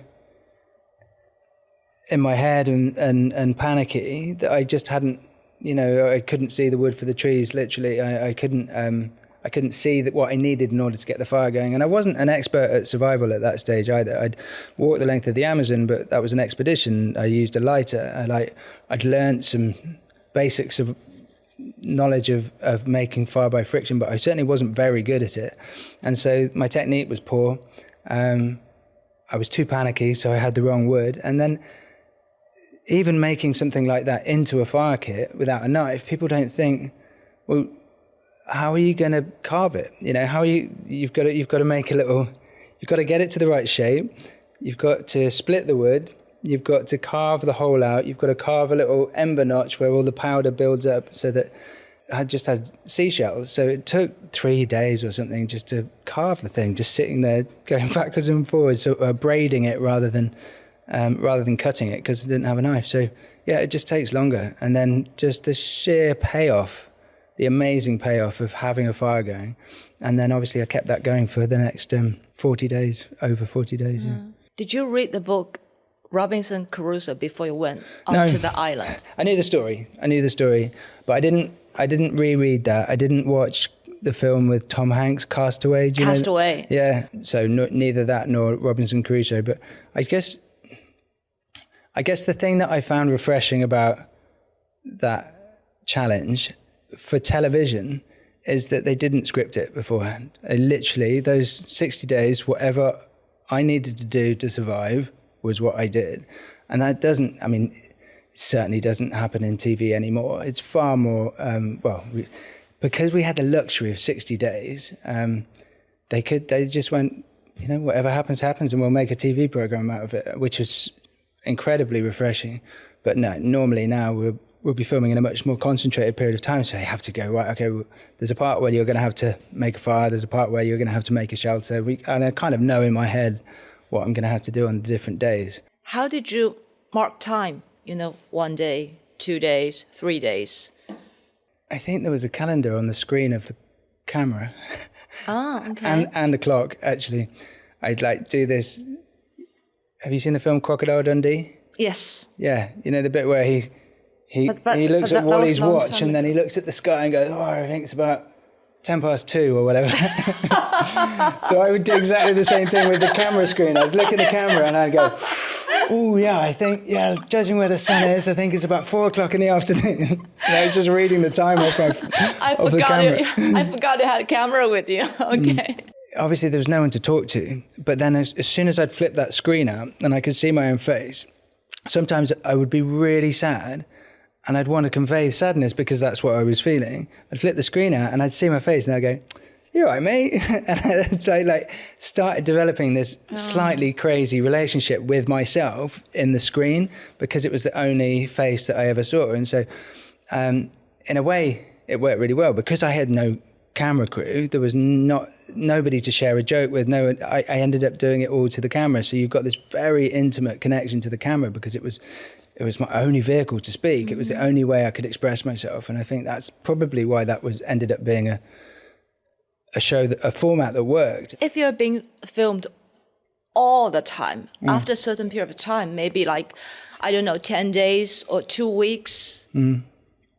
in my head and panicky that I just hadn't, I couldn't see the wood for the trees, literally. I couldn't see what I needed in order to get the fire going. And I wasn't an expert at survival at that stage either. I'd walked the length of the Amazon, but that was an expedition. I used a lighter. I'd learned some basics of knowledge of making fire by friction, but I certainly wasn't very good at it. And so my technique was poor. I was too panicky, so I had the wrong wood. And then even making something like that into a fire kit without a knife, people don't think, well, how are you going to carve it? You know, you've got to make you've got to get it to the right shape. You've got to split the wood. You've got to carve the hole out. You've got to carve a little ember notch where all the powder builds up so that I just had seashells. So it took 3 days or something just to carve the thing, just sitting there going backwards and forwards, so braiding it rather than cutting it because I didn't have a knife. So yeah, it just takes longer. And then just the sheer payoff, the amazing payoff of having a fire going. And then obviously I kept that going for the next 40 days, over 40 days. Yeah. Did you read the book Robinson Crusoe before you went onto the island? I knew the story, but I didn't reread that. I didn't watch the film with Tom Hanks, Castaway. Do you know? Castaway. Yeah. So neither that nor Robinson Crusoe. But I guess the thing that I found refreshing about that challenge for television is that they didn't script it beforehand. Literally, those 60 days, whatever I needed to do to survive was what I did. And that certainly doesn't happen in TV anymore. It's far more, because we had the luxury of 60 days, they just went, you know, whatever happens, happens, and we'll make a TV program out of it, which was incredibly refreshing. But no, normally now we'll be filming in a much more concentrated period of time, so you have to go, right, okay, there's a part where you're going to have to make a fire, there's a part where you're going to have to make a shelter, and I kind of know in my head what I'm going to have to do on the different days. How did you mark time? You know, 1 day, 2 days, 3 days? I think there was a calendar on the screen of the camera. Oh, okay. and a clock, actually. I'd like do this. Have you seen the film Crocodile Dundee? Yes. Yeah, you know the bit where he looks at Wally's watch and then he looks at the sky and goes, oh, I think it's about 2:10 or whatever. So I would do exactly the same thing with the camera screen. I'd look at the camera and I'd go, oh, yeah, I think, judging where the sun is, I think it's about 4:00 in the afternoon. And I was just reading the time off the camera. I forgot I had a camera with you. Okay. Obviously, there was no one to talk to. But then as soon as I'd flip that screen out and I could see my own face, sometimes I would be really sad and I'd want to convey sadness because that's what I was feeling. I'd flip the screen out and I'd see my face and I'd go, you're right, mate. And it's like started developing this slightly crazy relationship with myself in the screen because it was the only face that I ever saw. And so in a way, it worked really well because I had no camera crew. There was nobody to share a joke with. I ended up doing it all to the camera. So you've got this very intimate connection to the camera because it was my only vehicle to speak. Mm-hmm. It was the only way I could express myself. And I think that's probably why that ended up being a show, a format that worked. If you're being filmed all the time, after a certain period of time, maybe 10 days or 2 weeks,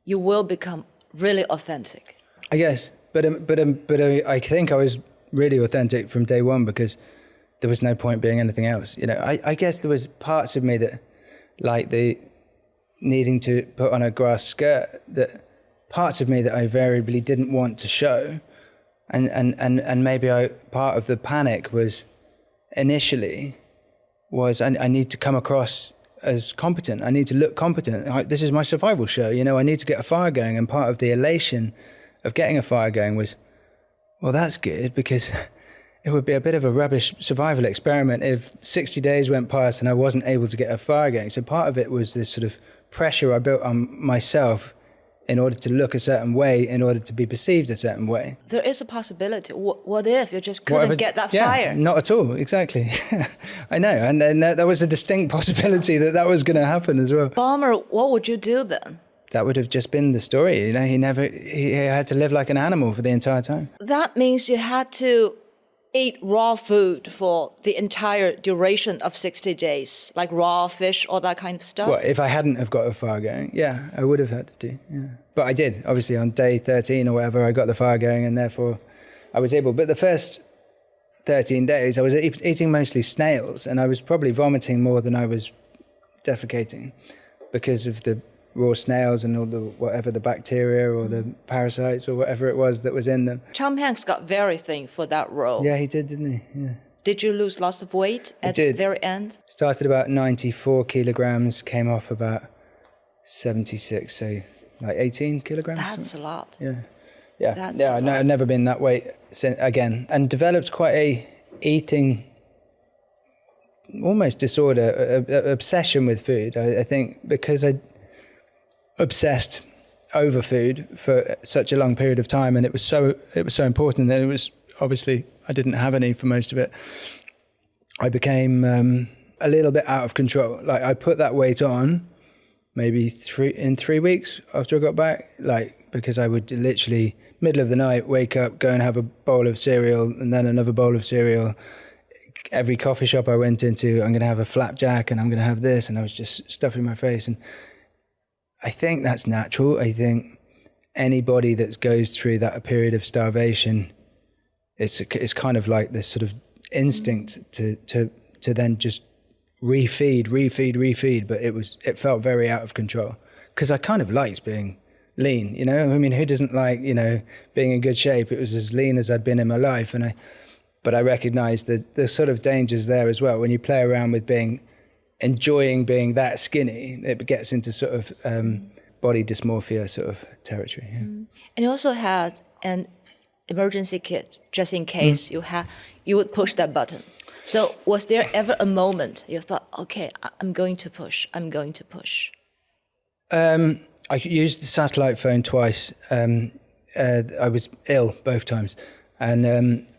you will become really authentic. I guess, but I think I was really authentic from day one because there was no point being anything else. You know, I guess there was parts of me that, like the needing to put on a grass skirt, that parts of me that I variably didn't want to show. And maybe part of the panic was initially I need to come across as competent. I need to look competent. This is my survival show. You know, I need to get a fire going. And part of the elation of getting a fire going was, well, that's good because it would be a bit of a rubbish survival experiment if 60 days went past and I wasn't able to get a fire going. So part of it was this sort of pressure I built on myself in order to look a certain way, in order to be perceived a certain way. There is a possibility. What if you just couldn't get that fire? Not at all, exactly. I know, and that was a distinct possibility that was going to happen as well. Bomber, what would you do then? That would have just been the story. You know, he had to live like an animal for the entire time. That means you had to eat raw food for the entire duration of 60 days, like raw fish, all that kind of stuff? Well, if I hadn't have got a fire going, yeah, I would have had to do, yeah. But I did, obviously, on day 13 or whatever, I got the fire going and therefore I was able. But the first 13 days, I was eating mostly snails and I was probably vomiting more than I was defecating because of the raw snails and all the bacteria or the parasites or whatever it was that was in them. Tom Hanks got very thin for that role. Yeah, he did, didn't he? Yeah. Did you lose lots of weight at the very end? Started about 94 kilograms, came off about 76, so like 18 kilograms. That's a lot. Yeah. Yeah, I've never been that way since, again, and developed quite a eating almost disorder, obsession with food. I think because I obsessed over food for such a long period of time, and it was so important, and it was obviously I didn't have any for most of it. I became a little bit out of control. Like I put that weight on maybe 3 weeks after I got back, like because I would literally middle of the night wake up, go and have a bowl of cereal and then another bowl of cereal. Every coffee shop I went into, I'm going to have a flapjack and I'm going to have this, and I was just stuffing my face. And I think that's natural. I think anybody that goes through that period of starvation, it's kind of like this sort of instinct to then just refeed, but it felt very out of control because I kind of liked being lean, you know. I mean, who doesn't like, you know, being in good shape? It was as lean as I'd been in my life, but I recognized the sort of dangers there as well. When you play around with enjoying being that skinny, it gets into sort of body dysmorphia sort of territory. Yeah. And you also had an emergency kit just in case you would push that button. So was there ever a moment you thought, okay, I'm going to push. I used the satellite phone twice. I was ill both times, and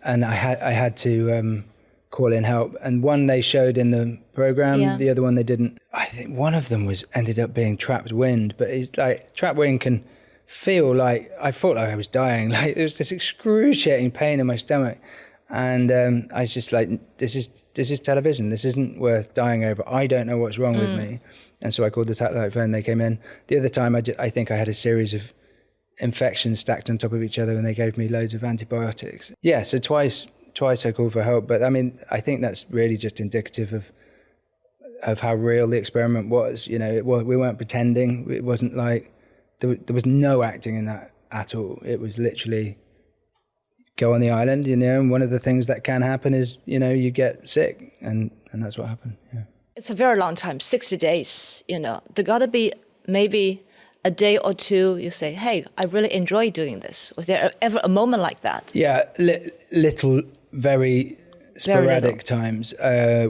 I had to call in help. And one they showed in the program, the other one they didn't. I think one of them ended up being trapped wind, but it's like trapped wind can feel like I felt like I was dying. Like there was this excruciating pain in my stomach, and I was just like, this is television. This isn't worth dying over. I don't know what's wrong with me. And so I called the satellite phone. They came in. The other time, I think I had a series of infections stacked on top of each other, and they gave me loads of antibiotics. Yeah, so twice I called for help. But I mean, I think that's really just indicative of how real the experiment was. You know, we weren't pretending. It wasn't like there was no acting in that at all. It was literally go on the island, you know, and one of the things that can happen is, you know, you get sick, and that's what happened. Yeah. It's a very long time, 60 days, you know. There got to be maybe a day or two you say, hey, I really enjoy doing this. Was there ever a moment like that? Yeah, little, very sporadic times.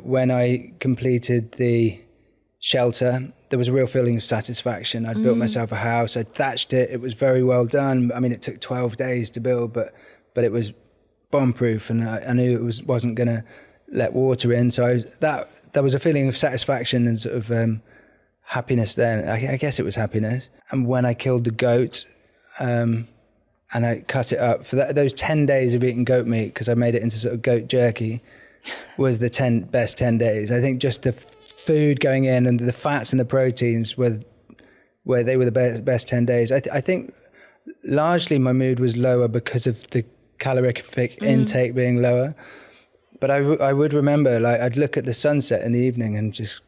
When I completed the shelter, there was a real feeling of satisfaction. I'd built myself a house, I'd thatched it, it was very well done. I mean, it took 12 days to build, but it was bomb-proof, and I knew it wasn't going to let water in. So there was a feeling of satisfaction and sort of happiness then. I guess it was happiness. And when I killed the goat and I cut it up, for those 10 days of eating goat meat, because I made it into sort of goat jerky, was the best 10 days. I think just the food going in and the fats and the proteins were the best 10 days. I think largely my mood was lower because of the calorific intake being lower. But I would remember, like, I'd look at the sunset in the evening and just,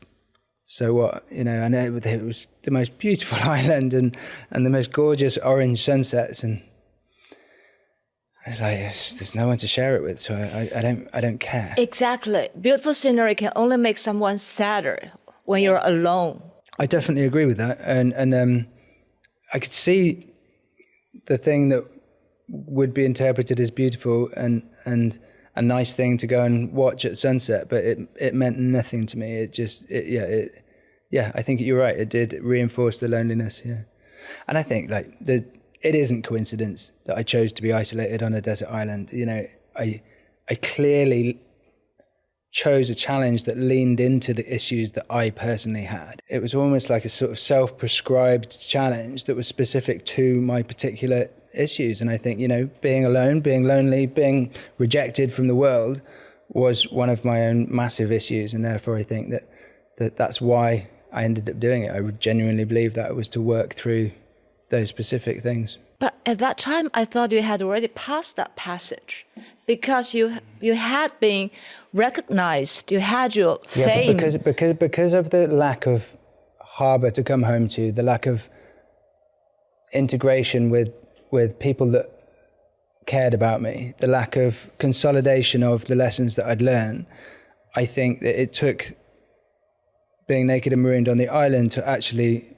so what? You know, and it was the most beautiful island and the most gorgeous orange sunsets, and I was like, there's no one to share it with, so I don't care. Exactly. Beautiful scenery can only make someone sadder when you're alone. I definitely agree with that, and I could see the thing that would be interpreted as beautiful and a nice thing to go and watch at sunset, but it meant nothing to me. I think you're right. It did reinforce the loneliness. Yeah, and I think like it isn't coincidence that I chose to be isolated on a desert island. You know, I clearly chose a challenge that leaned into the issues that I personally had. It was almost like a sort of self-prescribed challenge that was specific to my particular issues. And I think, you know, being alone, being lonely, being rejected from the world was one of my own massive issues. And therefore I think that's why I ended up doing it. I genuinely believe that it was to work through those specific things. But at that time, I thought you had already passed that passage because you had been recognized, you had your fame. Because of the lack of harbour to come home to, the lack of integration with people that cared about me, the lack of consolidation of the lessons that I'd learned, I think that it took being naked and marooned on the island to actually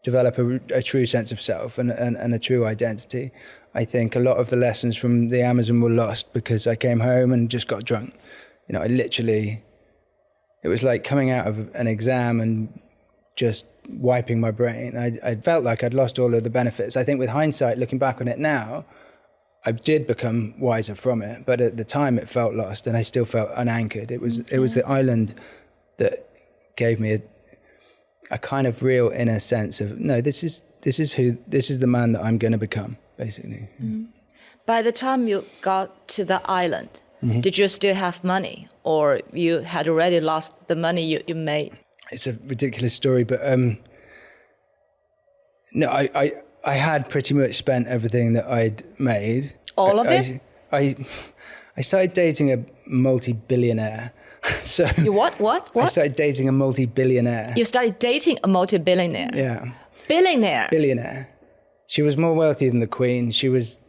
develop a true sense of self and a true identity. I think a lot of the lessons from the Amazon were lost because I came home and just got drunk. It was like coming out of an exam and just wiping my brain. I felt like I'd lost all of the benefits. I think with hindsight, looking back on it now, I did become wiser from it, but at the time it felt lost and I still felt unanchored. It was the island that gave me a kind of real inner sense of, no, this is the man that I'm going to become, basically. Mm-hmm. By the time you got to the island, did you still have money, or you had already lost the money you made? It's a ridiculous story, but no, I had pretty much spent everything that I'd made. All of it? I started dating a multi-billionaire. So you what? I started dating a multi-billionaire. You started dating a multi-billionaire? Yeah. Billionaire? She was more wealthy than the Queen. She was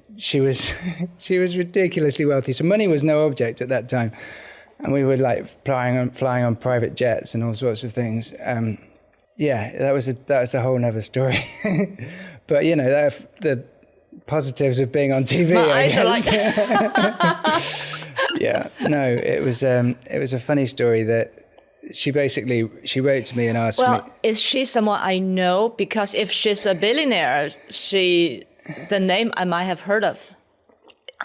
ridiculously wealthy. So money was no object at that time. And we were like flying on private jets and all sorts of things. That was a whole nother story. But the positives of being on TV. My eyes are like Yeah, no, it was a funny story that she wrote to me and asked me. Well, is she someone I know? Because if she's a billionaire, the name I might have heard of.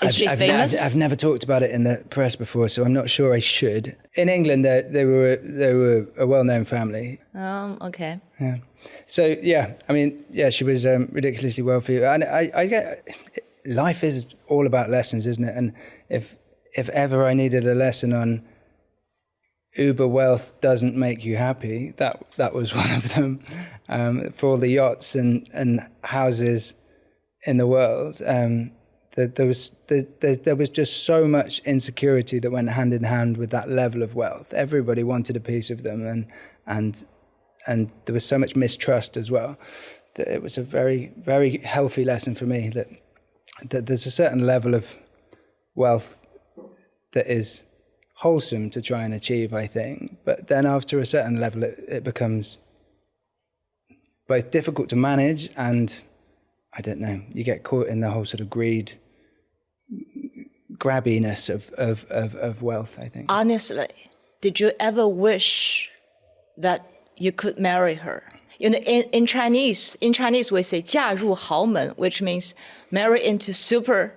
Is she famous? I've never talked about it in the press before, so I'm not sure I should. In England, they were a well-known family. Okay. Yeah. So she was ridiculously wealthy, and I get life is all about lessons, isn't it? And if ever I needed a lesson on uber wealth doesn't make you happy, that was one of them. For all the yachts and houses in the world. There was just so insecurity insecurity that went hand in hand with that level of wealth. Everybody wanted a piece of them, and there was so much mistrust as well. That it was a very, very healthy lesson for me that there's a certain level of wealth that is wholesome to try and achieve, I think. But then after a certain level, it becomes both difficult to manage and, I don't know, you get caught in the whole sort of grabbiness of wealth, I think. Honestly, did you ever wish that you could marry her? In Chinese we say 嫁入豪门, which means marry into super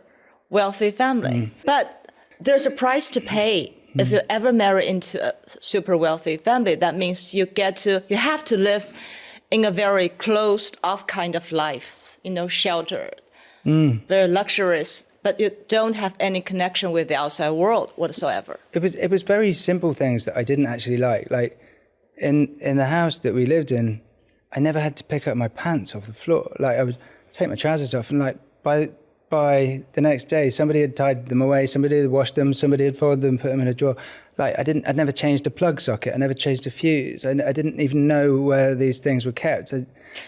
wealthy family. But there's a price to pay if you ever marry into a super wealthy family. That means you have to live in a very closed off kind of life, sheltered, very luxurious, but you don't have any connection with the outside world whatsoever. It was very simple things that I didn't actually like. Like in the house that we lived in, I never had to pick up my pants off the floor. Like I would take my trousers off, and like by the next day, somebody had tied them away, somebody had washed them, somebody had folded them, put them in a drawer. Like I'd never changed a plug socket, I never changed a fuse. I didn't even know where these things were kept.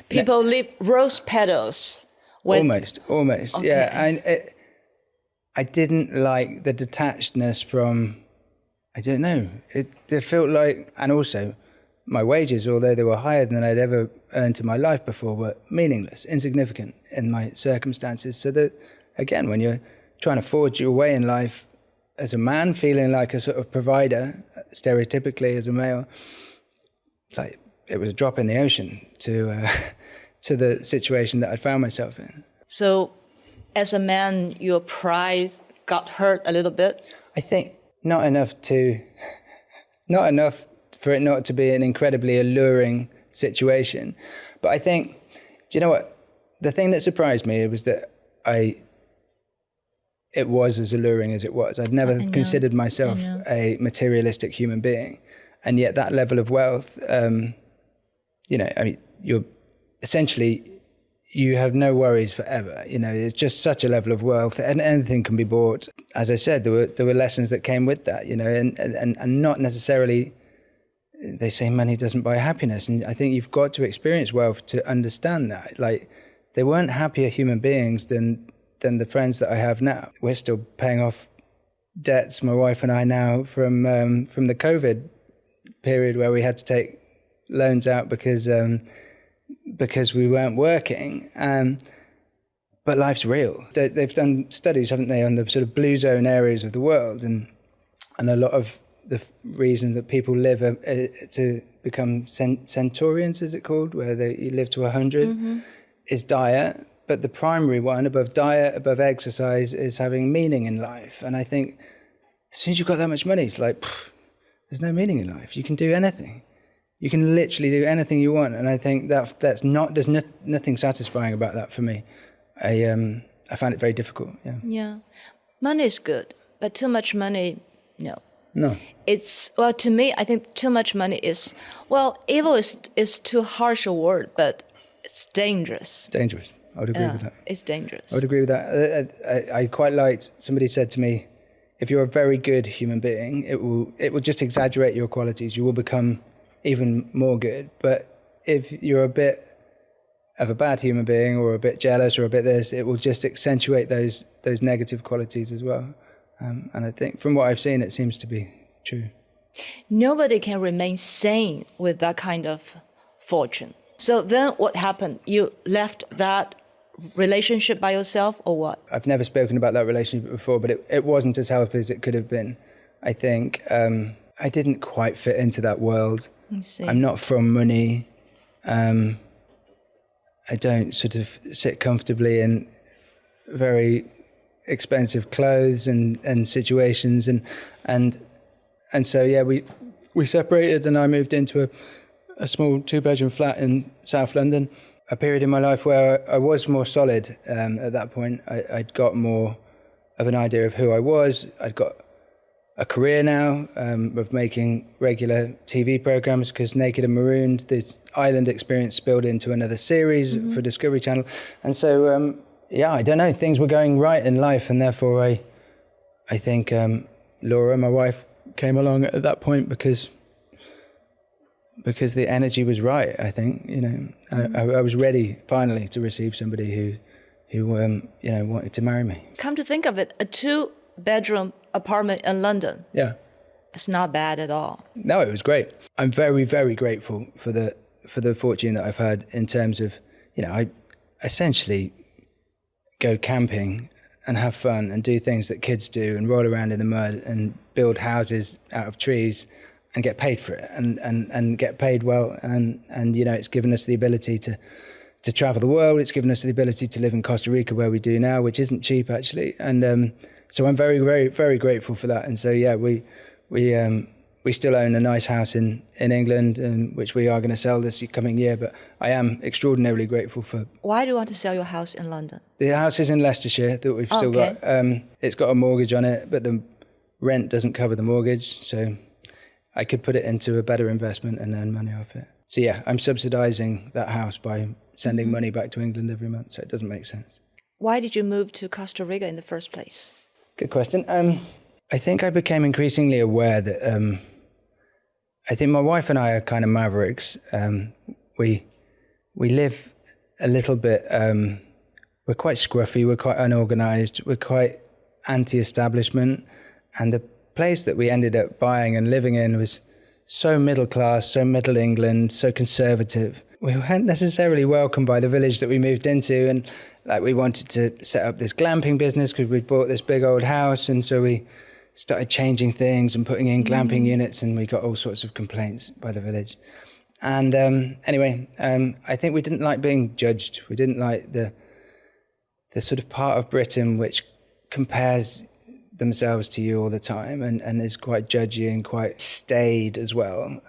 People leave rose petals. Almost, okay. Yeah. And I didn't like the detachedness from, I don't know, it felt like, and also my wages, although they were higher than I'd ever earned in my life before, were meaningless, insignificant in my circumstances. So that, again, when you're trying to forge your way in life as a man, feeling like a sort of provider, stereotypically as a male, like it was a drop in the ocean to the situation that I'd found myself in. So, as a man, your pride got hurt a little bit? I think not enough for it not to be an incredibly alluring situation. But I think, do you know what? The thing that surprised me was that it was as alluring as it was. I'd never considered myself a materialistic human being. And yet that level of wealth, you're essentially, you have no worries forever. It's just such a level of wealth, and anything can be bought. As I said, there were lessons that came with that, and not necessarily. They say money doesn't buy happiness, and I think you've got to experience wealth to understand that. Like, they weren't happier human beings than the friends that I have now. We're still paying off debts, my wife and I now, from the COVID period where we had to take loans out because because we weren't working. But life's real. They've done studies, haven't they, on the sort of blue zone areas of the world, and a lot of the reason that people live to become centurions, is it called, where you live to 100, is diet. But the primary one, above diet, above exercise, is having meaning in life. And I think as soon as you've got that much money, it's like, there's no meaning in life. You can do anything. You can literally do anything you want. And I think there's nothing satisfying about that for me. I found it very difficult. Yeah. Money is good, but too much money, no. No. To me, I think too much money is, evil is too harsh a word, but it's dangerous. Dangerous. I would agree with that. It's dangerous. I would agree with that. I quite liked, somebody said to me, if you're a very good human being, it will just exaggerate your qualities. You will become even more good. But if you're a bit of a bad human being, or a bit jealous, or a bit this, it will just accentuate those negative qualities as well. And I think from what I've seen, it seems to be true. Nobody can remain sane with that kind of fortune. So then what happened? You left that relationship by yourself, or what? I've never spoken about that relationship before, but it wasn't as healthy as it could have been. I think I didn't quite fit into that world. I see. I'm not from money. I don't sort of sit comfortably in very expensive clothes and situations, and so we separated, and I moved into a small 2-bedroom flat in South London. A period in my life where I was more solid. At that point, I'd got more of an idea of who I was. I'd got a career now of making regular TV programs, because Naked and Marooned, the island experience, spilled into another series for Discovery Channel. And so, I don't know, things were going right in life, and therefore I think Laura, my wife, came along at that point because the energy was right. I think, I was ready finally to receive somebody who wanted to marry me. Come to think of it, a 2-bedroom apartment in London. Yeah. It's not bad at all. No, it was great. I'm very, very grateful for the fortune that I've had in terms of, I essentially go camping and have fun and do things that kids do and roll around in the mud and build houses out of trees and get paid for it and get paid well. And it's given us the ability to travel the world. It's given us the ability to live in Costa Rica, where we do now, which isn't cheap actually. And so I'm very, very, very grateful for that. And so, we still own a nice house in England, which we are going to sell this coming year. But I am extraordinarily grateful for. Why do you want to sell your house in London? The house is in Leicestershire that we've still got. It's got a mortgage on it, but the rent doesn't cover the mortgage. So I could put it into a better investment and earn money off it. So I'm subsidising that house by sending money back to England every month. So it doesn't make sense. Why did you move to Costa Rica in the first place? Good question. I think I became increasingly aware that I think my wife and I are kind of mavericks. We live a little bit. We're quite scruffy. We're quite unorganized. We're quite anti-establishment. And the place that we ended up buying and living in was so middle class, so middle England, so conservative. We weren't necessarily welcomed by the village that we moved into, and we wanted to set up this glamping business because we'd bought this big old house, and so we started changing things and putting in glamping units, and we got all sorts of complaints by the village. And I think we didn't like being judged. We didn't like the sort of part of Britain which compares themselves to you all the time and is quite judgy and quite staid as well.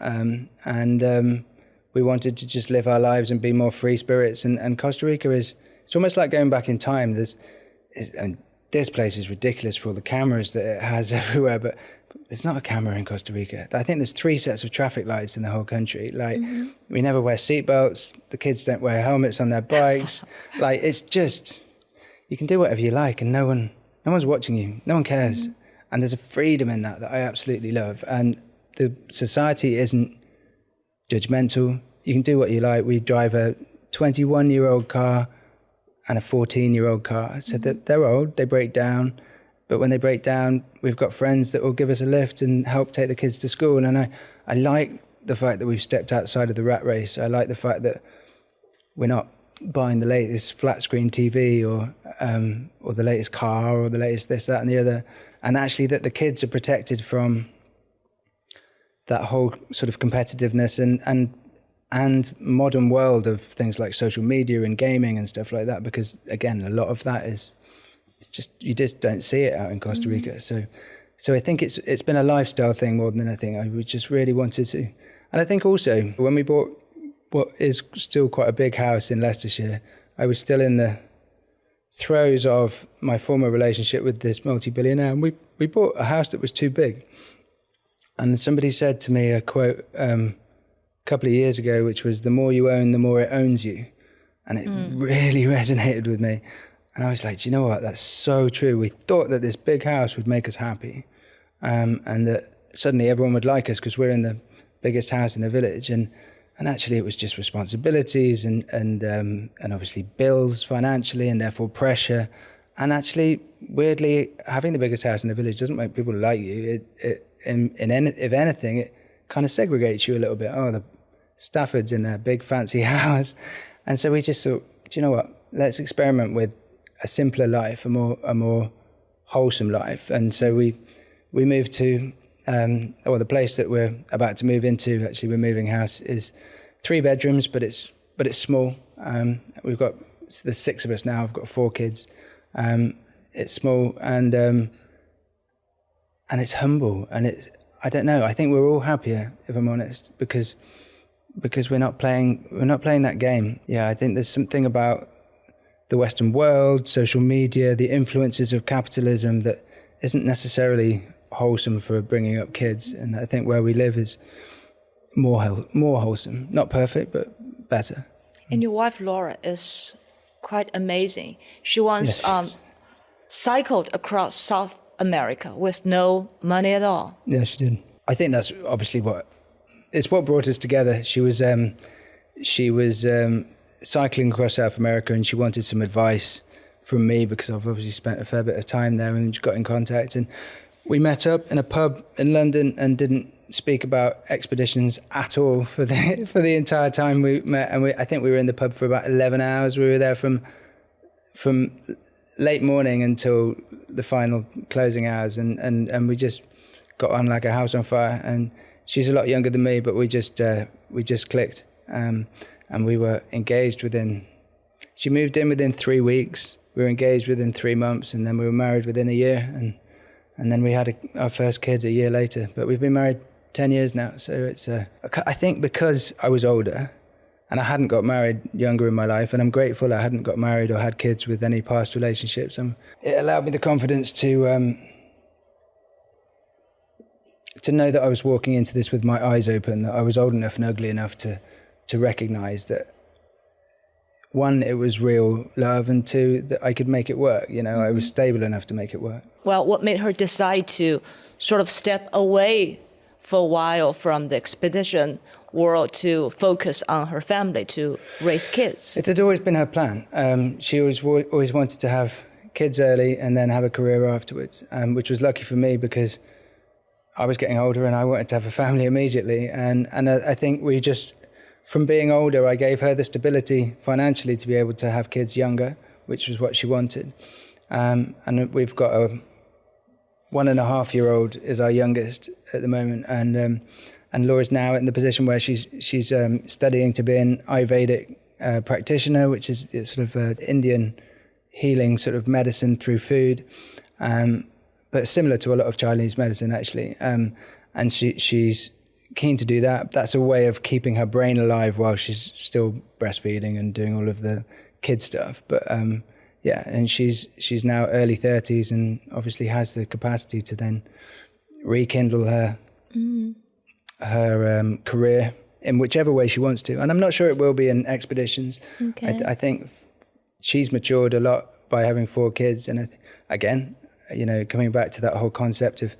We wanted to just live our lives and be more free spirits. And Costa Rica it's almost like going back in time. This place is ridiculous for all the cameras that it has everywhere, but there's not a camera in Costa Rica. I think there's 3 sets of traffic lights in the whole country. We never wear seatbelts. The kids don't wear helmets on their bikes. It's just, you can do whatever you like and no one's watching you. No one cares. And there's a freedom in that I absolutely love. And the society isn't judgmental. You can do what you like. We drive a 21-year-old car and a 14-year-old car. So that they're old, they break down. But when they break down, we've got friends that will give us a lift and help take the kids to school. And I like the fact that we've stepped outside of the rat race. I like the fact that we're not buying the latest flat screen TV or the latest car or the latest this, that, and the other, and actually that the kids are protected from that whole sort of competitiveness and modern world of things like social media and gaming and stuff like that, because again, a lot of that it's just, you just don't see it out in Costa Rica. So I think it's been a lifestyle thing more than anything. We just really wanted to. And I think also when we bought what is still quite a big house in Leicestershire, I was still in the throes of my former relationship with this multi-billionaire, and we bought a house that was too big. And somebody said to me a quote a couple of years ago, which was, the more you own, the more it owns you. And it really resonated with me. And I was like, do you know what? That's so true. We thought that this big house would make us happy, and that suddenly everyone would like us because we're in the biggest house in the village. And actually it was just responsibilities and obviously bills financially, and therefore pressure. And actually, weirdly, having the biggest house in the village doesn't make people like you. If anything, it kind of segregates you a little bit. Oh, the Stafford's in their big fancy house. And so we just thought, do you know what? Let's experiment with a simpler life, a more wholesome life. And so we moved to, the place that we're about to move into, actually we're moving house, is 3 bedrooms, but it's small. There's 6 of us now. I've got 4 kids. It's small and it's humble, and I don't know. I think we're all happier, if I'm honest, because we're not playing that game. Yeah, I think there's something about the Western world, social media, the influences of capitalism that isn't necessarily wholesome for bringing up kids. And I think where we live is more wholesome. Not perfect, but better. And your wife, Laura, is quite amazing. She once cycled across South America with no money at all. Yeah, she did. I think that's obviously what brought us together. She was cycling across South America, and she wanted some advice from me because I've obviously spent a fair bit of time there, and just got in contact. And we met up in a pub in London and didn't speak about expeditions at all for the entire time we met. And I think we were in the pub for about 11 hours. We were there from late morning until the final closing hours, and we just got on like a house on fire. And she's a lot younger than me, but we just clicked. And we were engaged she moved in within 3 weeks. We were engaged within 3 months, and then we were married within a year. And then we had our first kid a year later. But we've been married 10 years now. So it's, I think because I was older and I hadn't got married younger in my life, and I'm grateful I hadn't got married or had kids with any past relationships, it allowed me the confidence to know that I was walking into this with my eyes open, that I was old enough and ugly enough to recognize that, 1, it was real love, and 2, that I could make it work. I was stable enough to make it work. Well, what made her decide to sort of step away for a while from the expedition world to focus on her family, to raise kids? It had always been her plan. She always wanted to have kids early and then have a career afterwards, which was lucky for me because I was getting older and I wanted to have a family immediately. And I think we just, from being older, I gave her the stability financially to be able to have kids younger, which was what she wanted. And we've got a 1.5-year-old is our youngest at the moment, and Laura's now in the position where she's studying to be an Ayurvedic practitioner, which is sort of Indian healing sort of medicine through food, but similar to a lot of Chinese medicine actually. And she's keen to do that. That's a way of keeping her brain alive while she's still breastfeeding and doing all of the kid stuff. But and she's now early 30s and obviously has the capacity to then rekindle her career in whichever way she wants to. And I'm not sure it will be in expeditions. Okay. I think she's matured a lot by having 4 kids. And again, coming back to that whole concept of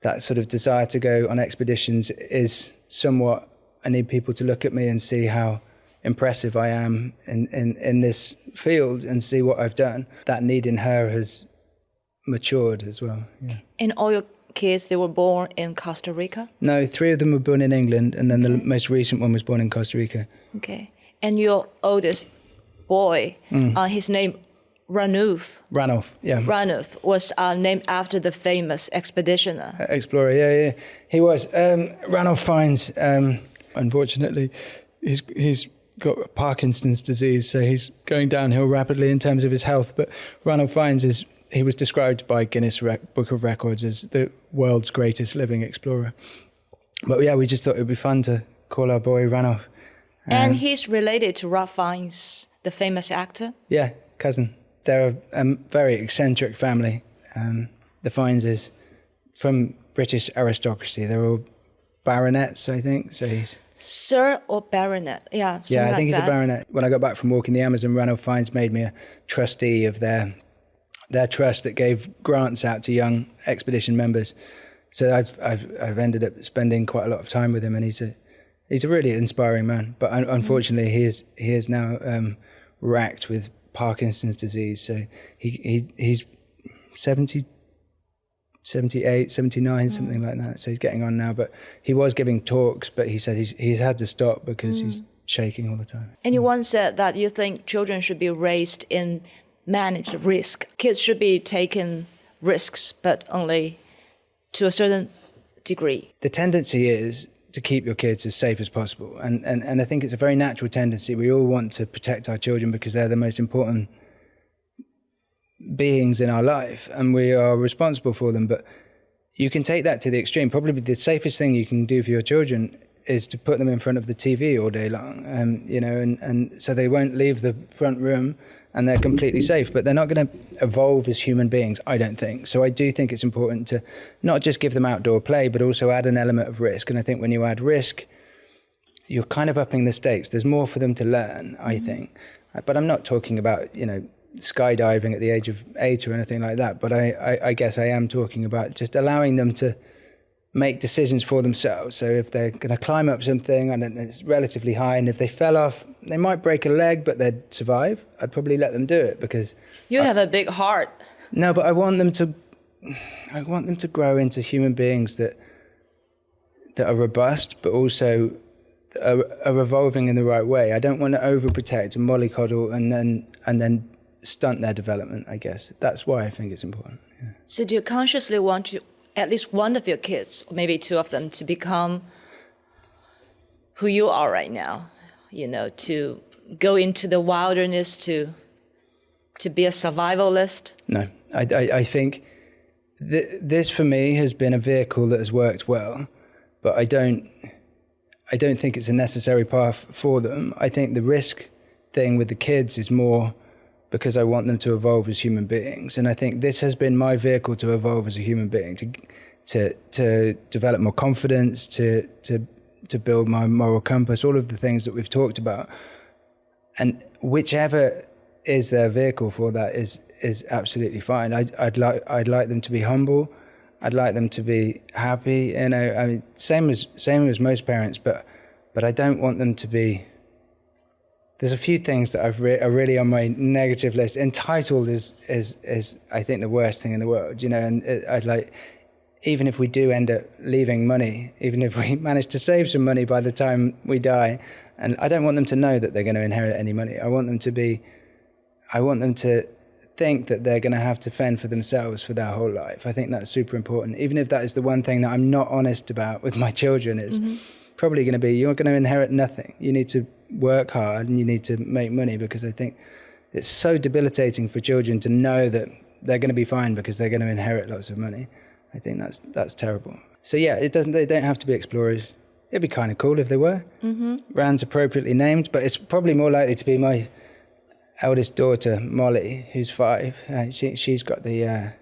that sort of desire to go on expeditions is somewhat, I need people to look at me and see how impressive I am in this field and see what I've done. That need in her has matured as well. Yeah. And all your kids, they were born in Costa Rica? No, 3 of them were born in England, and then the most recent one was born in Costa Rica. Okay. And your oldest boy, his name Ranulph. Ranulph, yeah. Ranulph was named after the famous expeditioner. Explorer, yeah. He was. Ranulph Fiennes, unfortunately, he's got Parkinson's disease, so he's going downhill rapidly in terms of his health. But Ranulph Fiennes he was described by Guinness Book of Records as the world's greatest living explorer. But yeah, we just thought it would be fun to call our boy Ranulph. And he's related to Ralph Fiennes, the famous actor? Yeah, cousin. They're a very eccentric family. The Fienneses, from British aristocracy, they're all baronets, I think. So he's Sir or baronet? Yeah, I think he's like a baronet. When I got back from walking the Amazon, Ranulph Fiennes made me a trustee of their trust that gave grants out to young expedition members. So I've ended up spending quite a lot of time with him, and he's a really inspiring man. But unfortunately, he is now racked with Parkinson's disease. So he's 70, 78, 79, something like that. So he's getting on now. But he was giving talks, but he said he's had to stop because he's shaking all the time. And you once said that you think children should be raised in managed risk. Kids should be taking risks, but only to a certain degree. The tendency is to keep your kids as safe as possible. And I think it's a very natural tendency. We all want to protect our children because they're the most important beings in our life and we are responsible for them. But you can take that to the extreme. Probably the safest thing you can do for your children is to put them in front of the TV all day long, and so they won't leave the front room and they're completely safe. But they're not going to evolve as human beings, I don't think. So I do think it's important to not just give them outdoor play, but also add an element of risk. And I think when you add risk, you're kind of upping the stakes. There's more for them to learn, I think. But I'm not talking about, skydiving at the age of 8 or anything like that. But I guess I am talking about just allowing them to make decisions for themselves. So if they're going to climb up something and it's relatively high, and if they fell off, they might break a leg, but they'd survive. I'd probably let them do it because you have a big heart. No, but I want them to grow into human beings that are robust, but also are evolving in the right way. I don't want to overprotect and mollycoddle and then stunt their development. I guess that's why I think it's important. Yeah. So do you consciously want to at least one of your kids, or maybe two of them, to become who you are right now, to go into the wilderness, to be a survivalist? No, I think this for me has been a vehicle that has worked well, but I don't think it's a necessary path for them. I think the risk thing with the kids is more because I want them to evolve as human beings. And I think this has been my vehicle to evolve as a human being, to develop more confidence, to build my moral compass, all of the things that we've talked about. And whichever is their vehicle for that is absolutely fine. I'd like them to be humble. I'd like them to be happy. Same as most parents, but I don't want them to be. There's a few things that are really on my negative list. Entitled is I think the worst thing in the world, And I'd like, even if we do end up leaving money, even if we manage to save some money by the time we die, and I don't want them to know that they're going to inherit any money. I want them to think that they're going to have to fend for themselves for their whole life. I think that's super important. Even if that is the one thing that I'm not honest about with my children is probably going to be, you're going to inherit nothing. You need to work hard and you need to make money, because I think it's so debilitating for children to know that they're going to be fine because they're going to inherit lots of money. I think that's terrible. So yeah, they don't have to be explorers. It'd be kind of cool if they were. Rand's appropriately named, but it's probably more likely to be my eldest daughter, Molly, who's 5. She's got the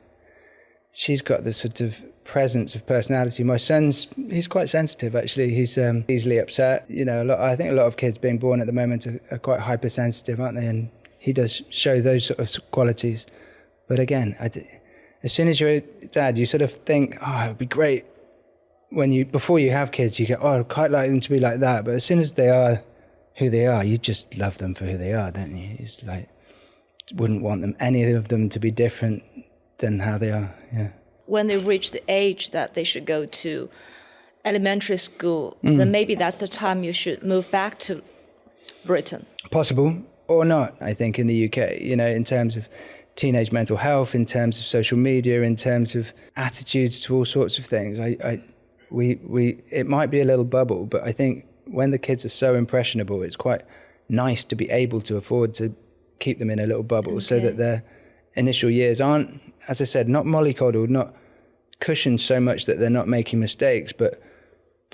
sort of presence of personality. My son's, he's quite sensitive actually. He's easily upset. I think a lot of kids being born at the moment are quite hypersensitive, aren't they? And he does show those sort of qualities. But again, as soon as you're a dad, you sort of think, it would be great before you have kids, you go, I'd quite like them to be like that. But as soon as they are who they are, you just love them for who they are, don't you? It's like, wouldn't want any of them to be different than how they are, yeah. When they reach the age that they should go to elementary school, then maybe that's the time you should move back to Britain? Possible or not, I think, in the UK, in terms of teenage mental health, in terms of social media, in terms of attitudes to all sorts of things. It might be a little bubble, but I think when the kids are so impressionable, it's quite nice to be able to afford to keep them in a little bubble so that their initial years aren't, as I said, not mollycoddled, not cushioned so much that they're not making mistakes, but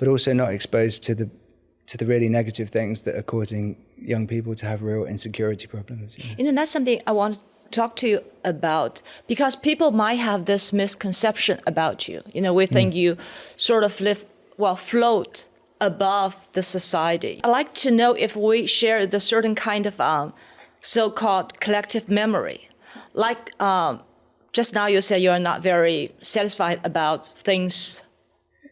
also not exposed to the really negative things that are causing young people to have real insecurity problems. That's something I want to talk to you about, because people might have this misconception about you. We think you sort of float above the society. I'd like to know if we share the certain kind of so-called collective memory. Like just now you said you're not very satisfied about things,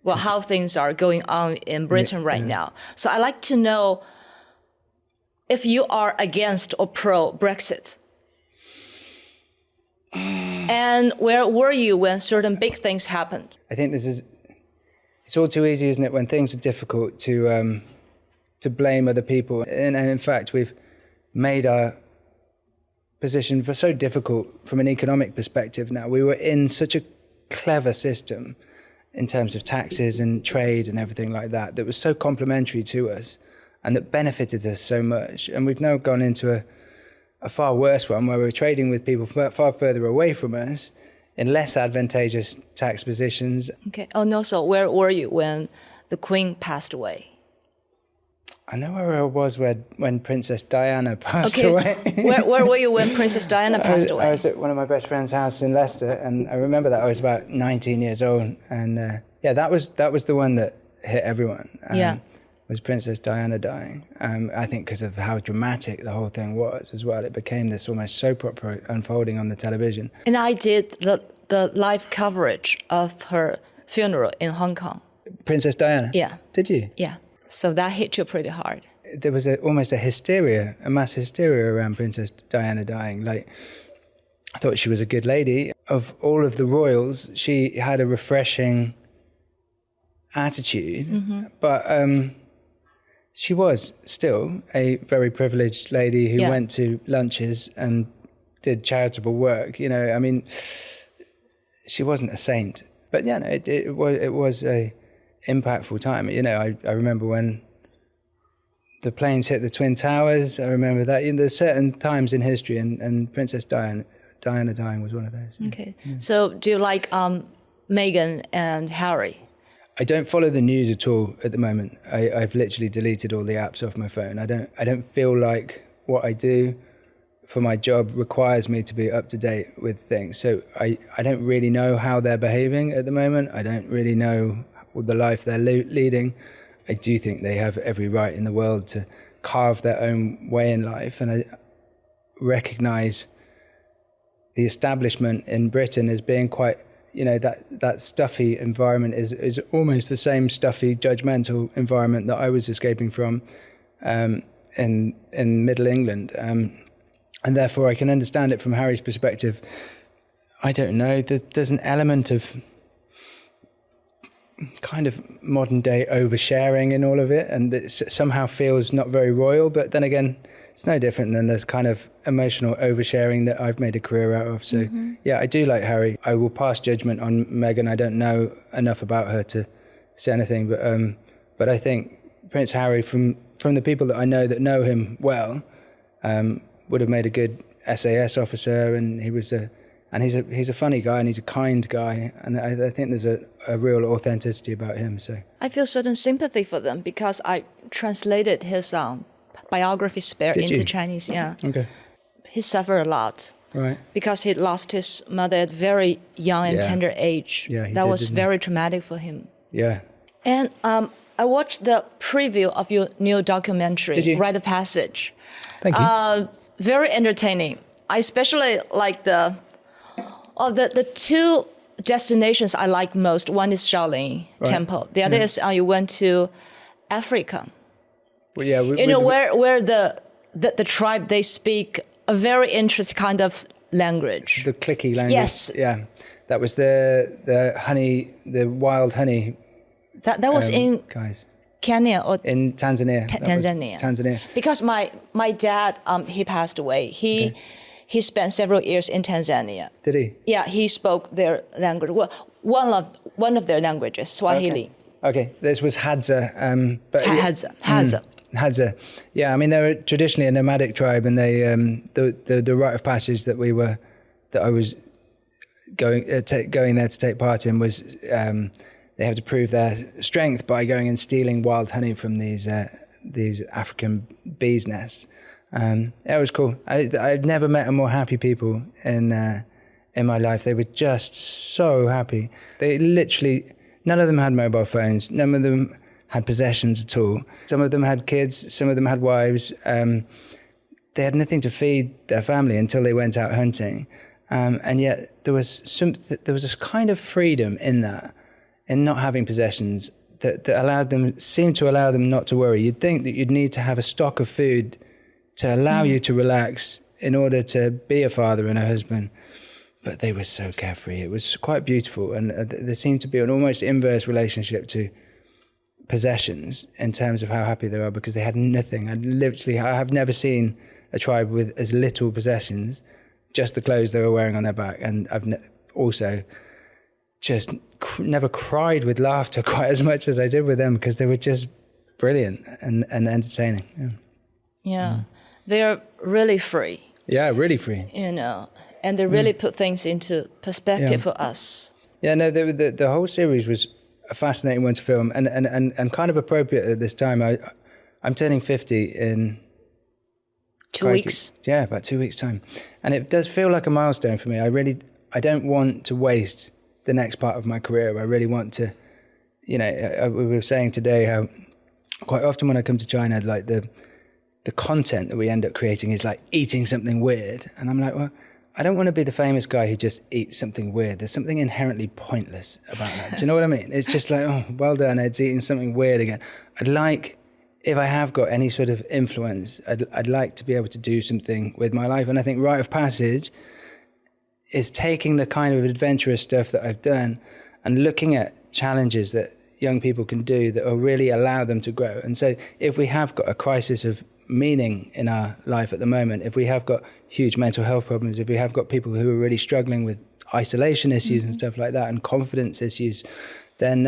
how things are going on in Britain right now. So I'd like to know if you are against or pro-Brexit. And where were you when certain big things happened? I think it's all too easy, isn't it, when things are difficult to blame other people. And in fact, we've made our position so difficult from an economic perspective now. We were in such a clever system in terms of taxes and trade and everything like that was so complementary to us and that benefited us so much. And we've now gone into a far worse one where we're trading with people far further away from us in less advantageous tax positions. Okay. Oh, no. So where were you when the Queen passed away? I know where I was when Princess Diana passed away. Where were you when Princess Diana passed away? I was at one of my best friend's house in Leicester, and I remember that I was about 19 years old. And that was the one that hit everyone. Was Princess Diana dying. I think because of how dramatic the whole thing was as well. It became this almost soap opera unfolding on the television. And I did the live coverage of her funeral in Hong Kong. Princess Diana? Yeah. Did you? Yeah. So that hit you pretty hard. There was almost a mass hysteria around Princess Diana dying. Like, I thought she was a good lady. Of all of the royals, she had a refreshing attitude, but she was still a very privileged lady who went to lunches and did charitable work. She wasn't a saint, but it was a impactful time. I remember when the planes hit the Twin Towers. I remember that. There's certain times in history, and Princess Diana dying was one of those. Okay. Yeah. So do you like Meghan and Harry? I don't follow the news at all at the moment. I've literally deleted all the apps off my phone. I don't feel like what I do for my job requires me to be up to date with things. So I don't really know how they're behaving at the moment. I don't really know the life they're leading. I do think they have every right in the world to carve their own way in life, and I recognise the establishment in Britain as being quite, that stuffy environment is almost the same stuffy, judgmental environment that I was escaping from in Middle England, and therefore I can understand it from Harry's perspective. I don't know, there's an element of kind of modern day oversharing in all of it, and it somehow feels not very royal, but then again it's no different than this kind of emotional oversharing that I've made a career out of. So I do like Harry. I will pass judgment on Meghan. I don't know enough about her to say anything, but I think Prince Harry, from the people that I know him well, would have made a good SAS officer, and he's a funny guy, and he's a kind guy, and I think there's a real authenticity about him. So I feel certain sympathy for them because I translated his biography spare into Chinese. Yeah. Okay. He suffered a lot. Right. Because he lost his mother at a very young and tender age. Yeah, that was very traumatic for him. Yeah. And I watched the preview of your new documentary, Did you? Rite of Passage. Thank you. Very entertaining. I especially like the two destinations I like most. One is Shaolin Temple. The other is you went to Africa. Well, yeah. Where the tribe, they speak a very interesting kind of language. The clicky language. Yes. Yeah. That was the honey, the wild honey. That was in guys. Kenya or in Tanzania. Tanzania. Because my dad, he passed away. He spent several years in Tanzania. Did he? Yeah, he spoke their language. Well, one of their languages, Swahili. Okay. This was Hadza. Hadza. Yeah, I mean they were traditionally a nomadic tribe, and they the rite of passage that I was going there to take part in was they have to prove their strength by going and stealing wild honey from these African bees' nests. It was cool. I've never met a more happy people in my life. They were just so happy. They literally, none of them had mobile phones. None of them had possessions at all. Some of them had kids. Some of them had wives. They had nothing to feed their family until they went out hunting. And yet there was a kind of freedom in that, in not having possessions that seemed to allow them not to worry. You'd think that you'd need to have a stock of food to allow you to relax in order to be a father and a husband. But they were so carefree. It was quite beautiful. And there seemed to be an almost inverse relationship to possessions in terms of how happy they are, because they had nothing. I have never seen a tribe with as little possessions, just the clothes they were wearing on their back. And I've also just never cried with laughter quite as much as I did with them, because they were just brilliant and entertaining. Yeah. They're really free. Yeah, really free. And they really put things into perspective for us. Yeah, no, the whole series was a fascinating one to film, and kind of appropriate at this time. I'm turning 50 in 2 weeks. Yeah, about 2 weeks' time. And it does feel like a milestone for me. I don't want to waste the next part of my career. I really want to, we were saying today how quite often when I come to China, like the content that we end up creating is like eating something weird. And I'm like, well, I don't want to be the famous guy who just eats something weird. There's something inherently pointless about that. Do you know what I mean? It's just like, oh, well done, Ed's eating something weird again. I'd like, if I have got any sort of influence, I'd like to be able to do something with my life. And I think Rite of Passage is taking the kind of adventurous stuff that I've done and looking at challenges that young people can do that will really allow them to grow. And so if we have got a crisis of meaning in our life at the moment, if we have got huge mental health problems, if we have got people who are really struggling with isolation issues and stuff like that, and confidence issues, then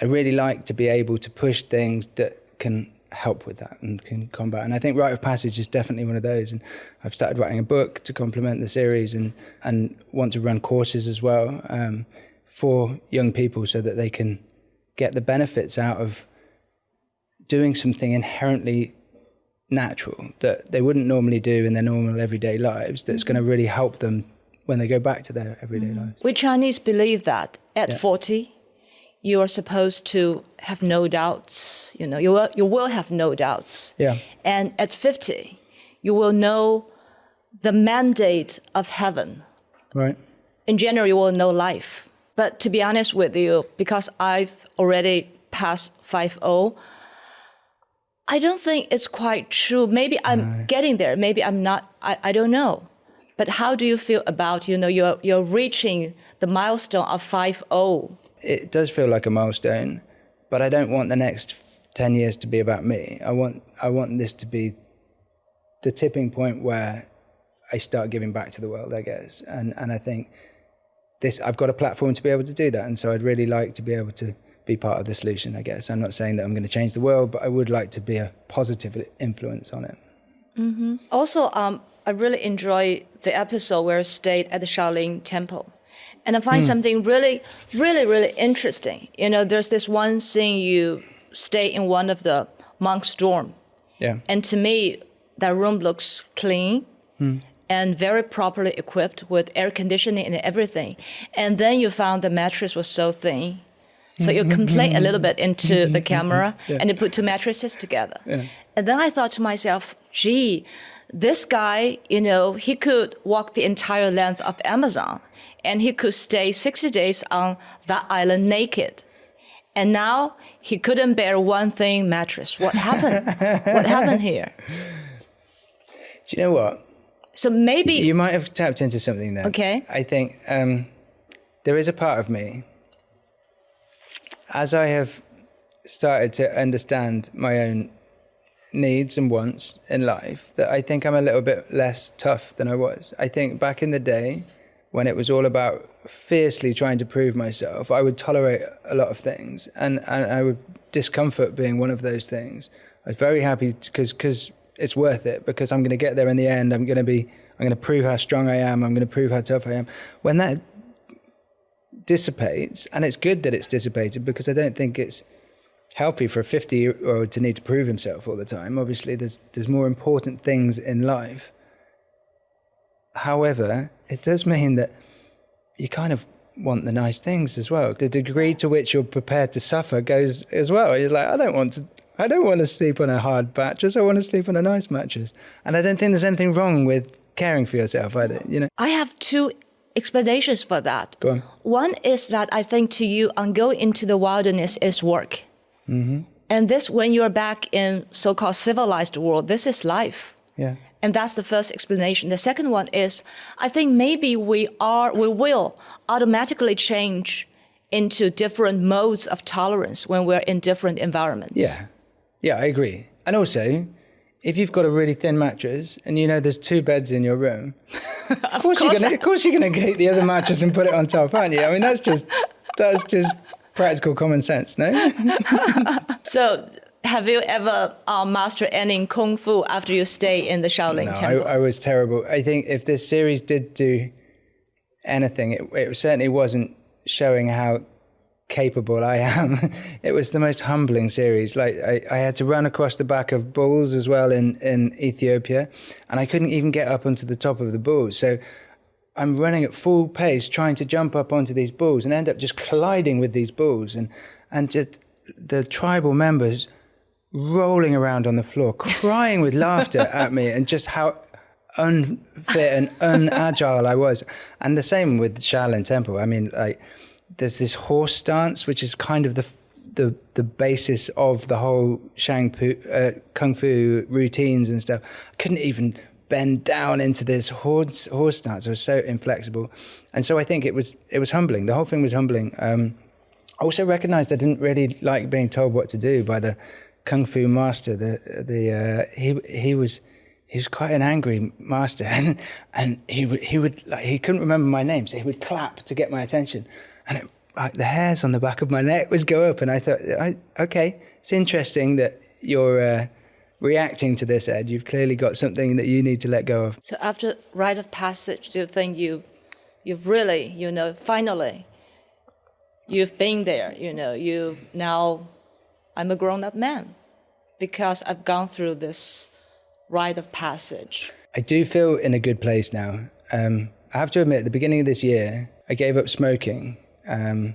I really like to be able to push things that can help with that and can combat. And I think Rite of Passage is definitely one of those. And I've started writing a book to complement the series, and want to run courses as well for young people so that they can get the benefits out of doing something inherently natural that they wouldn't normally do in their normal everyday lives, that's going to really help them when they go back to their everyday lives. We Chinese believe that at 40, you are supposed to have no doubts. You will have no doubts. Yeah. And at 50, you will know the mandate of heaven. Right. In general, you will know life. But to be honest with you, because I've already passed 50, I don't think it's quite true. Maybe I'm getting there. Maybe I'm not. I don't know. But how do you feel about, you're reaching the milestone of 50? It does feel like a milestone, but I don't want the next 10 years to be about me. I want this to be the tipping point where I start giving back to the world, I guess. And I think I've got a platform to be able to do that. And so I'd really like to be able to be part of the solution, I guess. I'm not saying that I'm going to change the world, but I would like to be a positive influence on it. Mm-hmm. Also, I really enjoy the episode where I stayed at the Shaolin Temple. And I find something really, really, really interesting. There's this one scene you stay in one of the monks' dorm. Yeah. And to me, that room looks clean and very properly equipped with air conditioning and everything. And then you found the mattress was so thin. So you complain a little bit into the camera and you put two mattresses together. Yeah. And then I thought to myself, gee, this guy, he could walk the entire length of Amazon and he could stay 60 days on that island naked. And now he couldn't bear one thing mattress. What happened? What happened here? Do you know what? So maybe... You might have tapped into something there. Okay. I think there is a part of me, as I have started to understand my own needs and wants in life, that I think I'm a little bit less tough than I was. I think back in the day, when it was all about fiercely trying to prove myself, I would tolerate a lot of things, and I would discomfort being one of those things. I was very happy because it's worth it, because I'm going to get there in the end. I'm going to prove how strong I am. I'm going to prove how tough I am. When that dissipates, and it's good that it's dissipated, because I don't think it's healthy for a 50-year-old to need to prove himself all the time. Obviously, there's more important things in life. However, it does mean that you kind of want the nice things as well. The degree to which you're prepared to suffer goes as well. You're like, I don't want to sleep on a hard mattress. I want to sleep on a nice mattress. And I don't think there's anything wrong with caring for yourself either, you know. I have two explanations for that. Go on. One is that I think to you, going into the wilderness is work. Mm-hmm. And this, when you're back in so-called civilized world, this is life. Yeah. And that's the first explanation. The second one is, I think maybe we will automatically change into different modes of tolerance when we're in different environments. Yeah, I agree. And also, if you've got a really thin mattress and you know there's 2 beds in your room, of course you're going to get the other mattress and put it on top, aren't you? I mean, that's just practical common sense, no? So, have you ever mastered any kung fu after you stay in the Shaolin temple? I was terrible. I think if this series did do anything, it certainly wasn't showing how capable I am. It was the most humbling series. Like I had to run across the back of bulls as well in Ethiopia, and I couldn't even get up onto the top of the bulls. So I'm running at full pace trying to jump up onto these bulls and end up just colliding with these bulls, and just the tribal members rolling around on the floor, crying with laughter at me, and just how unfit and unagile I was. And the same with Shaolin Temple. I mean, like, there's this horse stance, which is kind of the basis of the whole kung fu routines and stuff. I couldn't even bend down into this horse stance. I was so inflexible. And so I think it was humbling. The whole thing was humbling. I also recognized I didn't really like being told what to do by the kung fu master. He was quite an angry master, and he couldn't remember my name, so he would clap to get my attention, and the hairs on the back of my neck would go up, and I thought, okay, it's interesting that you're reacting to this, Ed. You've clearly got something that you need to let go of. So after rite of passage, do you think you've really, finally, you've been there, you now, I'm a grown-up man because I've gone through this rite of passage? I do feel in a good place now. I have to admit, at the beginning of this year, I gave up smoking. And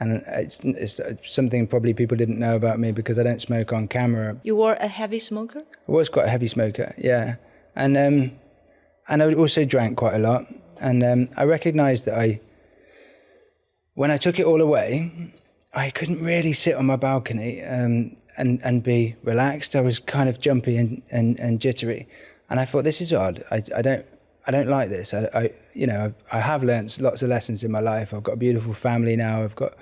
it's something probably people didn't know about me because I don't smoke on camera. You were a heavy smoker? I was quite a heavy smoker, yeah. And I also drank quite a lot. And I recognised that when I took it all away, I couldn't really sit on my balcony and be relaxed. I was kind of jumpy and jittery. And I thought, this is odd. I don't like this. I have learnt lots of lessons in my life. I've got a beautiful family now. I've got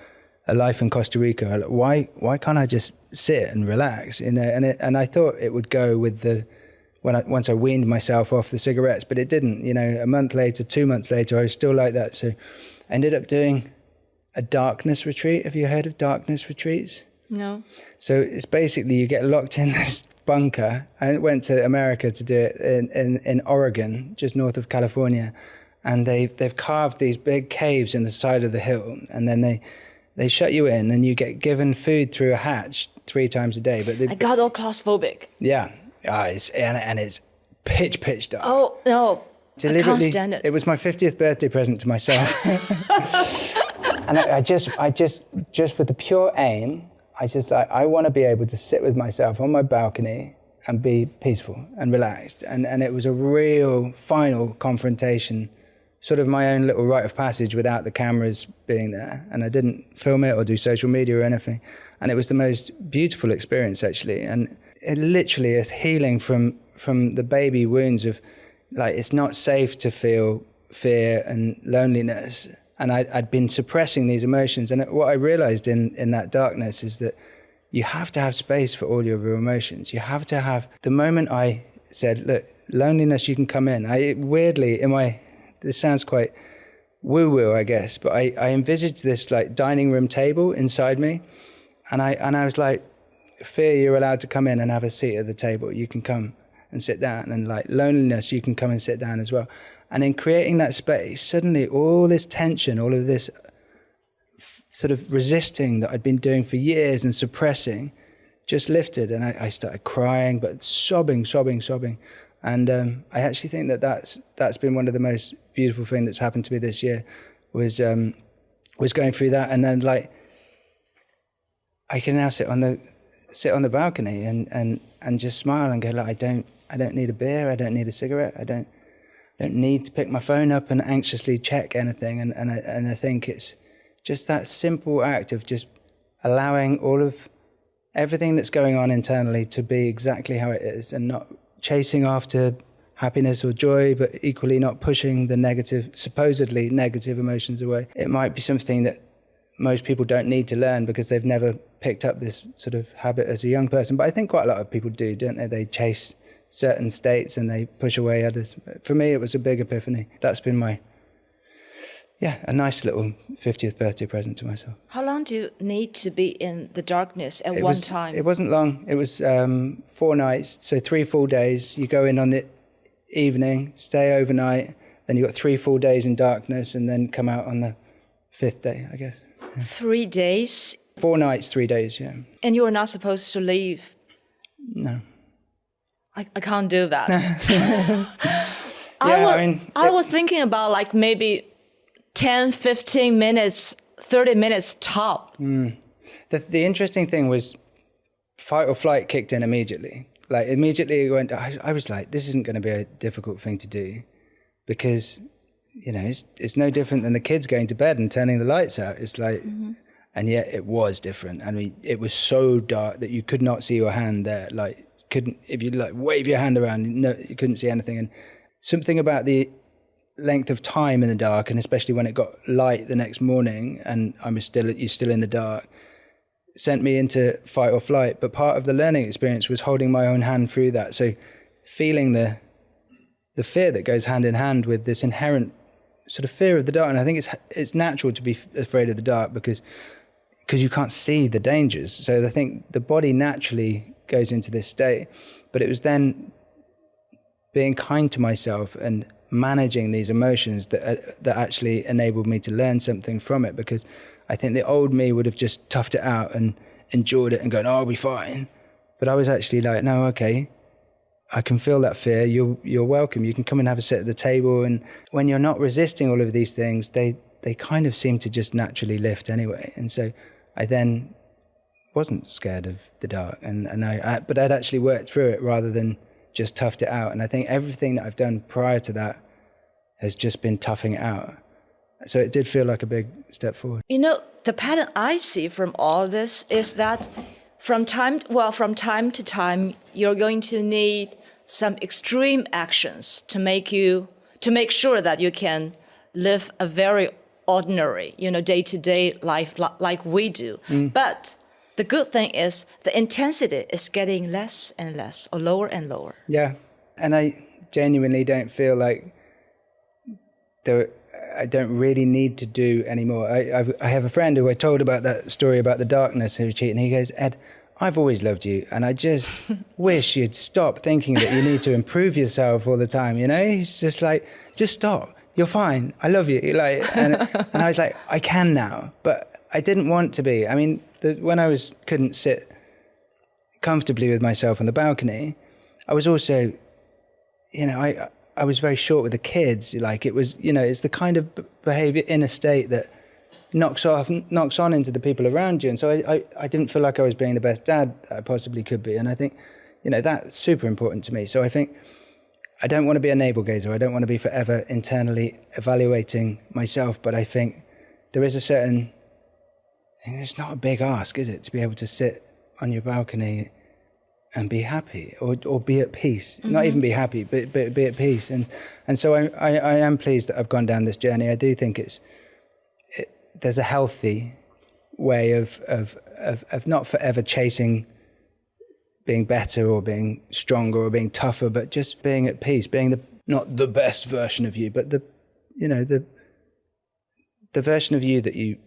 a life in Costa Rica. Why can't I just sit and relax? And I thought it would go with once I weaned myself off the cigarettes, but it didn't. A month later, 2 months later, I was still like that. So I ended up doing a darkness retreat. Have you heard of darkness retreats? No. So it's basically you get locked in this bunker. I went to America to do it in Oregon, just north of California, and they've carved these big caves in the side of the hill, and then they shut you in, and you get given food through a hatch 3 times a day. But I got all claustrophobic. Yeah, it's pitch dark. Oh no, I can't stand it. It was my 50th birthday present to myself, and I just with the pure aim. I want to be able to sit with myself on my balcony and be peaceful and relaxed. And it was a real final confrontation, sort of my own little rite of passage without the cameras being there. And I didn't film it or do social media or anything. And it was the most beautiful experience, actually. And it literally is healing from the baby wounds of, like, it's not safe to feel fear and loneliness. And I'd been suppressing these emotions. And what I realized in that darkness is that you have to have space for all your real emotions. You have to have, the moment I said, look, loneliness, you can come in. Weirdly, this sounds quite woo-woo, I guess, but I envisaged this like dining room table inside me. And I was like, fear, you're allowed to come in and have a seat at the table. You can come and sit down. And like loneliness, you can come and sit down as well. And in creating that space, suddenly all this tension, all of this sort of resisting that I'd been doing for years and suppressing just lifted. And I started crying, but sobbing. And I actually think that's been one of the most beautiful things that's happened to me this year was going through that. And then like, I can now sit on the balcony and just smile and go, like, I don't need a beer, I don't need a cigarette, I don't need to pick my phone up and anxiously check anything. And I think it's just that simple act of just allowing all of everything that's going on internally to be exactly how it is, and not chasing after happiness or joy, but equally not pushing the supposedly negative emotions away. It might be something that most people don't need to learn because they've never picked up this sort of habit as a young person. But I think quite a lot of people do, don't they? They chase certain states and they push away others. For me, it was a big epiphany. That's been a nice little 50th birthday present to myself. How long do you need to be in the darkness at one time? It wasn't long. It was 4 nights, so 3 full days. You go in on the evening, stay overnight, then you've got 3 full days in darkness, and then come out on the 5th day, I guess. 3 days? 4 nights, 3 days, yeah. And you were not supposed to leave? No. I can't do that. Yeah, I was thinking about like maybe 10, 15 minutes, 30 minutes top. The interesting thing was fight or flight kicked in immediately. Like immediately I was like, this isn't going to be a difficult thing to do, because, you know, it's no different than the kids going to bed and turning the lights out. It's like, and yet it was different. I mean, it was so dark that you could not see your hand there. Like, if you like wave your hand around, no, you couldn't see anything. And something about the length of time in the dark, and especially when it got light the next morning and you're still in the dark, sent me into fight or flight. But part of the learning experience was holding my own hand through that. So feeling the fear that goes hand in hand with this inherent sort of fear of the dark. And I think it's natural to be afraid of the dark because you can't see the dangers. So I think the body naturally goes into this state. But it was then being kind to myself and managing these emotions that actually enabled me to learn something from it, because I think the old me would have just toughed it out and endured it and gone, oh, I'll be fine. But I was actually like, no, okay, I can feel that fear. You're welcome. You can come and have a sit at the table. And when you're not resisting all of these things, they kind of seem to just naturally lift anyway. And so I then wasn't scared of the dark, but I'd actually worked through it rather than just toughed it out. And I think everything that I've done prior to that has just been toughing it out. So it did feel like a big step forward. You know, the pattern I see from all this is that from time to time, you're going to need some extreme actions to make sure that you can live a very ordinary, day-to-day life like we do. But the good thing is the intensity is getting less and less, or lower and lower. Yeah, and I genuinely don't feel like I don't really need to do anymore. I have a friend who I told about that story about the darkness who cheated, and he goes, Ed, I've always loved you, and I just wish you'd stop thinking that you need to improve yourself all the time, He's just like, just stop. You're fine. I love you. And I was like, I can now, but I didn't want to be. I mean, when I couldn't sit comfortably with myself on the balcony, I was also, I was very short with the kids. Like it was, it's the kind of behavior in a state that knocks on into the people around you. And so I didn't feel like I was being the best dad I possibly could be. And I think, that's super important to me. So I think I don't want to be a navel gazer. I don't want to be forever internally evaluating myself. But I think there is it's not a big ask, is it, to be able to sit on your balcony and be happy or be at peace. Not even be happy, but be at peace. And so I am pleased that I've gone down this journey. I do think there's a healthy way of not forever chasing being better or being stronger or being tougher, but just being at peace, being not the best version of you, but the version of you that you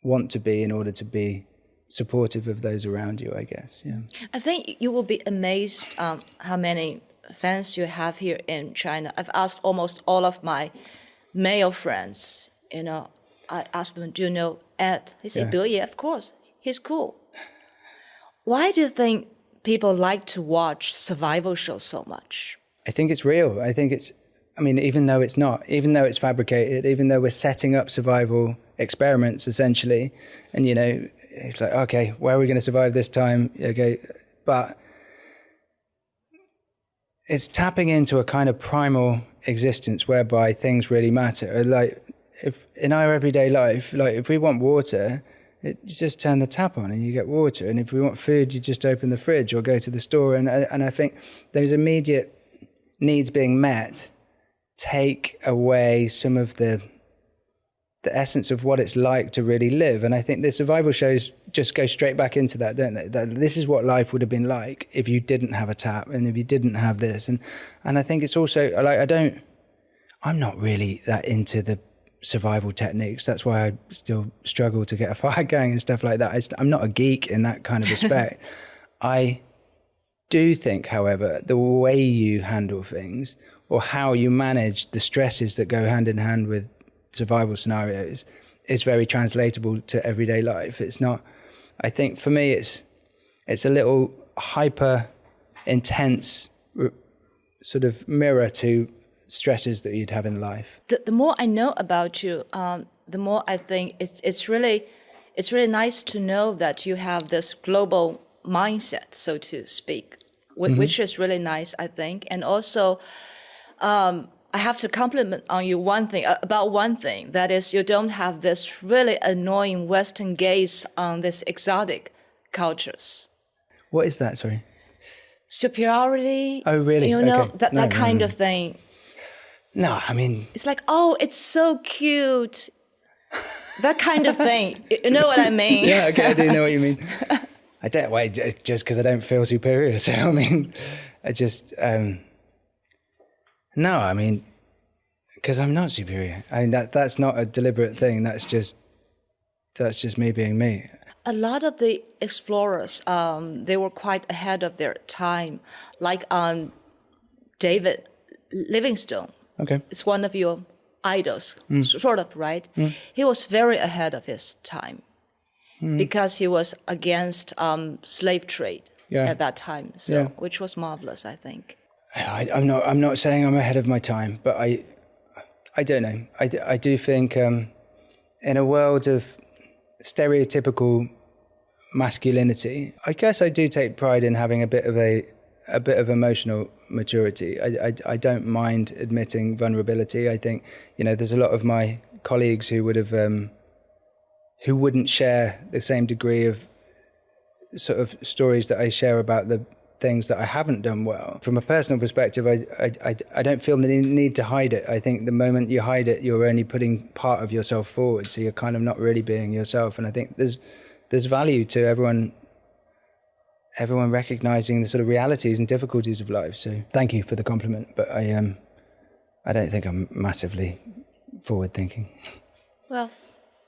want to be in order to be supportive of those around you, I guess. Yeah. I think you will be amazed how many fans you have here in China. I've asked almost all of my male friends, I asked them, do you know Ed? They say, De Ye, of course, he's cool. Why do you think people like to watch survival shows so much? I think it's real. I think even though it's not, even though it's fabricated, even though we're setting up survival experiments essentially, and it's like, okay, where are we going to survive this time? Okay, but it's tapping into a kind of primal existence whereby things really matter. Like, if in our everyday life, like if we want water, you just turn the tap on and you get water. And if we want food, you just open the fridge or go to the store. And I think those immediate needs being met take away some of the essence of what it's like to really live. And I think the survival shows just go straight back into that, don't they? That this is what life would have been like if you didn't have a tap and if you didn't have this. And I think it's also like, I'm not really that into the survival techniques. That's why I still struggle to get a fire going and stuff like that. I'm not a geek in that kind of respect. I do think, however, the way you handle things or how you manage the stresses that go hand in hand with survival scenarios is very translatable to everyday life. It's not, I think for me, it's a little hyper intense sort of mirror to stresses that you'd have in life. The more I know about you, the more I think it's really nice to know that you have this global mindset, so to speak, which is really nice, I think. And also, I have to compliment on you about one thing, that is you don't have this really annoying Western gaze on this exotic cultures. What is that, sorry? Superiority. Oh, really? Okay. That kind of thing. No, I mean... It's like, oh, it's so cute. That kind of thing. You know what I mean? Yeah, okay, I do know what you mean. I don't, well, just because I don't feel superior. So, I mean, I just... No, I mean, because I'm not superior. I mean, that's not a deliberate thing. That's just me being me. A lot of the explorers, they were quite ahead of their time. Like David Livingstone. Okay. It's one of your idols, sort of, right? He was very ahead of his time because he was against slave trade at that time, which was marvelous, I think. I'm not saying I'm ahead of my time, but I don't know. I do think in a world of stereotypical masculinity, I guess I do take pride in having a bit of emotional maturity. I don't mind admitting vulnerability. I think, there's a lot of my colleagues who wouldn't share the same degree of sort of stories that I share about the things that I haven't done well. From a personal perspective, I don't feel the need to hide it. I think the moment you hide it, you're only putting part of yourself forward, so you're kind of not really being yourself. And I think there's value to everyone recognizing the sort of realities and difficulties of life. So thank you for the compliment, but I don't think I'm massively forward-thinking. Well,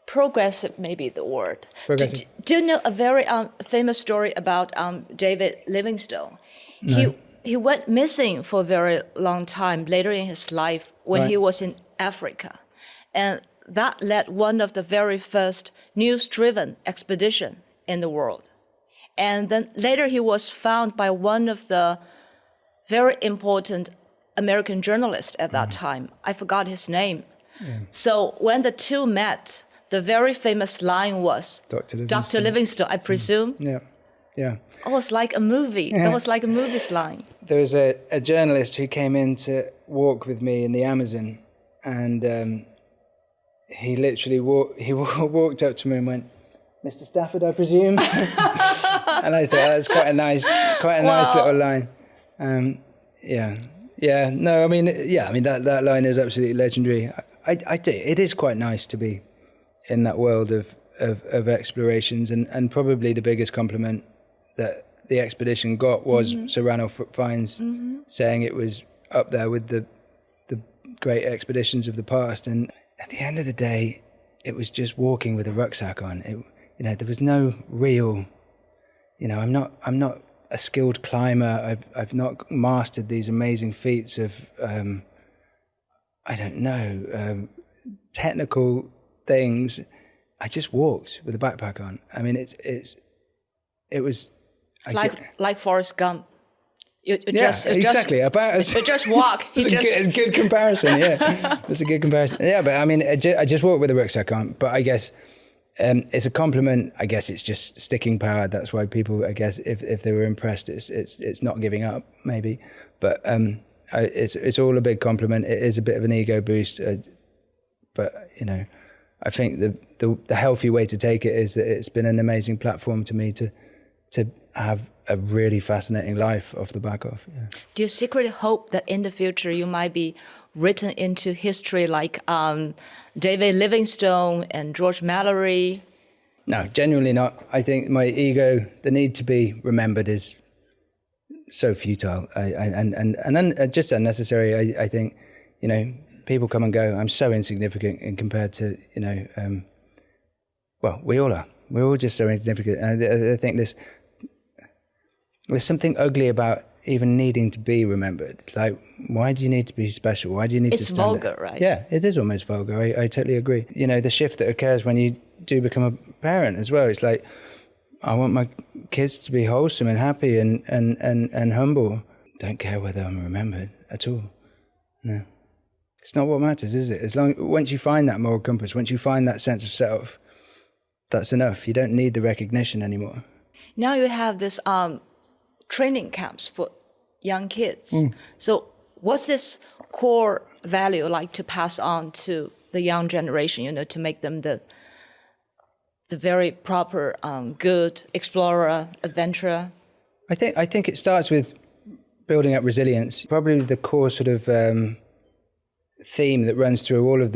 progressive may be the word. Progressive. Do you know a very famous story about David Livingstone? No. He went missing for a very long time later in his life when he was in Africa. And that led one of the very first news-driven expedition in the world. And then later he was found by one of the very important American journalists at that time. I forgot his name. Yeah. So when the two met, the very famous line was, Dr. Livingstone, I presume? Yeah. It was like a movie. That was like a movie's line. There was a journalist who came in to walk with me in the Amazon, and he literally walked up to me and went, Mr. Stafford, I presume? And I thought that's quite a nice little line. That line is absolutely legendary. I do. It is quite nice to be in that world of of explorations, and probably the biggest compliment that the expedition got was Serrano Fine's saying it was up there with the great expeditions of the past. And at the end of the day, it was just walking with a rucksack on. There was no real, I'm not a skilled climber. I've not mastered these amazing feats of, technical things. I just walked with a backpack on. I mean, it was like Forrest Gump. Exactly. Just walk. It's a good comparison. Yeah, it's a good comparison. Yeah, but I mean, I just walk with a rucksack on. But I guess it's a compliment. I guess it's just sticking power. That's why people, I guess, if they were impressed, it's not giving up, maybe. But it's all a big compliment. It is a bit of an ego boost. But I think the healthy way to take it is that it's been an amazing platform to me to have a really fascinating life off the back of. Yeah. Do you secretly hope that in the future you might be written into history like David Livingstone and George Mallory? No, genuinely not. I think my ego, the need to be remembered, is so futile and just unnecessary. I think, people come and go. I'm so insignificant in compared to, we all are. We're all just so insignificant. And I think there's something ugly about even needing to be remembered. It's like, why do you need to be special? Why do you need to stand vulgar, out? right? Yeah, it is almost vulgar. I totally agree. The shift that occurs when you do become a parent as well. It's like, I want my kids to be wholesome and happy and humble. Don't care whether I'm remembered at all. No. It's not what matters, is it? Once you find that moral compass, once you find that sense of self, that's enough. You don't need the recognition anymore. Now you have this training camps for young kids. So what's this core value like to pass on to the young generation, to make them the very proper, good explorer, adventurer? I think it starts with building up resilience. Probably the core sort of theme that runs through all of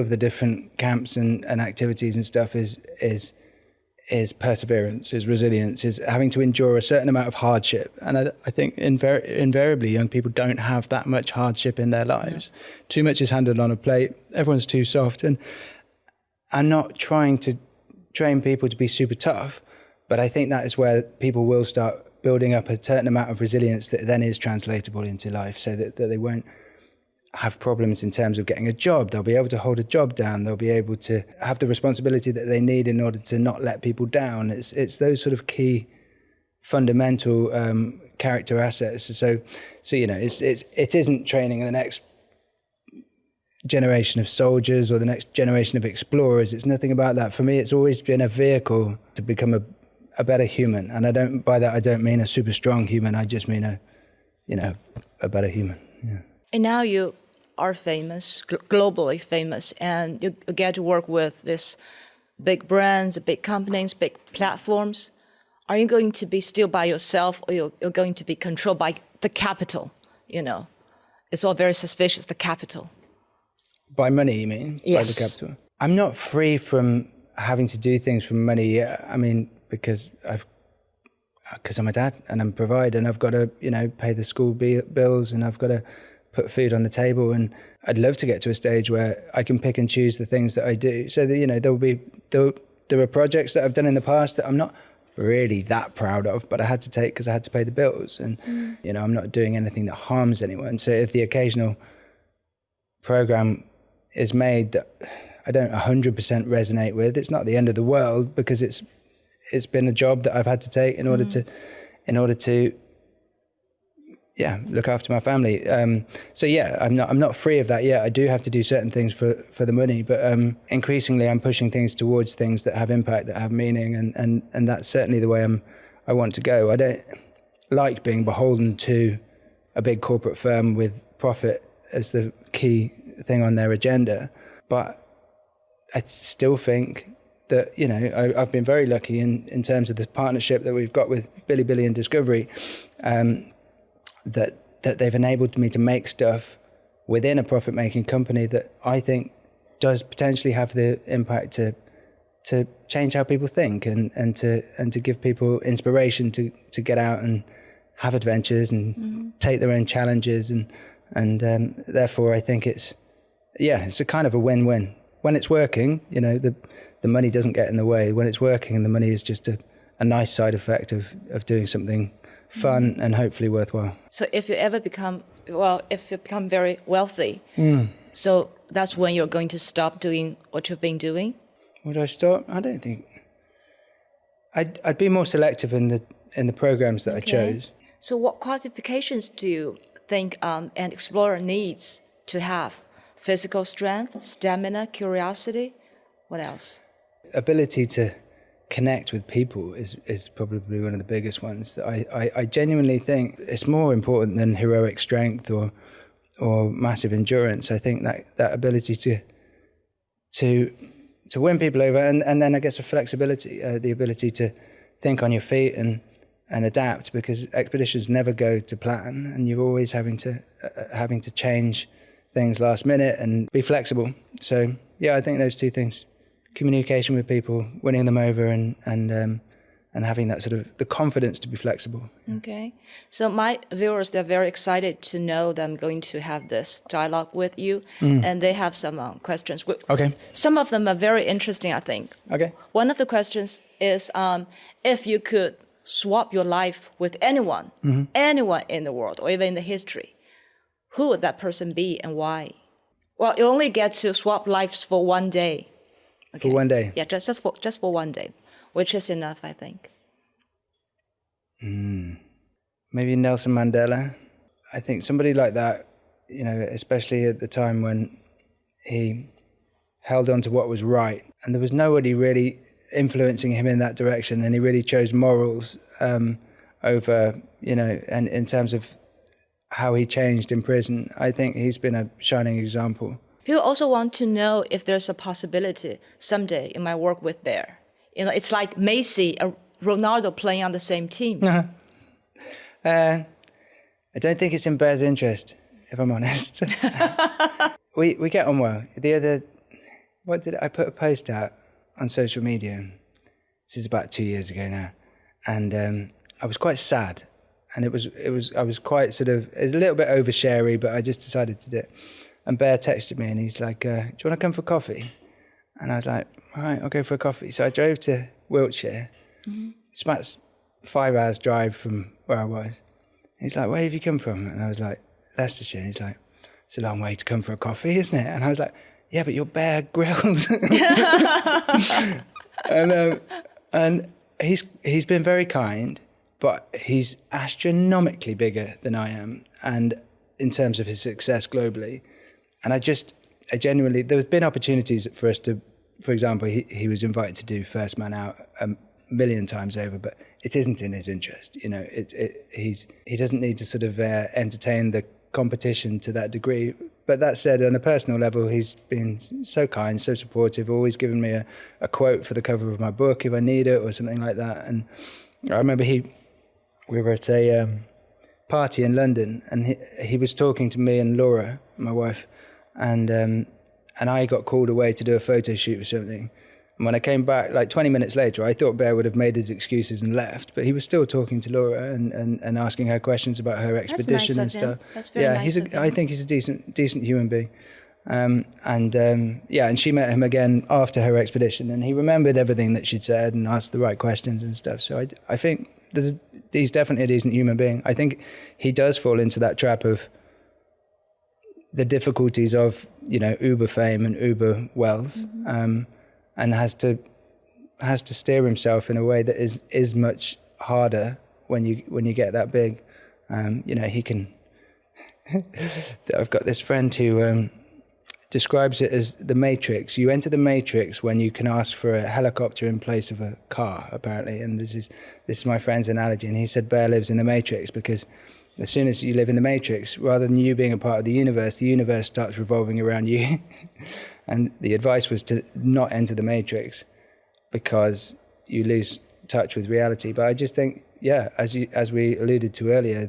the different camps and activities and stuff is perseverance, is resilience, is having to endure a certain amount of hardship. And I think invariably young people don't have that much hardship in their lives. Too much is handed on a plate. Everyone's too soft. And I'm not trying to train people to be super tough, but I think that is where people will start building up a certain amount of resilience that then is translatable into life, so that they won't have problems in terms of getting a job. They'll be able to hold a job down. They'll be able to have the responsibility that they need in order to not let people down. It's those sort of key fundamental character assets. So it isn't training the next generation of soldiers or the next generation of explorers. It's nothing about that. For me, it's always been a vehicle to become a better human. And by that I don't mean a super strong human. I just mean a better human. Yeah. And now you are famous, globally famous, and you get to work with these big brands, big companies, big platforms. Are you going to be still by yourself, or you're going to be controlled by the capital? It's all very suspicious, the capital. By money, you mean? Yes. By the capital? I'm not free from having to do things for money yet. I mean, because I'm a dad and I'm a provider, and I've got to, pay the school bills, and I've got to put food on the table. And I'd love to get to a stage where I can pick and choose the things that I do. So that, there are projects that I've done in the past that I'm not really that proud of, but I had to take because I had to pay the bills. And, I'm not doing anything that harms anyone. So if the occasional program is made that I don't 100% resonate with, it's not the end of the world, because it's been a job that I've had to take in order to look after my family. I'm not free of that yet. I do have to do certain things for the money, but increasingly I'm pushing things towards things that have impact, that have meaning, and that's certainly the way I want to go. I don't like being beholden to a big corporate firm with profit as the key thing on their agenda, but I still think that, I've been very lucky in terms of the partnership that we've got with Billy and Discovery, that they've enabled me to make stuff within a profit-making company that I think does potentially have the impact to to change how people think and to give people inspiration to get out and have adventures and take their own challenges and therefore I think it's a kind of a win-win. When it's working, the money doesn't get in the way. When it's working, the money is just a nice side effect of doing something fun and hopefully worthwhile. So if you become very wealthy, so that's when you're going to stop doing what you've been doing? Would I stop? I don't think. I'd be more selective in the programs that I chose. So what qualifications do you think an explorer needs to have? Physical strength, stamina, curiosity? What else? Ability to connect with people is probably one of the biggest ones. I genuinely think it's more important than heroic strength or massive endurance. I think that ability to win people over, and then I guess a flexibility, the ability to think on your feet and adapt, because expeditions never go to plan, and you're always having to change things last minute and be flexible. So yeah, I think those two things: communication with people, winning them over, and having that sort of the confidence to be flexible. Okay. So my viewers, they're very excited to know that I'm going to have this dialogue with you, and they have some questions. Okay. Some of them are very interesting, I think. Okay. One of the questions is if you could swap your life with anyone in the world or even in the history, who would that person be and why? Well, you only get to swap lives for one day. Okay. For one day? Yeah, just for one day, which is enough, I think. Maybe Nelson Mandela. I think somebody like that, especially at the time when he held on to what was right, and there was nobody really influencing him in that direction, and he really chose morals over, and in terms of how he changed in prison. I think he's been a shining example. People also want to know if there's a possibility someday in my work with Bear. It's like Messi and Ronaldo playing on the same team. I don't think it's in Bear's interest, if I'm honest. we get on well. I put a post out on social media. This is about 2 years ago now, and I was quite sad, and I was quite sort of, it's a little bit oversharey, but I just decided to do it. And Bear texted me and he's like, do you want to come for coffee? And I was like, all right, I'll go for a coffee. So I drove to Wiltshire. It's about 5 hours drive from where I was. He's like, where have you come from? And I was like, Leicestershire. And he's like, it's a long way to come for a coffee, isn't it? And I was like, yeah, but you're Bear Grylls. and he's been very kind, but he's astronomically bigger than I am, and in terms of his success globally. And I genuinely, there's been opportunities for us to, for example, he was invited to do First Man Out a million times over, but it isn't in his interest. He doesn't need to sort of entertain the competition to that degree. But that said, on a personal level, he's been so kind, so supportive, always given me a quote for the cover of my book if I need it or something like that. And I remember we were at a party in London, and he was talking to me and Laura, my wife, and I got called away to do a photo shoot or something. And when I came back, like 20 minutes later, I thought Bear would have made his excuses and left, but he was still talking to Laura and asking her questions about her expedition and stuff. That's very nice of him. I think he's a decent human being. And she met him again after her expedition, and he remembered everything that she'd said and asked the right questions and stuff. So I think he's definitely a decent human being. I think he does fall into that trap of the difficulties of, uber fame and uber wealth, and has to steer himself in a way that is much harder when you get that big. He can. I've got this friend who describes it as the Matrix. You enter the Matrix when you can ask for a helicopter in place of a car, apparently. And this is my friend's analogy. And he said Bear lives in the Matrix because as soon as you live in the Matrix, rather than you being a part of the universe starts revolving around you. And the advice was to not enter the Matrix because you lose touch with reality. But I just think, as we alluded to earlier,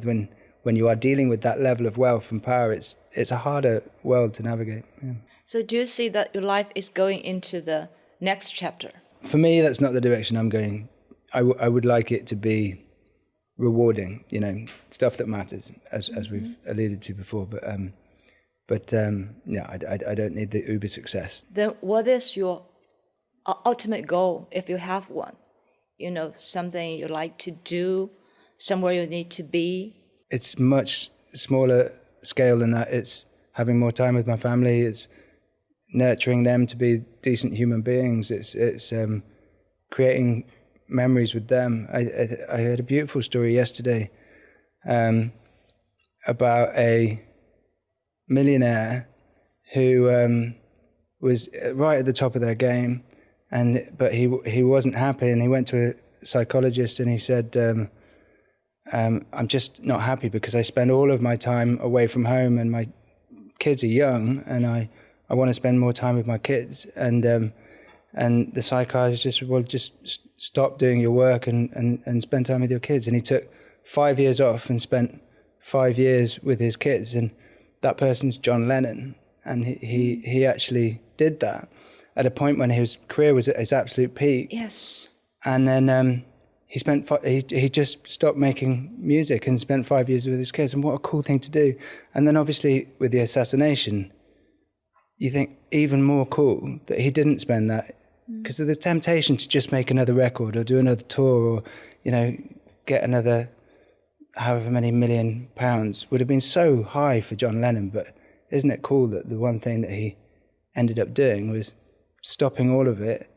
when you are dealing with that level of wealth and power, it's a harder world to navigate. Yeah. So do you see that your life is going into the next chapter? for me, that's not the direction I'm going. I would like it to be rewarding, stuff that matters, as we've alluded to before. But yeah, I don't need the uber success. Then what is your ultimate goal, if you have one? Something you like to do, somewhere you need to be? It's much smaller scale than that. It's having more time with my family. It's nurturing them to be decent human beings. It's creating memories with them. I heard a beautiful story yesterday about a millionaire who was right at the top of their game, but he wasn't happy, and he went to a psychologist and he said, I'm just not happy because I spend all of my time away from home and my kids are young, and I want to spend more time with my kids. And the psychiatrist just said, well, just stop doing your work and spend time with your kids. And he took 5 years off and spent 5 years with his kids. And that person's John Lennon. And he actually did that at a point when his career was at its absolute peak. Yes. And then he just stopped making music and spent 5 years with his kids. And what a cool thing to do. And then obviously with the assassination, you think even more cool that he didn't spend that, because of the temptation to just make another record or do another tour or, get another however many £1 million would have been so high for John Lennon. But isn't it cool that the one thing that he ended up doing was stopping all of it,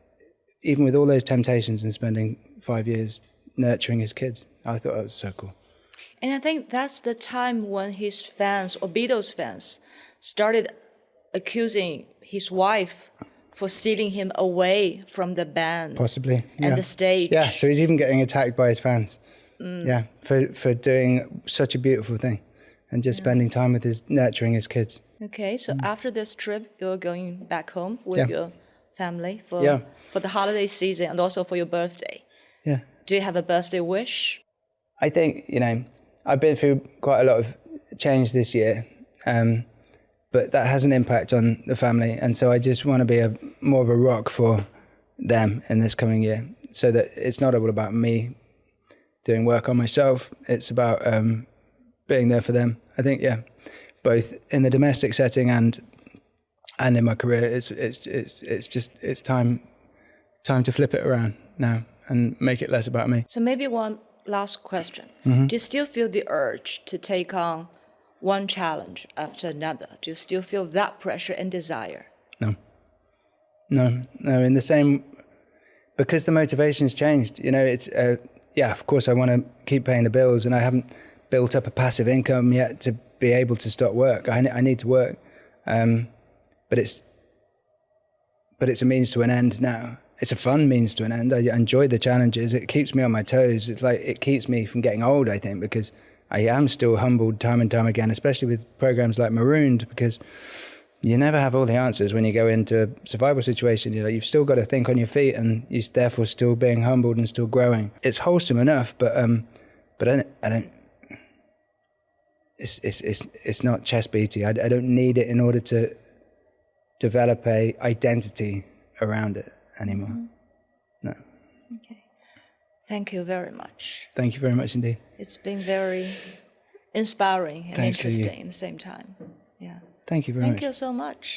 even with all those temptations, and spending 5 years nurturing his kids? I thought that was so cool. And I think that's the time when his fans, or Beatles fans, started accusing his wife for stealing him away from the band. Possibly. And the stage. Yeah, so he's even getting attacked by his fans. Yeah, for doing such a beautiful thing and just spending time with nurturing his kids. Okay, so after this trip, you're going back home with your family for the holiday season and also for your birthday. Yeah. Do you have a birthday wish? I think, I've been through quite a lot of change this year, but that has an impact on the family. And so I just want to be more of a rock for them in this coming year, so that it's not all about me doing work on myself. It's about being there for them. I think, both in the domestic setting and in my career, it's time to flip it around now and make it less about me. So maybe one last question. Do you still feel the urge to take on one challenge after another? Do you still feel that pressure and desire? No, in the same, because the motivation's changed. It's, of course I want to keep paying the bills, and I haven't built up a passive income yet to be able to stop work. I need to work. But it's a means to an end now. It's a fun means to an end. I enjoy the challenges. It keeps me on my toes. It's like it keeps me from getting old, I think, because I am still humbled time and time again, especially with programs like Marooned, because you never have all the answers when you go into a survival situation. You've still got to think on your feet, and you're therefore still being humbled and still growing. It's wholesome enough, but I don't. It's not chest beaty. I don't need it in order to develop a identity around it anymore. No. Okay. Thank you very much. Thank you very much indeed. It's been very inspiring and Thanks interesting at the same time. Yeah. Thank you very much. Thank you so much.